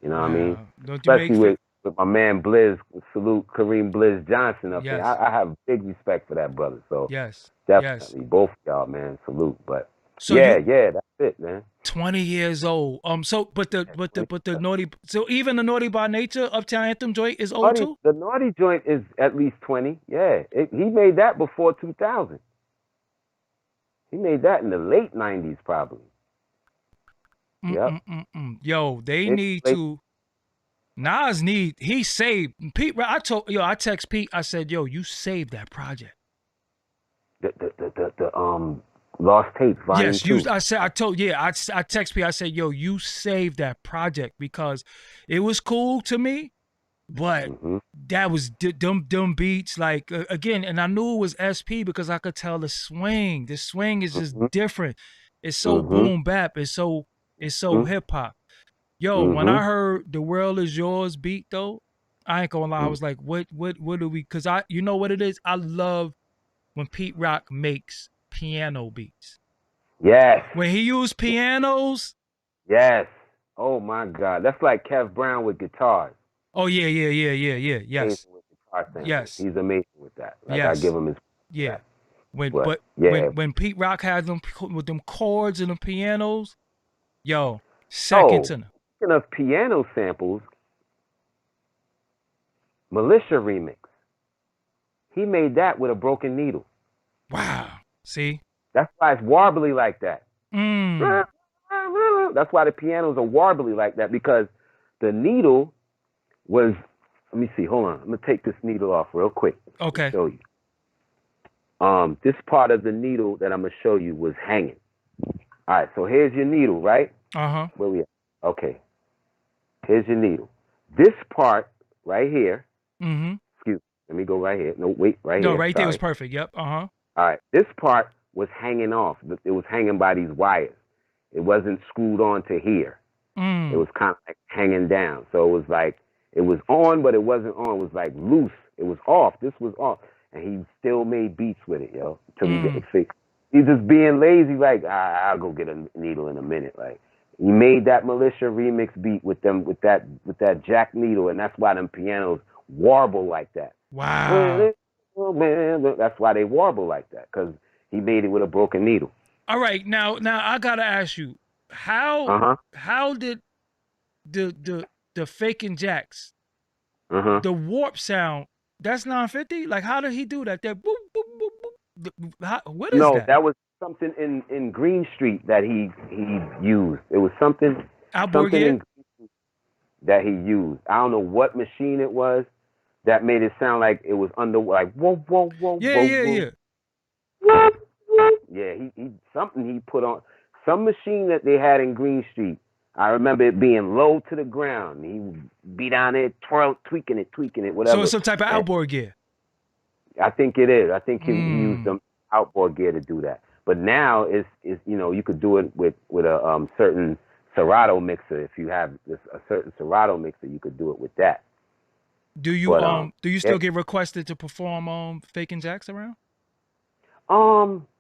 You know what I mean? Especially with my man Blizz, salute Kareem Blizz Johnson up there. I have big respect for that brother. So definitely both of y'all, man, salute. But so that's it, man. 20 years old. But the naughty. So even the Naughty by Nature Uptown Anthem joint is old too. The Naughty joint is at least 20. Yeah, he made that before 2000. He made that in the late 90s, probably. Yo, they need to. Nas he saved Pete. I text Pete. I said, yo, you saved that project. The Lost Tapes Volume 2. Yes, I text Pete. I said, yo, you saved that project because it was cool to me, but that was dumb beats. Like again, and I knew it was SP because I could tell the swing. The swing is just different. It's so boom bap. It's so hip hop. Yo, when I heard The World Is Yours beat though, I ain't gonna lie, I was like, what do we, cause you know what it is? I love when Pete Rock makes piano beats. Yes. When he used pianos. Yes. Oh my God. That's like Kev Brown with guitars. Oh yeah. Yes. Yes. He's amazing with that. Like I give him his When Pete Rock has them with them chords and the pianos, yo, second to them. Speaking of piano samples, Militia remix. He made that with a broken needle. Wow. See? That's why it's warbly like that. That's why the pianos are warbly like that, because the needle was, let me see, hold on. I'm going to take this needle off real quick. Okay. Show you. This part of the needle that I'm going to show you was hanging. All right, so here's your needle, right? Uh-huh. Where we at? Okay. Here's your needle. This part right here. Excuse me. Let me go right here. No, wait, right here. No, right there was perfect. Yep. Uh-huh. All right. This part was hanging off. It was hanging by these wires. It wasn't screwed on to here. It was kind of like hanging down. So it was like, it was on, but it wasn't on. It was like loose. It was off. This was off. And he still made beats with it, yo. Until he get it fixed. He's just being lazy, like, I'll go get a needle in a minute. Like, he made that Militia remix beat with that jack needle, and that's why them pianos warble like that. Wow. That's why they warble like that, because he made it with a broken needle. All right, now I gotta ask you, how did the Faking Jax, the warp sound, that's 950? Like, how did he do that? That boop boop boop boop. What is that? No, that was something in Green Street that he used. It was something. Alborg, yeah? that he used. I don't know what machine it was that made it sound like it was under, like whoa, whoa, whoa, Yeah, whoa, yeah, whoa. yeah. Whoa, whoa. Yeah, he something he put on some machine that they had in Green Street. I remember it being low to the ground. He would be down there tweaking it, So whatever. it's some type of And outboard gear. I think it is. I think he used Mm. some outboard gear to do that. But now it's you know, you could do it with a certain Serato mixer. If you have a certain Serato mixer, you could do it with that. Do you But do you still get requested to perform Faking Jax around?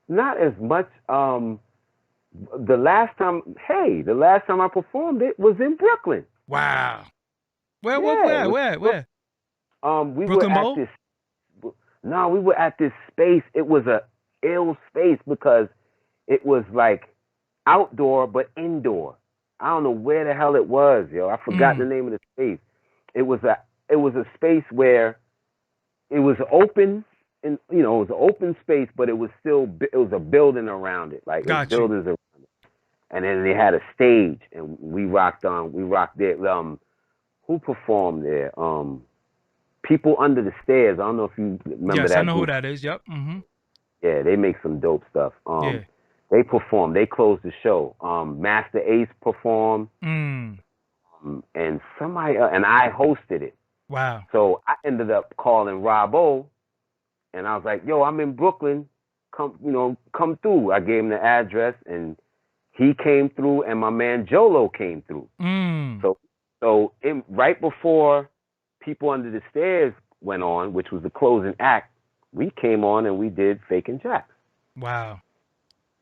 not as much. The last time I performed it was in Brooklyn. Wow. Where? Yeah, Where? we were Brooklyn at Bowl? this. No, we were at this space. It was a ill space because it was like outdoor but indoor. I don't know where the hell it was, yo. I forgot the name of the space. It was a space where it was open, and you know, it was an open space, but it was a building around it, like Got you. buildings around it. And then they had a stage, and we rocked there. Who performed there? People Under the Stairs. I don't know if you remember yes, that. I know group. who that is. Yep. Mm-hmm. Yeah, they make some dope stuff. Yeah. They performed. They closed the show. Master Ace performed, Mm. and somebody and I hosted it. Wow. So I ended up calling Rob O, and I was like, "Yo, I'm in Brooklyn. Come through." I gave him the address, and he came through, and my man Jolo came through. Mm. So right before People Under the Stairs went on, which was the closing act, we came on and we did Faking Jax. Wow.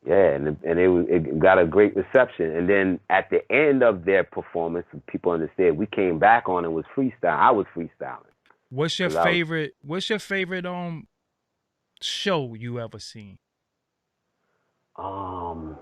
Yeah, and it got a great reception. And then at the end of their performance, People Under the Stairs, we came back on and was freestyle. I was freestyling. What's your favorite show you ever seen? Man.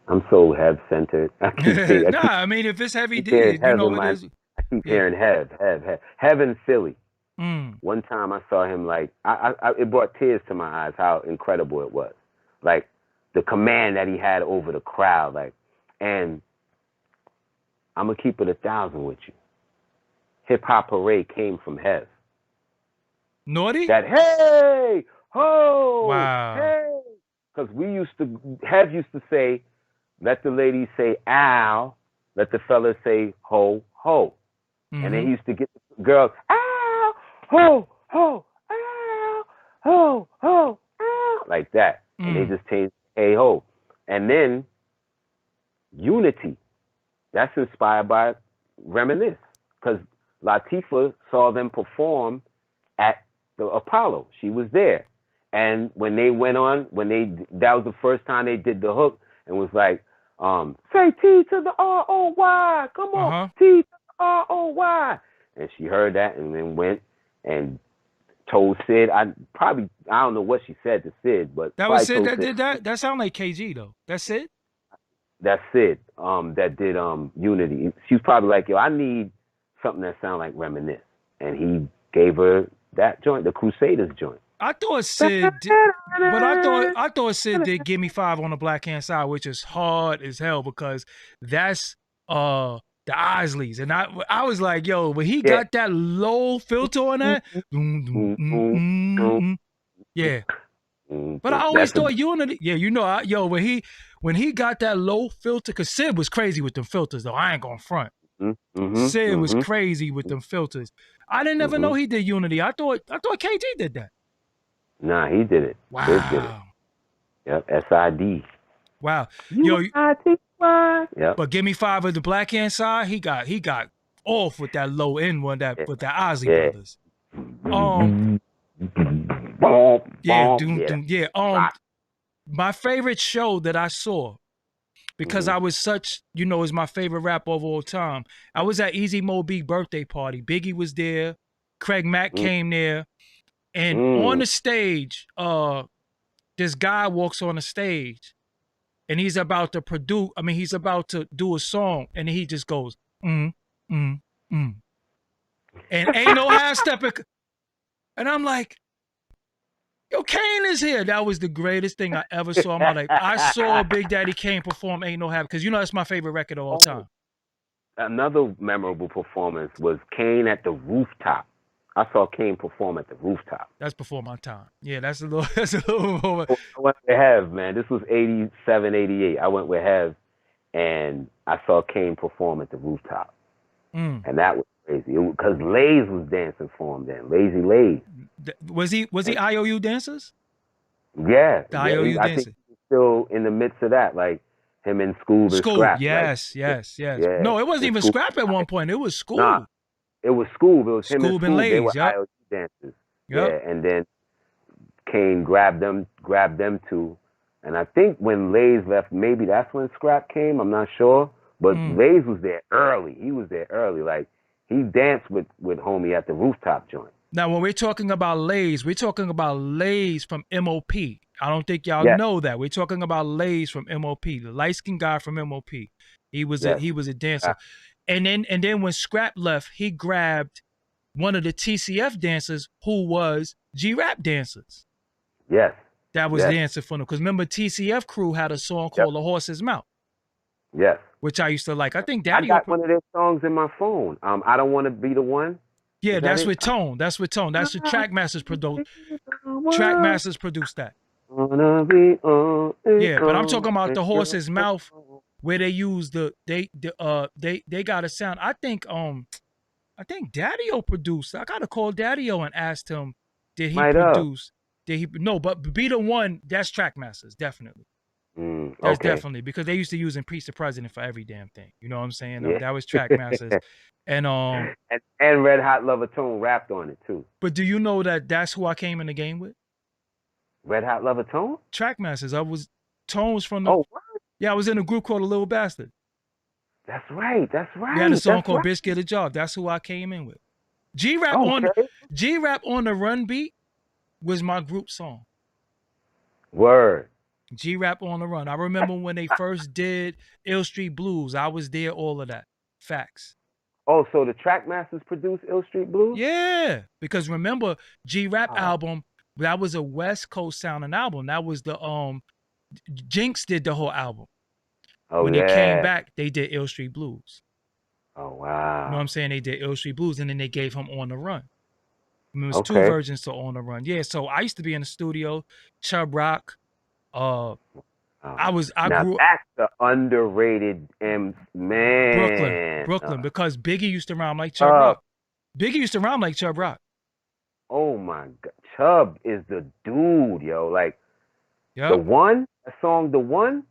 I'm so Hev centered. I keep thinking. I mean, if it's Heavy D, you know it is. I keep hearing Hev in Philly. Mm. One time I saw him, like it brought tears to my eyes how incredible it was, like the command that he had over the crowd, like. And I'm gonna keep it 1,000 with you. Hip Hop Parade came from Hev. Naughty? That hey ho wow. Hey, because Hev used to say, let the ladies say ow, let the fellas say ho ho, and then he used to get the girls ow ho ho ow ho ho ow, like that, and they just changed hey ho, and then Unity, that's inspired by Reminisce, because Latifah saw them perform at the Apollo. She was there. And when they went on, that was the first time they did the hook and was like, say T to the R-O-Y. Come on, T to the R-O-Y. And she heard that and then went and told Sid, I don't know what she said to Sid, but that was Sid that did that? That sounded like KG though. That's Sid? That's Sid, that did Unity. She was probably like, yo, I need something that sounds like Reminisce. And he gave her that joint, the Crusaders joint. I thought Sid did, but I thought Sid did Give Me 5 on the Black Hand Side, which is hard as hell because that's the Isleys. And I was like, yo, when he got that low filter on that, yeah. But I always thought Unity, yeah, you know, when he got that low filter, because Sid was crazy with them filters, though. I ain't gonna front. Sid was crazy with them filters. I didn't ever know he did Unity. I thought KG did that. Nah, he did it. Wow. Sid did it. Yep, S-I-D. Wow. U-I-T-Y. Yep. But Give Me 5 of the Black Hand Side, he got off with that low end one with that Ozzy brothers. My favorite show that I saw, because I was such, is my favorite rapper of all time. I was at Easy Mo B birthday party. Biggie was there. Craig Mack came there. And on the stage, this guy walks on the stage and he's about to do a song, and he just goes, And ain't no half stepping. And I'm like, Yo, Kane is here. That was the greatest thing I ever saw in my life. I saw Big Daddy Kane perform Ain't No Habit, because you know that's my favorite record of all time. Another memorable performance was Kane at the rooftop. I saw Kane perform at the rooftop. That's before my time. Yeah, that's a little more. I went with Hev, man. This was 87, 88. I went with Hev, and I saw Kane perform at the rooftop. And that was crazy. Because Lays was dancing for him then. Lazy Lays. Was he IOU dancers? Yeah. The IOU I dancer. think he was still in the midst of that, like him in School and Scrap. Yes. Yeah. No, it wasn't even Scrap at one point. It was School. Nah, it was School. It was him and School. Lays, they were IOU dancers. Yep. Yeah, and then Kane grabbed them two. And I think when Lays left, maybe that's when Scrap came. I'm not sure. But Lays was there early. He was there early. Like, he danced with homie at the rooftop joint. Now, when we're talking about Lays, we're talking about Lays from MOP. I don't think y'all know that. We're talking about Lays from MOP, the light-skinned guy from MOP. He was a dancer. And then when Scrap left, he grabbed one of the TCF dancers who was G-Rap dancers. Yes. That was dancing for them. Because remember, TCF crew had a song called The Horse's Mouth. Yes. Which I used to like. I think Daddy. I got one of their songs in my phone. I Don't Want to Be the One. Yeah, that's with Tone. That's with Tone. That's the Trackmasters produced. Trackmasters produced that. Yeah, but I'm talking about The Horse's Mouth, where they use they got a sound. I think Daddy-O produced. I gotta call Daddy-O and ask him, did he produce? Did he? No, but Be the One, that's Trackmasters, definitely. That's definitely, because they used to use Peace the President for every damn thing. You know what I'm saying? Yeah. That was Trackmasters. and Red Hot Lover Tone rapped on it too. But do you know that that's who I came in the game with? Red Hot Lover Tone? Trackmasters. Tone was from the. Oh, what? Yeah, I was in a group called The Little Bastard. That's right. We had a song called Bitch Get a Job. That's who I came in with. G-Rap on the Run beat was my group song. Word. G-Rap on the Run. I remember when they first did Ill Street Blues. I was there, all of that. Facts. Oh, so the Trackmasters produced Ill Street Blues? Yeah, because remember, G-Rap album, that was a West Coast sounding album. That was the Jinx did the whole album. When they came back, they did Ill Street Blues. Oh, wow. You know what I'm saying? They did Ill Street Blues, and then they gave him On the Run. It was two versions to On the Run. Yeah, so I used to be in the studio, Chub Rock. I grew up. That's the underrated man. Brooklyn, because Biggie used to rhyme like Chub Rock. Biggie used to rhyme like Chub Rock. Oh my God, Chub is the dude, yo. Like the song, The One.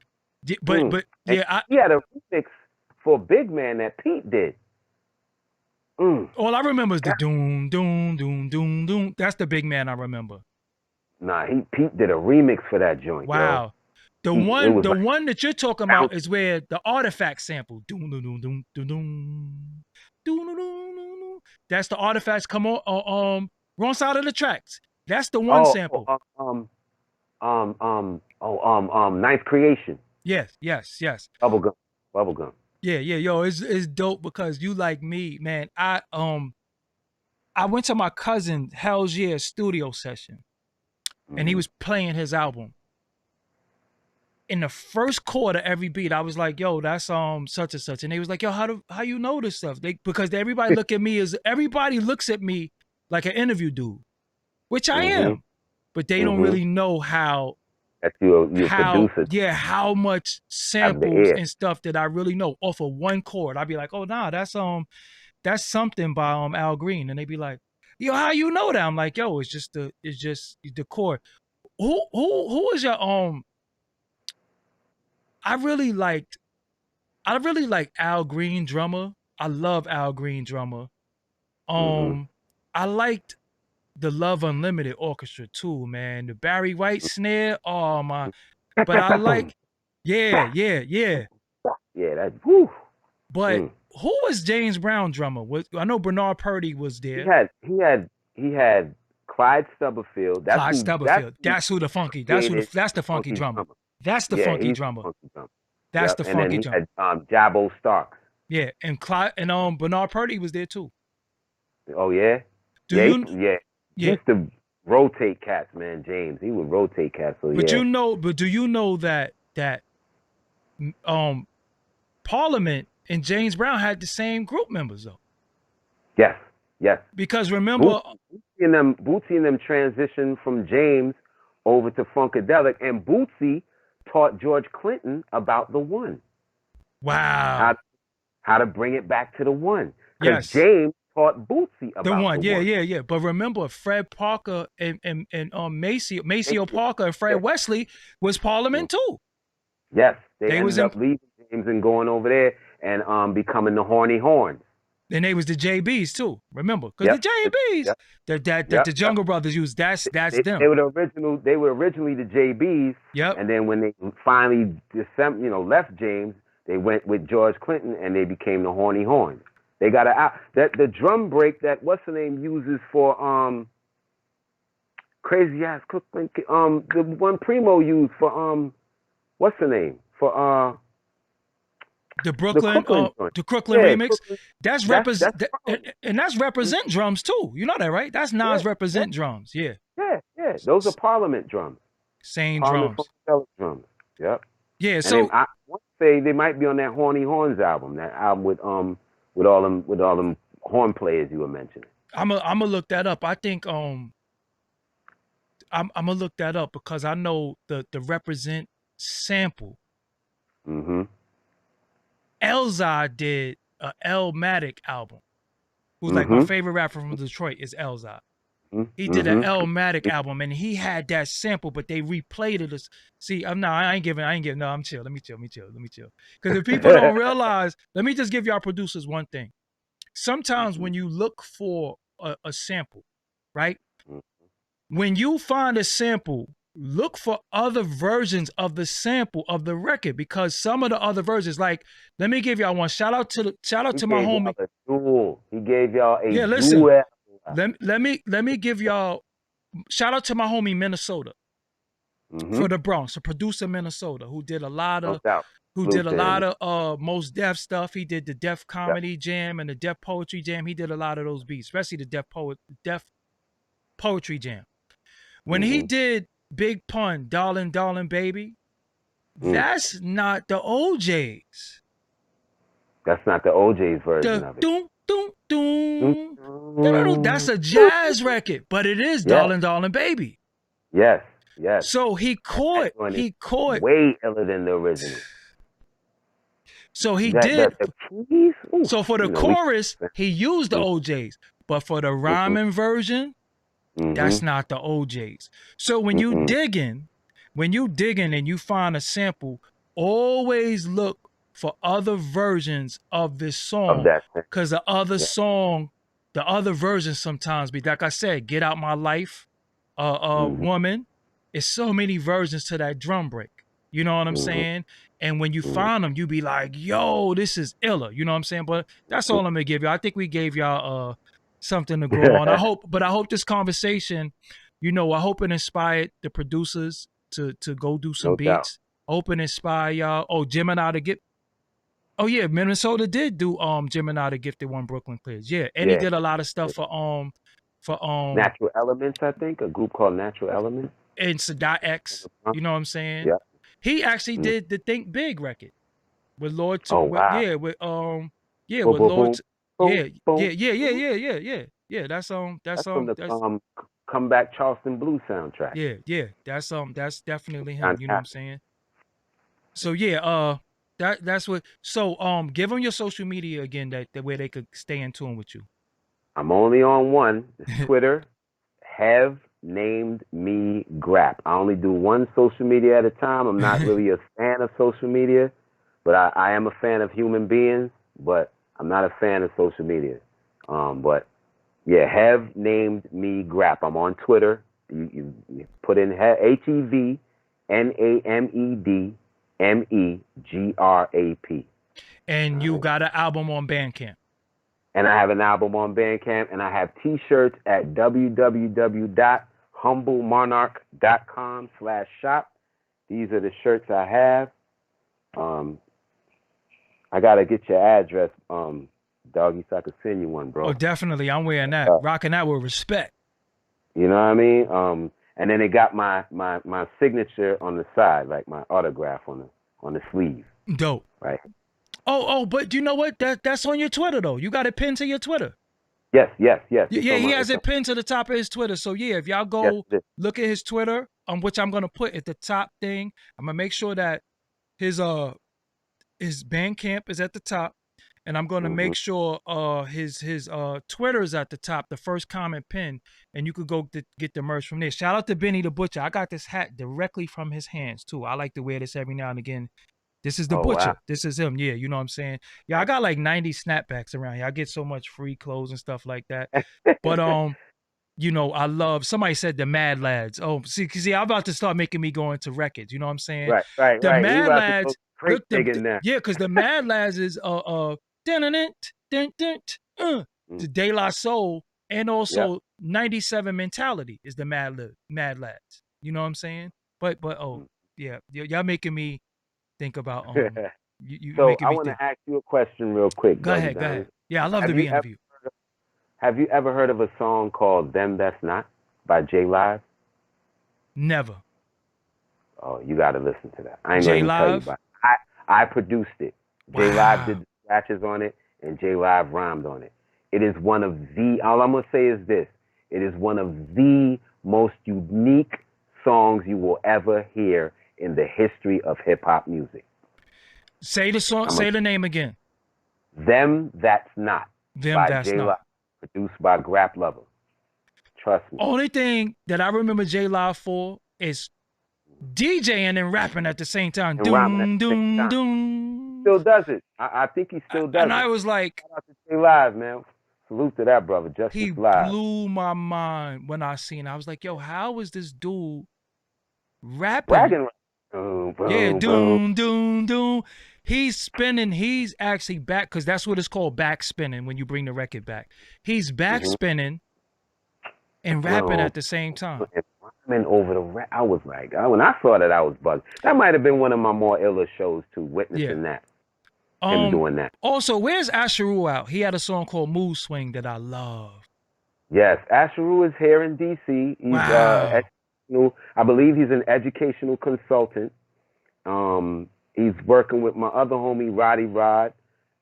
Yeah, but yeah, he had a remix for Big Man that Pete did. All I remember is the doom, doom, doom, doom, doom. That's the Big Man I remember. Nah, Pete did a remix for that joint. Wow. Yo. The one that you're talking about is where the Artifact sample. Doom, doom, doom, doom, doom, doom, doom, doom, doom. That's the Artifacts come on wrong side of the tracks. That's the one sample. Ninth Creation. Yes. Bubblegum. Yeah, yo, it's dope because you like me, man. I went to my cousin Hell's Year studio session, and he was playing his album. In the first chord of every beat, I was like, "Yo, that's such and such," and they was like, "Yo, how you know this stuff?" Because everybody looks at me like an interview dude, which I am, but they don't really know how. That's your producer. Yeah, how much samples and stuff that I really know off of one chord. I'd be like, "Oh, nah, that's something by Al Green," and they'd be like, "Yo, how you know that?" I'm like, "Yo, it's just the chord." Who is your I really liked Al Green drummer. I love Al Green drummer. I liked the Love Unlimited Orchestra too, man. The Barry White snare, oh my! But I like, yeah. Yeah, that's woo. But who was James Brown drummer? I know Bernard Purdy was there. He had Clyde Stubberfield. That's the funky drummer. That's the funky drummer. That's the funky drummer. And Jabbo Starks. Yeah, and Bernard Purdy was there too. Oh yeah. He used to rotate cats, man. James, he would rotate cats. So But yeah. do you know that Parliament and James Brown had the same group members though? Yes, yes. Because remember, Bootsy and them transitioned from James over to Funkadelic, and Bootsy taught George Clinton about the one. wow. How to bring it back to the one. Because Yes. James taught Bootsy about the one. the one. Yeah. But remember, Fred Parker and Maceo Parker and Fred Wesley was Parliament too. Yes, they ended up leaving James and going over there and becoming the Horny Horns. And they was the JBs too. Remember, because the JBs that the Jungle Brothers used, that's them. They were the original. They were originally the JBs. Yep. And then when they finally left James, they went with George Clinton and they became the Horny Horns. They got the drum break that what's the name uses for Crazy Ass Cookman, the one Primo used for what's the name for the Brooklyn remix. That's represent and that's represent drums too. You know that, right? That's Nas represent drums. Yeah. Yeah. Those are Parliament drums. Same Parliament drums. Yep. Yeah. And so I want to say they might be on that Horny Horns album. That album with all them horn players you were mentioning. I'm gonna look that up. I think I'm gonna look that up because I know the represent sample. Mm-hmm. Elzai did a Elmatic album. Who's like my favorite rapper from Detroit is Elzai. He did an Elmatic album and he had that sample, but they replayed it. See, I ain't giving. No, I'm chill. Let me chill. Because if people don't realize, let me just give y'all producers one thing. Sometimes when you look for a sample, right? When you find a sample, look for other versions of the sample of the record, because some of the other versions, like, let me give y'all one. Shout out to my homie. He gave y'all a listen. Let me give y'all shout out to my homie Minnesota for the Bronx, a producer Minnesota who did a lot of Most Def stuff. He did the Def Comedy Jam and the Def Poetry Jam. He did a lot of those beats, especially the Def Poetry Jam. When he did Big Pun, Darling, Darling Baby, that's not the OJ's. That's not the OJ's version of it. Doom, doom, doom. That's a jazz record, but it is Darling, Darling Baby. Yes. So he caught way iller than the original. So he did. So for the chorus, he used the OJ's, but for the rhyming version, that's not the OJ's. So when you dig in and you find a sample, always look for other versions of this song, because the other song, the other versions sometimes be, like I said, Get Out My Life, Woman. It's so many versions to that drum break. You know what I'm saying? And when you find them, you be like, yo, this is iller. You know what I'm saying? But that's all I'm gonna give you. I think we gave y'all something to go on. I hope this conversation, I hope it inspired the producers to go do some beats. I hope it inspire y'all. Oh, Gemini to get. Oh yeah, Minnesota did do Gemini the Gifted One Brooklyn Clears. Yeah, and he did a lot of stuff for Natural Elements, I think, a group called Natural Elements. And Sadat X, you know what I'm saying? Yeah. He actually did the Think Big record with Lord. With Lord. Yeah. That's from the Comeback Charleston Blues soundtrack. Yeah. That's definitely him. You know what I'm saying? So yeah, that's what. So give them your social media again, that way they could stay in tune with you. I'm only on one, Twitter. Have named me Grap. I only do one social media at a time. I'm not really a fan of social media, but I am a fan of human beings, but I'm not a fan of social media. But yeah, have named me Grap. I'm on Twitter. You put in HEVNAMEDMEGRAP. And you got an album on Bandcamp. And I have an album on Bandcamp, and I have T-shirts at www.humblemonarch.com/shop. These are the shirts I have. I gotta get your address, Doggy, so I can send you one, bro. Oh, definitely. I'm wearing that, rocking that with respect. You know what I mean? And then it got my signature on the side, like my autograph on the sleeve. Dope. Right. Oh, but you know what? That's on your Twitter though. You got it pinned to your Twitter. Yes. Yeah, he has it pinned to the top of his Twitter. So yeah, if y'all go look at his Twitter, which I'm gonna put at the top thing, I'm gonna make sure that his Bandcamp is at the top, and I'm gonna make sure his Twitter is at the top, the first comment pin, and you could go get the merch from there. Shout out to Benny the Butcher. I got this hat directly from his hands too. I like to wear this every now and again. This is the Butcher. Wow. This is him. Yeah, you know what I'm saying? Yeah, I got like 90 snapbacks around here. I get so much free clothes and stuff like that. But you know, I love, somebody said the Mad Lads. Oh, see, I'm about to start making me go into records. You know what I'm saying? Right. The Mad Lads. Yeah, because the Mad Lads is the De La Soul, and also 97 Mentality is the Mad Lads. You know what I'm saying? But yeah, y'all making me think about you so making I me want to think. ask you a question real quick. Go ahead. Yeah, I love to be interviewed. Have you ever heard of a song called "Them That's Not" by J Live? Never. Oh, you got to listen to that. I ain't going to tell you about it. I produced it. J Live did the scratches on it, and J Live rhymed on it. It is one of the, all I'm going to say is this, it is one of the most unique songs you will ever hear in the history of hip-hop music. Say the song, say the name again. Them That's Not. Them by That's J Not. Live, produced by Grap Luva. Trust me. Only thing that I remember J Live for is DJing and rapping at the same time. Doom, doom, doom. Still does it. I think he still does it. And I was like, shout out to J Live, man. Salute to that brother. Justice Live. He blew my mind when I seen it. I was like, yo, how is this dude rapping? Boom, boom, yeah, boom. doom, doom. He's spinning. He's actually back, because that's what it's called, back spinning, when you bring the record back. He's back spinning and rapping at the same time. And over the I was like, when I saw that, I was bugged. That might have been one of my more iller shows too, witnessing that. Him doing that. Also, where's Asheru out? He had a song called Mood Swing that I love. Yes, Asheru is here in DC. He's I believe he's an educational consultant. He's working with my other homie Roddy Rod,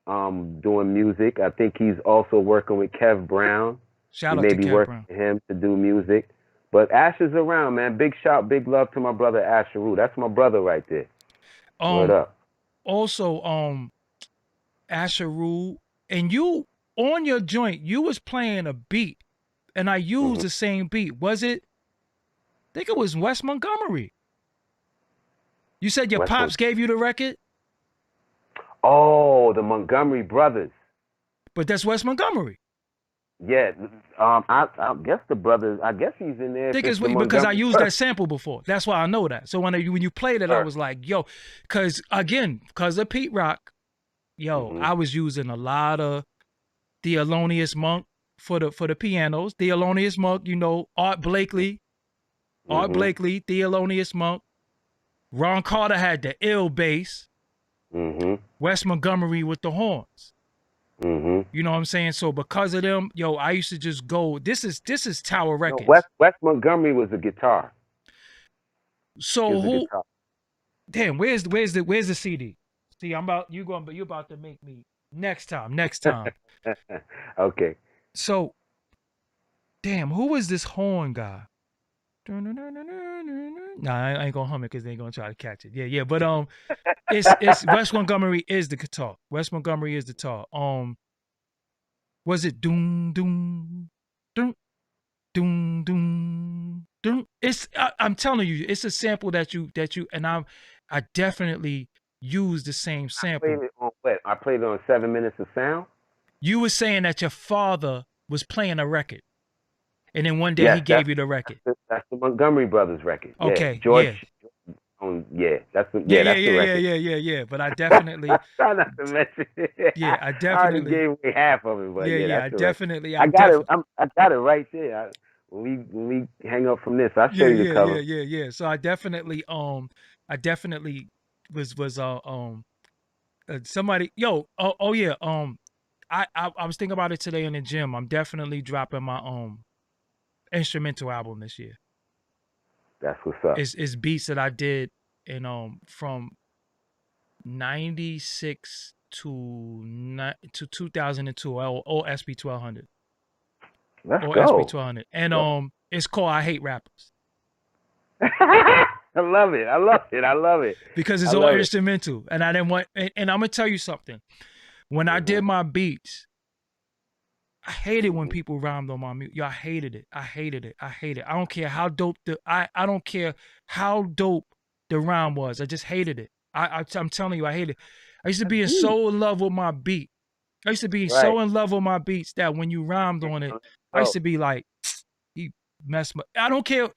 doing music. I think he's also working with Kev Brown. Shout out to Kev Brown. With him to do music. But Ash is around, man. Big shout, big love to my brother Asheru. That's my brother right there. Word up. Also, Asheru, and you on your joint, you was playing a beat, and I used the same beat. Was it? I think it was Wes Montgomery. You said your pops gave you the record? Oh, the Montgomery brothers. But that's Wes Montgomery. Yeah, I guess the brothers. I guess he's in there. Because I used that sample before. That's why I know that. So when you played it, I was like, yo, because of Pete Rock, I was using a lot of Thelonious Monk for the pianos. Thelonious Monk, Art Blakely, Thelonious Monk. Ron Carter had the ill bass. Wes Montgomery with the horns. You know what I'm saying? So because of them, I used to just go. This is Tower Records. Wes Montgomery was a guitar. So who? Damn, where's the CD? See, you about to make me next time. Okay. So, damn, who was this horn guy? Nah, I ain't gonna hum it because they ain't gonna try to catch it. Yeah, but it's Wes Montgomery is the guitar. Wes Montgomery is the guitar. Was it doom doom doom doom doom doom? I'm telling you, it's a sample that you and I definitely use the same sample. I played it on 7 Minutes of Sound. You were saying that your father was playing a record, and then one day he gave you the record. That's the Montgomery Brothers record. Okay, George. That's the record. Yeah. But I definitely try not to mention it. Yeah, I definitely I already gave away half of it, but I definitely. I got it. I got it right there. When we hang up from this, I'll show you the cover. Yeah. So I definitely was somebody. I was thinking about it today in the gym. I'm definitely dropping my instrumental album this year. That's what's up. It's beats that I did in from 96 to 2002 or SP 1200. Let's or go. SP 1200. And it's called I Hate Rappers. I love it. I love it. I love it. Because it's all instrumental. And I didn't want, and I'm going to tell you something. When I did my beats, I hated when people rhymed on my music. Yo, I hated it. I hated it. I hate it. I don't care how dope I don't care how dope the rhyme was. I just hated it. I'm telling you, I hate it. I used to be so in love with my beat. I used to be so in love with my beats that when you rhymed on it, I used to be like, he messed my. I don't care.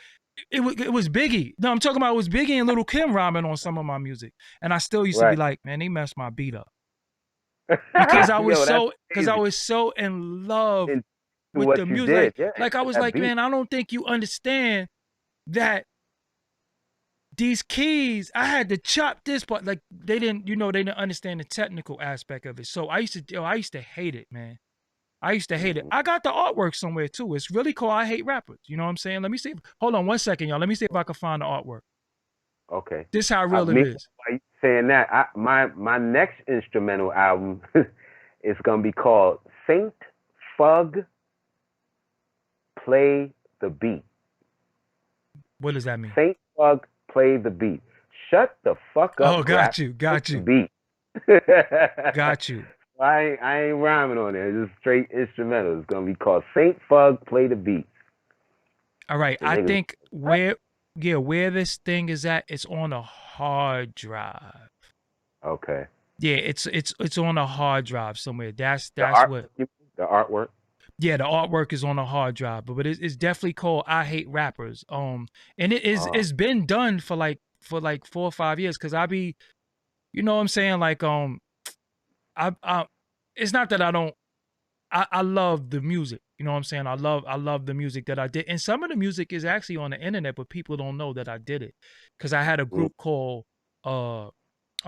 It was Biggie. No, I'm talking about it was Biggie and Lil' Kim rhyming on some of my music, and I still used to be like, man, they messed my beat up because I was so in love with the music. Like I was like, man, I don't think you understand that. These keys, I had to chop this part. Like they didn't understand the technical aspect of it. So I used to hate it, man. I used to hate it. I got the artwork somewhere too. It's really cool. I Hate Rappers. You know what I'm saying? Let me see. Hold on 1 second, y'all. Let me see if I can find the artwork. Okay. This how real it is. While you saying that, my next instrumental album is gonna be called Saint Fug Play the Beat. What does that mean? Saint Fug Play the Beat. Shut the fuck up. Oh, got you. Beat. Got you. I ain't rhyming on it. It's just straight instrumental. It's gonna be called Saint Fug Play the Beat. All right. I think where this thing is at, it's on a hard drive. Okay. Yeah, it's on a hard drive somewhere. That's what the artwork. Yeah, the artwork is on a hard drive, but it's definitely called I Hate Rappers. And it's been done for like 4 or 5 years because I be, you know what I'm saying, like I it's not that I don't. I love the music. You know what I'm saying? I love the music that I did, and some of the music is actually on the internet, but people don't know that I did it because I had a group called I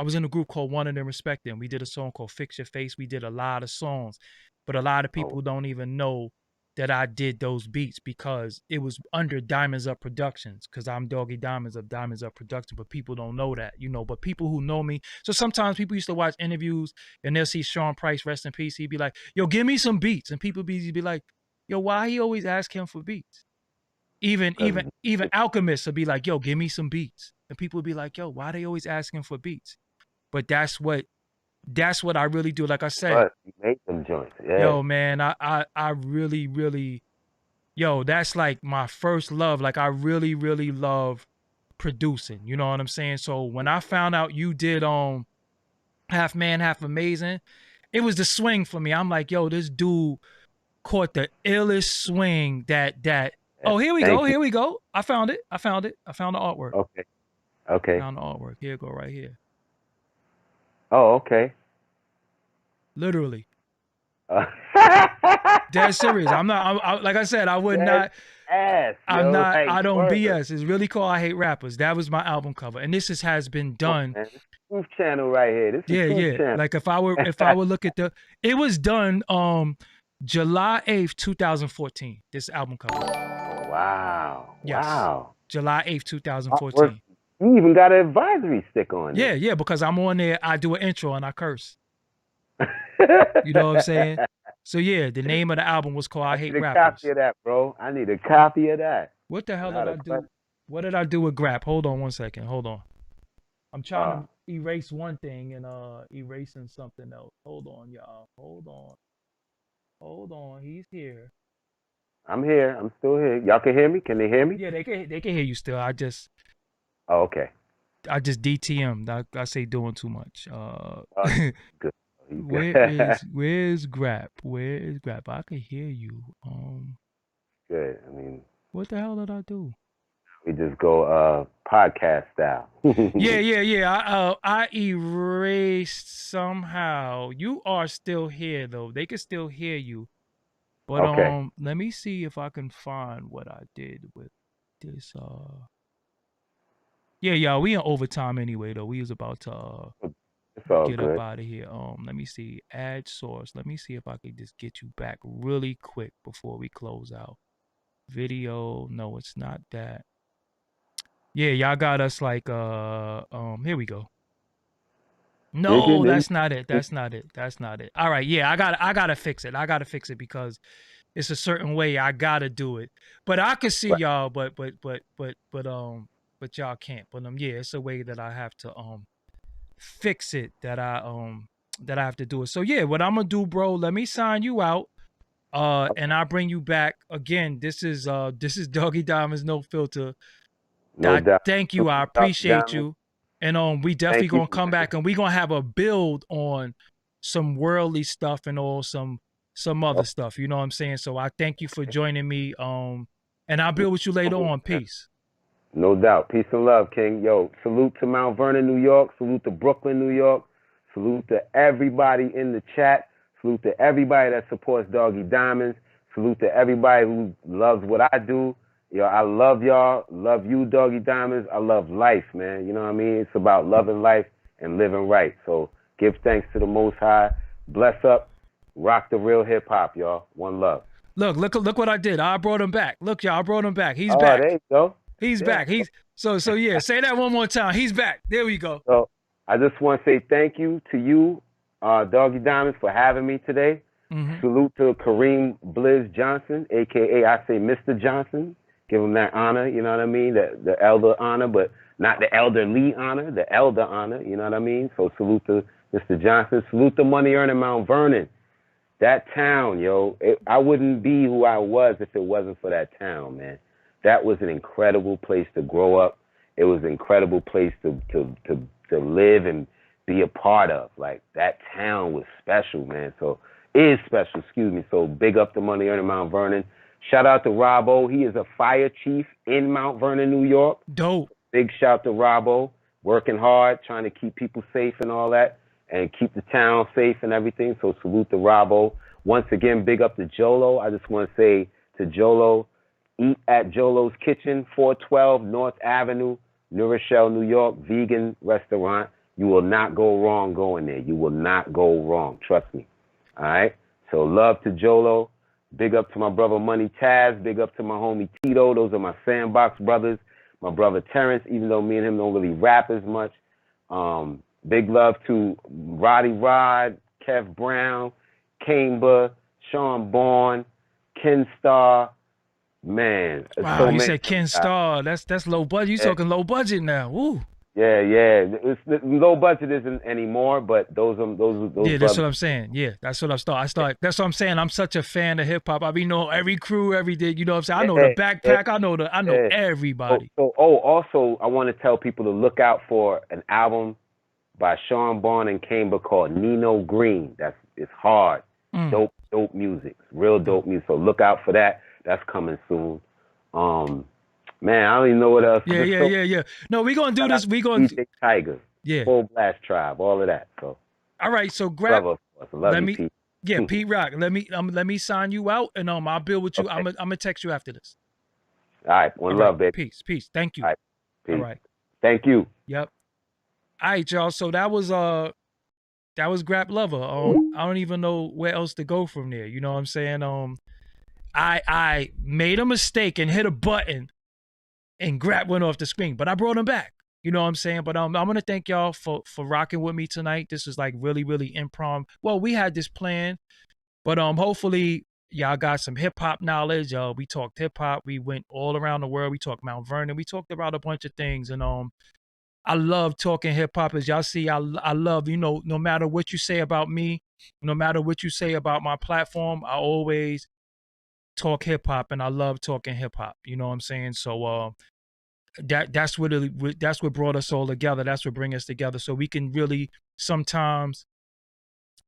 was in a group called Wanted and Respected, and we did a song called Fix Your Face. We did a lot of songs. But a lot of people don't even know that I did those beats because it was under Diamonds Up Productions because I'm Doggie Diamonds of Diamonds Up Production, but people don't know that, you know. But people who know me, so sometimes people used to watch interviews and they'll see Sean Price, rest in peace. He'd be like, yo, give me some beats. And people be like, yo, why he always ask him for beats? Even Alchemist would be like, yo, give me some beats. And people would be like, yo, why they always asking for beats? But that's what I really do. Like I said, but you make them joints. Yeah. Yo, man, I really, really, that's like my first love. Like I really, really love producing. You know what I'm saying? So when I found out you did Half Man, Half Amazing, it was the swing for me. I'm like, yo, this dude caught the illest swing that oh, here we go. I found it. I found the artwork. Okay. Found the artwork. Here it go right here. Oh, okay. Literally. Dead serious. I'm not. Like I said, I would not. I'm not. Like, I don't BS. It's really called I Hate Rappers. That was my album cover, and this has been done. This is Truth Channel right here. This is Truth Channel. Like if I would look at it was done July 8th, 2014. This album cover. Wow. Yes. Wow. July 8th, 2014. You even got an advisory stick on it. Yeah, because I'm on there. I do an intro and I curse. You know what I'm saying? So yeah, the name of the album was called I Hate Rappers. I need a copy of that, bro. I need a copy of that. What the hell did I do? What did I do with Grap? Hold on 1 second. Hold on. I'm trying to erase one thing and erasing something else. Hold on, y'all. Hold on. He's here. I'm here. I'm still here. Y'all can hear me? Can they hear me? Yeah, they can hear you still. Oh, okay. I just DTM'd. I say doing too much. Good. Where's Grap? Where is Grap? I can hear you. Good. I mean, what the hell did I do? We just go podcast style. Yeah. I erased somehow. You are still here though. They can still hear you. But let me see if I can find what I did with this. Yeah, we in overtime anyway though. We was about to get up out of here. Let me see. Add source. Let me see if I can just get you back really quick before we close out. video. No, it's not that. Yeah, y'all got us like here we go. No, that's not it. That's not it. That's not it. All right, yeah, I gotta fix it. I gotta fix it because it's a certain way I gotta do it. But I can see y'all, but y'all can't. But yeah, it's a way that I have to fix it that I have to do it. So yeah, what I'm gonna do, bro, let me sign you out. And I'll bring you back again. This is Doggie Diamonds, no filter. No doubt. Thank you. I appreciate you. And we definitely gonna come back and we gonna have a build on some worldly stuff and all some other stuff. You know what I'm saying? So I thank you for joining me. And I'll build with you later on. Peace. No doubt. Peace and love, King. Yo, salute to Mount Vernon, New York. Salute to Brooklyn, New York. Salute to everybody in the chat. Salute to everybody that supports Doggie Diamonds. Salute to everybody who loves what I do. Yo, I love y'all. Love you, Doggie Diamonds. I love life, man. You know what I mean? It's about loving life and living right. So give thanks to the Most High. Bless up. Rock the real hip hop, y'all. One love. Look what I did. I brought him back. Look, y'all, I brought him back. He's back. There you go. He's back. He's so yeah. Say that one more time. He's back. There we go. So I just want to say thank you to you, Doggie Diamonds, for having me today. Mm-hmm. Salute to Kareem Blizz Johnson, aka I say Mr. Johnson. Give him that honor, you know what I mean? The elder honor, but not the elderly honor, the elder honor, you know what I mean? So salute to Mr. Johnson. Salute to Money Earning Mount Vernon. That town, yo, I wouldn't be who I was if it wasn't for that town, man. That was an incredible place to grow up. It was an incredible place to live and be a part of. Like, that town was special, man. So, is special, excuse me. So, big up to Money Earning Mount Vernon. Shout out to Robbo. He is a fire chief in Mount Vernon, New York. Dope. Big shout to Robbo. Working hard, trying to keep people safe and all that, and keep the town safe and everything. So, salute to Robbo. Once again, big up to Jolo. I just want to say to Jolo, eat at Jolo's Kitchen, 412 North Avenue, New Rochelle, New York, vegan restaurant. You will not go wrong going there. You will not go wrong. Trust me. All right? So love to Jolo. Big up to my brother Money Taz. Big up to my homie Tito. Those are my Sandbox brothers. My brother Terrence, even though me and him don't really rap as much. Big love to Roddy Rod, Kev Brown, Camber, Sean Bourne, Ken Starr. Man, wow, so you said Ken Starr. That's low budget. You talking low budget now? Woo. Yeah. It's low budget isn't anymore, but those. Yeah, that's what I'm saying. Yeah, that's what I start. That's what I'm saying. I'm such a fan of hip hop. I mean, know every crew, every day. You know what I'm saying? I know the Backpack. I know everybody. Also, I want to tell people to look out for an album by Sean Bourne and Camber called Nino Green. It's hard, dope music, real dope music. So look out for that. That's coming soon. Man, I don't even know what else. Yeah. No, we're gonna do this. We're gonna Tiger. Yeah. Full Blast Tribe, all of that. So all right, so Grap. Love you, Pete. Yeah, Pete Rock. Let me sign you out and I'll build with you. Okay. I'm gonna text you after this. All right, one love, baby. Peace. Thank you. All right. Peace. All right. Thank you. Yep. All right, y'all. So that was Grap Luva. I don't even know where else to go from there. You know what I'm saying? I made a mistake and hit a button and Grap went off the screen, but I brought him back. You know what I'm saying? But I'm gonna thank y'all for rocking with me tonight. This was like really improv. Well, we had this plan, but hopefully y'all got some hip hop knowledge. We talked hip hop. We went all around the world. We talked Mount Vernon. We talked about a bunch of things, and I love talking hip hop. As y'all see, I love, no matter what you say about me, no matter what you say about my platform, I always talk hip hop, and I love talking hip hop. You know what I'm saying? So that's what brought us all together. That's what bring us together. So we can really, sometimes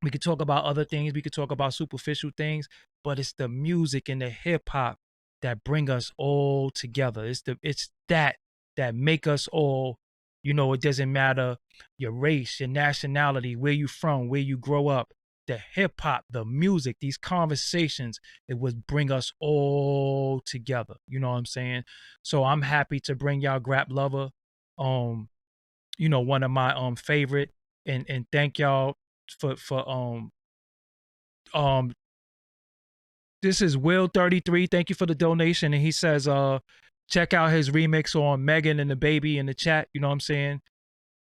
we could talk about other things. We could talk about superficial things, but it's the music and the hip hop that bring us all together. It's that make us all. It doesn't matter your race, your nationality, where you from, where you grow up. The hip hop, the music, these conversations, it would bring us all together. You know what I'm saying? So I'm happy to bring y'all Grap Luva, one of my favorite, and thank y'all for this is Will33. Thank you for the donation. And he says, check out his remix on Megan and the Baby in the chat. You know what I'm saying?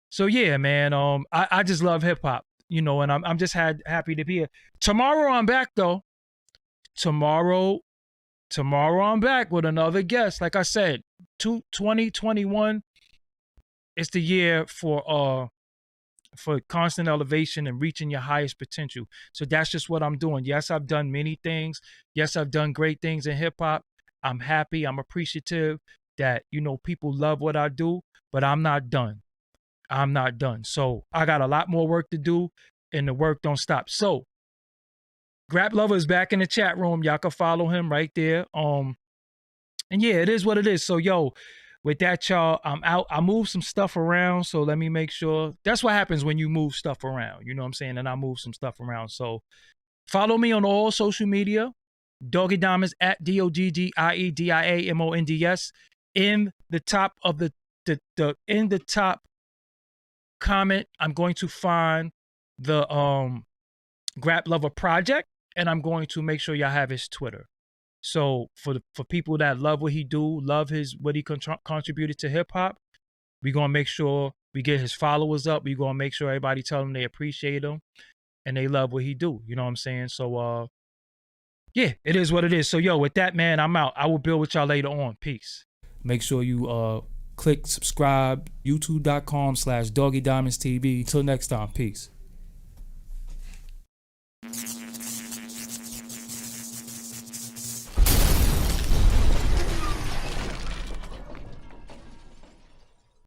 So yeah, man. I just love hip hop, you know, and I'm just happy to be here. Tomorrow I'm back though. Tomorrow I'm back with another guest. Like I said, 2021 is the year for constant elevation and reaching your highest potential. So that's just what I'm doing. Yes, I've done many things. Yes, I've done great things in hip hop. I'm happy. I'm appreciative that, you know, people love what I do, but I'm not done. I'm not done. So I got a lot more work to do, and the work don't stop. So Grap Luva is back in the chat room. Y'all can follow him right there. And yeah, it is what it is. So yo, with that, y'all, I'm out. I moved some stuff around, so let me make sure. That's what happens when you move stuff around. You know what I'm saying? And I move some stuff around. So follow me on all social media. Doggie Diamonds at DOGGIEDIAMONDS. In the top of the in the top comment, I'm going to find the Grap Luva project, and I'm going to make sure y'all have his Twitter. So for people that love what he do, love what he contributed to hip hop, we're gonna make sure we get his followers up. We're gonna make sure everybody tell him they appreciate him and they love what he do. You know what I'm saying? So yeah, it is what it is. So yo, with that, man, I'm out. I will build with y'all later on. Peace. Make sure you click subscribe, youtube.com/DoggieDiamondsTV. Until next time, peace.